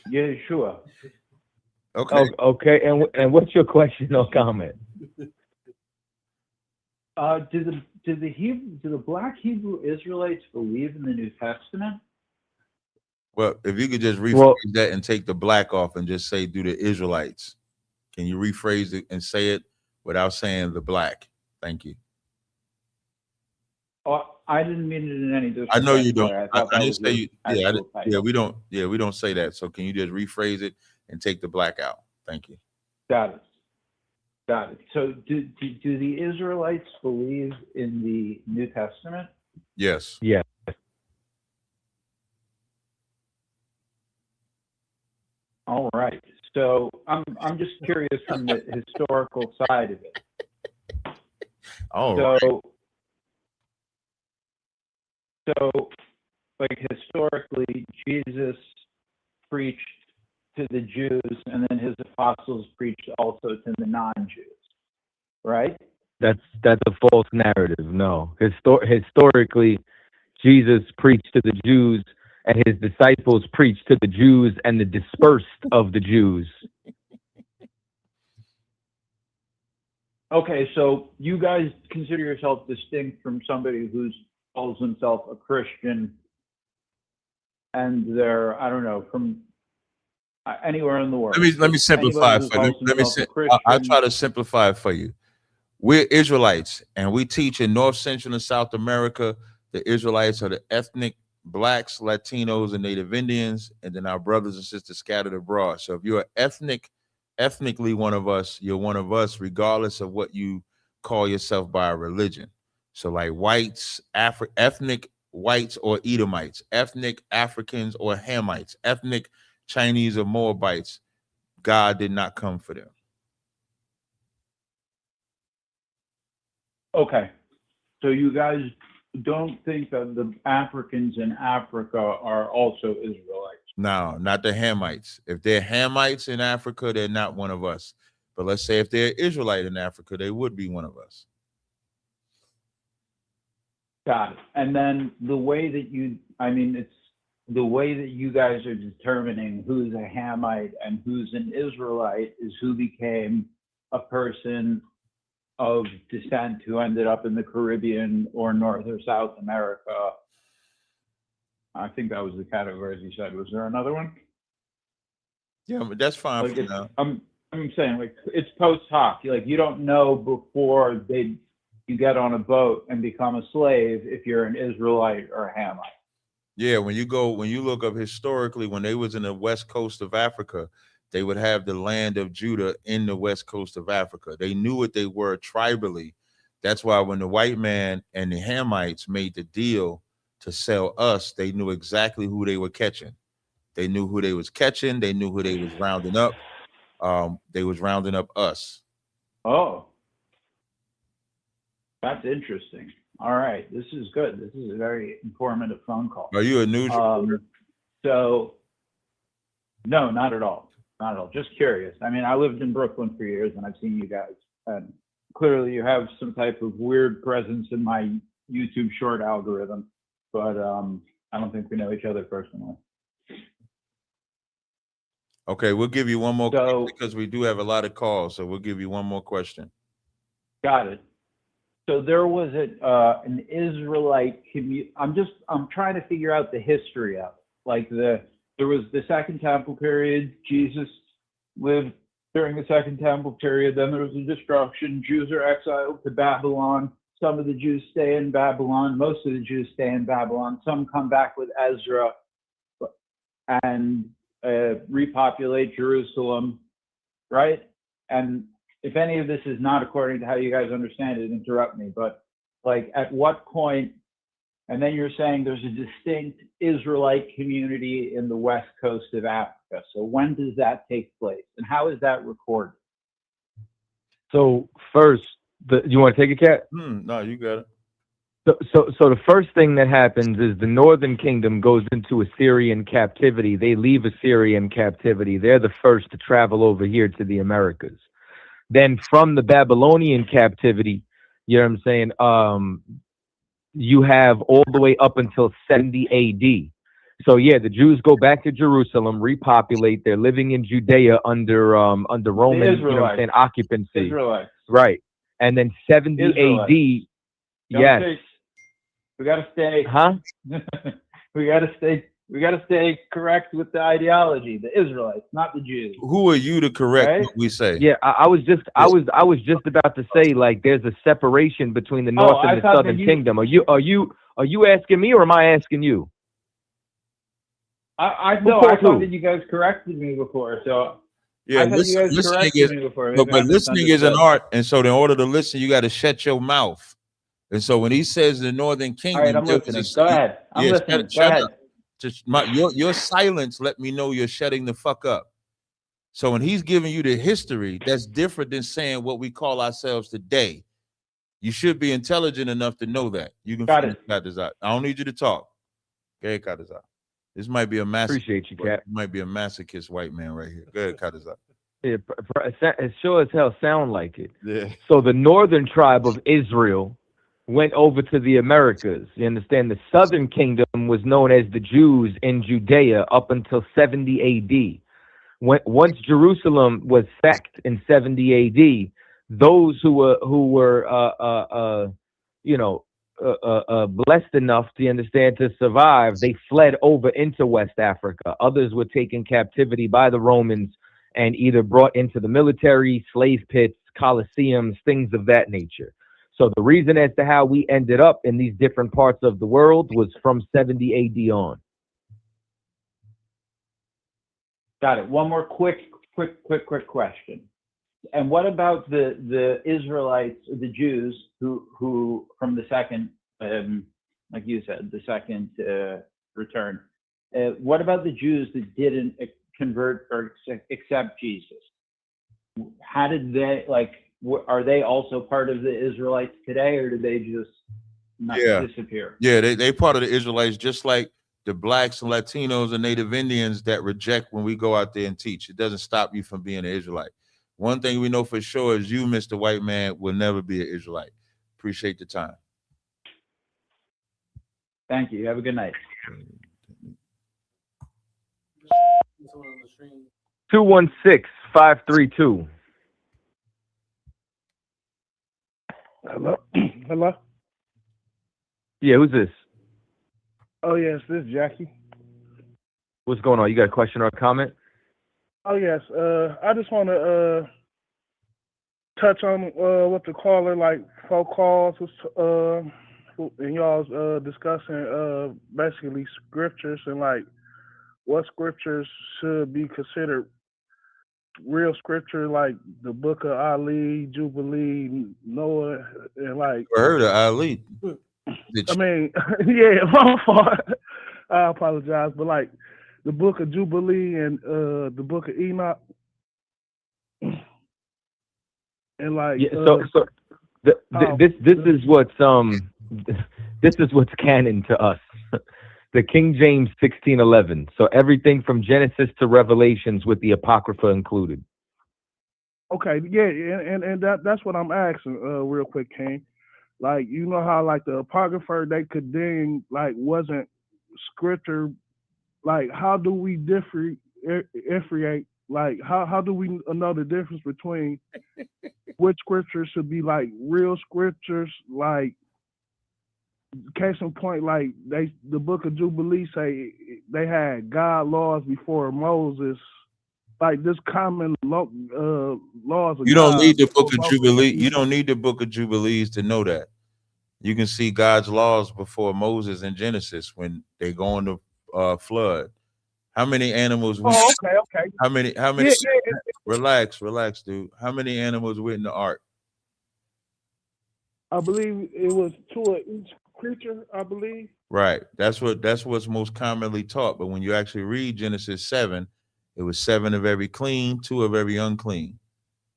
Yeshua. Okay. Okay. And what's your question or comment? Do the Black Hebrew Israelites believe in the New Testament? Well, if you could just rephrase that and take the black off and just say, "Do the Israelites?" Can you rephrase it and say it without saying the black? Thank you. Oh, I didn't mean it in any disrespect. I know you don't. I I thought that didn't was say you. Yeah, actual title. we don't say that. So can you just rephrase it and take the black out? Thank you. Got it. So do the Israelites believe in the New Testament? Yes. Yeah. All right. So I'm just curious from the historical side of it. So like historically, Jesus preached to the Jews, and then his apostles preached also to the non-Jews, right? That's a false narrative. No, historically, Jesus preached to the Jews, and his disciples preached to the Jews and the dispersed of the Jews. Okay, so you guys consider yourself distinct from somebody who calls himself a Christian, and they're, I don't know, from anywhere in the world. Let me simplify it for you. I'll try to simplify it for you. We're Israelites, and we teach in North, Central, and South America. The Israelites are the ethnic blacks, Latinos, and Native Indians, and then our brothers and sisters scattered abroad. So if you're ethnically one of us, you're one of us, regardless of what you call yourself by a religion. So like whites, ethnic whites or Edomites, ethnic Africans or Hamites, ethnic Chinese or Moabites, God did not come for them. Okay, so you guys don't think that the Africans in Africa are also Israelites? No, not the Hamites. If they're Hamites in Africa, they're not one of us. But let's say if they're Israelite in Africa, they would be one of us. Got it. And then the way that it's the way that you guys are determining who's a Hamite and who's an Israelite is who became a person of descent who ended up in the Caribbean or North or South America. I think that was the categories you said. Was there another one? Yeah, but that's fine Like for now. I'm saying, like, it's post hoc. Like, you don't know before you get on a boat and become a slave if you're an Israelite or a Hamite. Yeah, when you look up historically, when they was in the west coast of Africa, they would have the land of Judah in the west coast of Africa. They knew what they were tribally. That's why when the white man and the Hamites made the deal to sell us, they knew exactly who they were catching. They knew who they was catching. They knew who they was rounding up. They was rounding up us. Oh, that's interesting. All right, this is good. This is a very informative phone call. Are you a news reporter? So, no, not at all. Not at all. Just curious. I mean, I lived in Brooklyn for years, and I've seen you guys. And clearly, you have some type of weird presence in my YouTube short algorithm. But I don't think we know each other personally. Okay, we'll give you one more question because we do have a lot of calls. So we'll give you one more question. Got it. So there was an Israelite community. I'm trying to figure out the history of it. Like there was the Second Temple period. Jesus lived during the Second Temple period. Then there was a destruction. Jews are exiled to Babylon. Some of the Jews stay in Babylon. Most of the Jews stay in Babylon. Some come back with Ezra and repopulate Jerusalem, right? And if any of this is not according to how you guys understand it, interrupt me. But like, at what point? And then you're saying there's a distinct Israelite community in the west coast of Africa. So when does that take place, and how is that recorded? So first, you want to take it, Cat? No, you got it. So the first thing that happens is the northern kingdom goes into Assyrian captivity. They leave Assyrian captivity. They're the first to travel over here to the Americas. Then from the Babylonian captivity, you know what I'm saying? You have all the way up until 70 AD. So yeah, the Jews go back to Jerusalem, repopulate. They're living in Judea under Roman, you know what I'm saying, occupancy. Israelites. Right. And then 70 Israelites. AD. Don't Yes. say- we gotta stay. Huh? we gotta stay correct with the ideology. The Israelites, not the Jews. Who are you to correct Right? what we say? Yeah, I was just about to say, like, there's a separation between the north I and the thought that southern you- kingdom. Are you asking me, or am I asking you? I Who thought called who? that you guys corrected me before. So Yeah, I thought you guys listening corrected is, me before. but Maybe I listening is an misunderstood. art, and so in order to listen, you got to shut your mouth. And so when he says the northern kingdom, All right, I'm there was listening. Go ahead. I'm listening. Go ahead. up. Just your silence let me know you're shutting the fuck up. So when he's giving you the history, that's different than saying what we call ourselves today. You should be intelligent enough to know that. You can finish Kadazat. I don't need you to talk. Go ahead, Kadazat. This might be a masochist. Appreciate you, Cap. Might be a masochist white man right here. Go ahead, Kadazat. It sure as hell sound like it. Yeah. So the northern tribe of Israel went over to the Americas. You understand? The southern kingdom was known as the Jews in Judea up until 70 AD. Once Jerusalem was sacked in 70 AD, those who were blessed enough to understand to survive, they fled over into West Africa. Others were taken captivity by the Romans and either brought into the military, slave pits, colosseums, things of that nature. So the reason as to how we ended up in these different parts of the world was from 70 AD on. Got it. One more quick question. And what about the Israelites, the Jews who from the second, like you said, the second return? What about the Jews that didn't convert or accept Jesus? How did they, like, are they also part of the Israelites today, or did they just not disappear? Yeah, they part of the Israelites, just like the blacks and Latinos and Native Indians that reject when we go out there and teach. It doesn't stop you from being an Israelite. One thing we know for sure is you, Mr. White Man, will never be an Israelite. Appreciate the time. Thank you. Have a good night. 216-532. Hello? Hello? Yeah, who's this? Oh, yes, this is Jackie. What's going on? You got a question or a comment? Oh, yes. I just want to touch on what the caller, like, folk calls, and y'all's discussing basically scriptures and, like, what scriptures should be considered real scripture, like the book of Ali, Jubilee, Noah, and, like... I heard of Ali. I mean, yeah, my fault. I apologize, but like the book of Jubilee and the book of Enoch, and like this is what's this is what's canon to us. The King James 1611. So everything from Genesis to Revelations with the Apocrypha included. Okay, yeah, and that's what I'm asking, real quick, King. Like, you know how, like, the Apocrypha, they could then, like, wasn't scripture. Like, how do we differentiate? Like, how do we know the difference between which scriptures should be, like, real scriptures? Like, case in point, like, the book of Jubilee say they had God laws before Moses. Like, this common laws of You don't God need the book before of Moses. Jubilee. You don't need the book of Jubilees to know that. You can see God's laws before Moses in Genesis when they go on the flood. How many animals? Okay. How many? Yeah. Relax, dude. How many animals were in the ark? I believe it was 2 of each creature, I believe. Right. That's what's most commonly taught. But when you actually read Genesis 7, it was 7 of every clean, 2 of every unclean,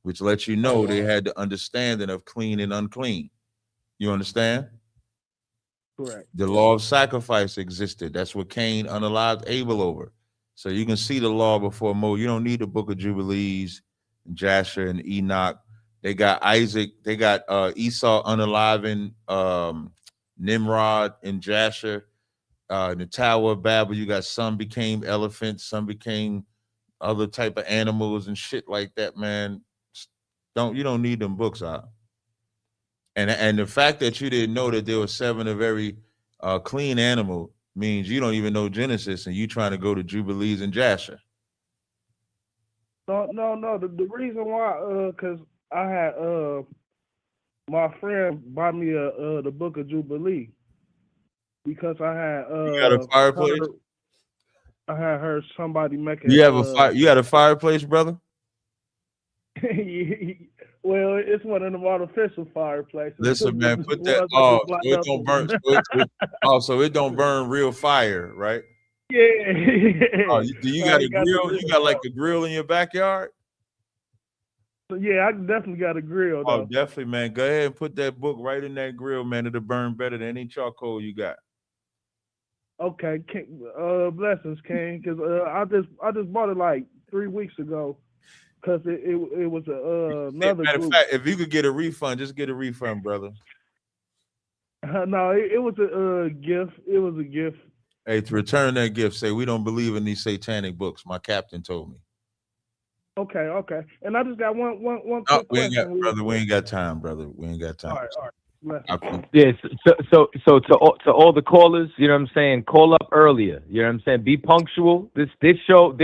which lets you know they had the understanding of clean and unclean. You understand? Correct. The law of sacrifice existed. That's what Cain unalived Abel over. So you can see the law before Moses. You don't need the book of Jubilees, and Jasher and Enoch. They got Isaac. They got Esau unaliving Nimrod and Jasher. In the Tower of Babel, you got some became elephants, some became other type of animals and shit like that, man. You don't need them books out. And the fact that you didn't know that there were 7 a very clean animal means you don't even know Genesis and you trying to go to Jubilees and Jasher. No. The reason why, cause I had my friend bought me the book of Jubilee because I had You got a fireplace? I had heard somebody making. You have a fire. You got a fireplace, brother? Well, it's one of them artificial fireplaces. Listen, man, put that. So it don't burn. So it don't burn real fire, right? Yeah. Do you got a grill? You got like a grill in your backyard? So yeah, I definitely got a grill though. Oh, definitely, man. Go ahead and put that book right in that grill, man. It'll burn better than any charcoal you got. Okay, blessings, King. Because I just bought it like 3 weeks ago. Because it was another Matter group. of fact, if you could get a refund, just get a refund, brother. No, it was a gift. It was a gift. Hey, to return that gift, say we don't believe in these satanic books. My captain told me. Okay. And I just got one No, quick we ain't got, question. brother. We ain't got time, brother. We ain't got time. All right. Yes. So to all the callers, you know what I'm saying, call up earlier. You know what I'm saying? Be punctual. This show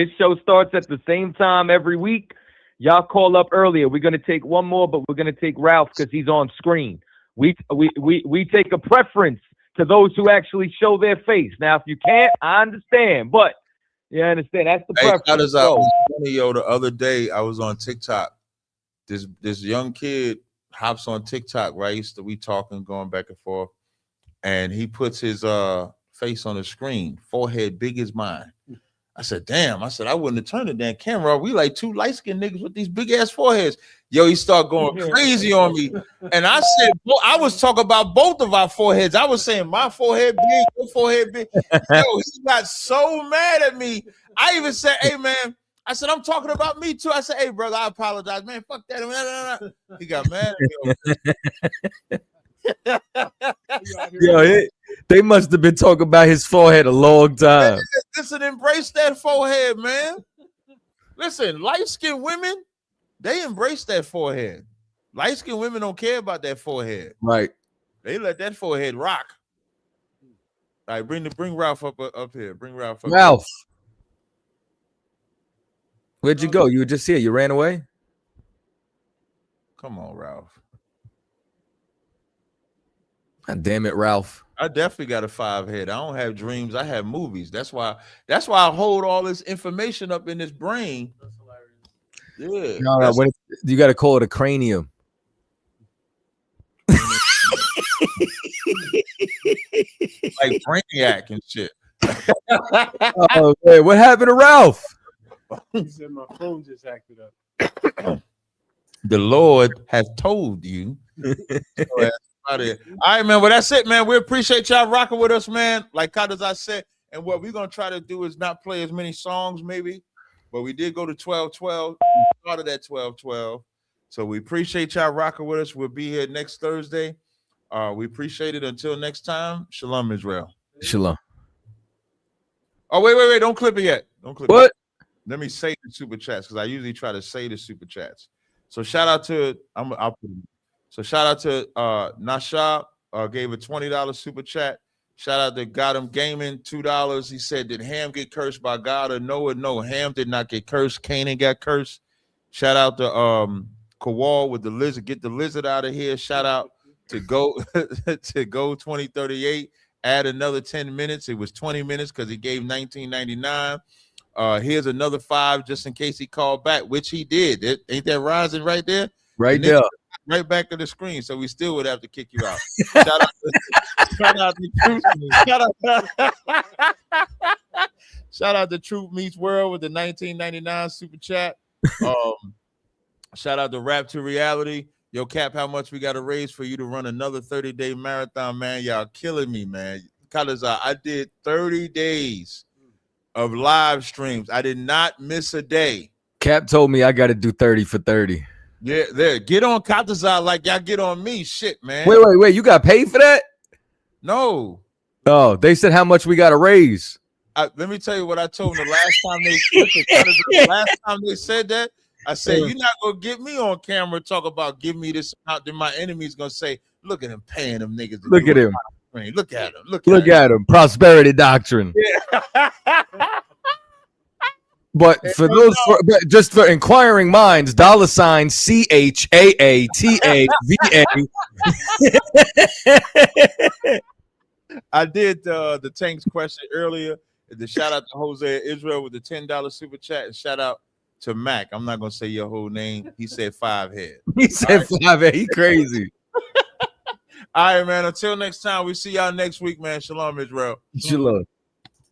starts at the same time every week. Y'all call up earlier. We're gonna take one more, but we're gonna take Ralph because he's on screen. We take a preference to those who actually show their face. Now, if you can't, I understand, but you understand that's the preference. How does the other day I was on TikTok. This young kid hops on TikTok, right? We talking, going back and forth, and he puts his face on the screen, forehead big as mine. I said, damn, I wouldn't have turned the damn camera off. We like 2 light-skinned niggas with these big ass foreheads. Yo, he started going crazy on me. And I said, I was talking about both of our foreheads. I was saying my forehead big, your forehead big. Yo, he got so mad at me. I even said, hey man, I said, I'm talking about me too. I said, hey brother, I apologize, man. Fuck that. He got mad at me. Yo, they must have been talking about his forehead a long time. Listen, embrace that forehead, man. Listen, light-skinned women, they embrace that forehead. Light-skinned women don't care about that forehead. Right. They let that forehead rock. All right, bring Ralph up here. Bring Ralph up. Ralph. Where'd you go? You were just here. You ran away? Come on, Ralph. God damn it, Ralph. I definitely got a 5 head. I don't have dreams. I have movies. That's why I hold all this information up in this brain. Yeah. No, you got to call it a cranium. Like Brainiac and shit. Oh, man, what happened to Ralph? He said my phone just acted up. The Lord has told you. All right, man. Well, that's it, man. We appreciate y'all rocking with us, man. Like as I said, and what we're gonna try to do is not play as many songs, maybe, but we did go to 12-12. Started at 12-12. So we appreciate y'all rocking with us. We'll be here next Thursday. We appreciate it. Until next time, Shalom, Israel. Shalom. Oh, wait. Don't clip it yet. Don't clip what? It. Let me say the super chats because I usually try to say the super chats. So shout out to shout out to Nasha, gave a $20 super chat. Shout out to Got Him Gaming, $2. He said, did Ham get cursed by God or Noah? No, Ham did not get cursed. Canaan got cursed. Shout out to Kowal with the lizard. Get the lizard out of here. Shout out to Go 2038. Add another 10 minutes. It was 20 minutes because he gave $19.99. Here's another 5 just in case he called back, which he did. Ain't that rising right there? Right there. Right back to the screen, so we still would have to kick you out. Shout out to Truth Meets World with the $19.99 super chat. Shout out to Rap to Reality. Yo, Cap, how much we got to raise for you to run another 30-day marathon, man? Y'all killing me, man. Khalazar, I did 30 days of live streams. I did not miss a day. Cap told me I got to do 30 for 30. Yeah, there. Get on Khalazar like y'all get on me. Shit, man. Wait. You got paid for that? No. Oh, they said how much we got to raise. Let me tell you what I told them the last time they said that. I said, you're not gonna get me on camera talk about give me this amount. Then my enemy's gonna say, look at him paying them niggas. Look at him. Look at him. Look at him. Prosperity doctrine. Yeah. But for those, just for inquiring minds, $ CHAATAVA. I did the Tank's question earlier. The shout out to Jose Israel with the $10 super chat, and shout out to Mac. I'm not gonna say your whole name. He said 5 head. He said 5 head. He crazy. All right, man. Until next time, we see y'all next week, man. Shalom, Israel. Shalom.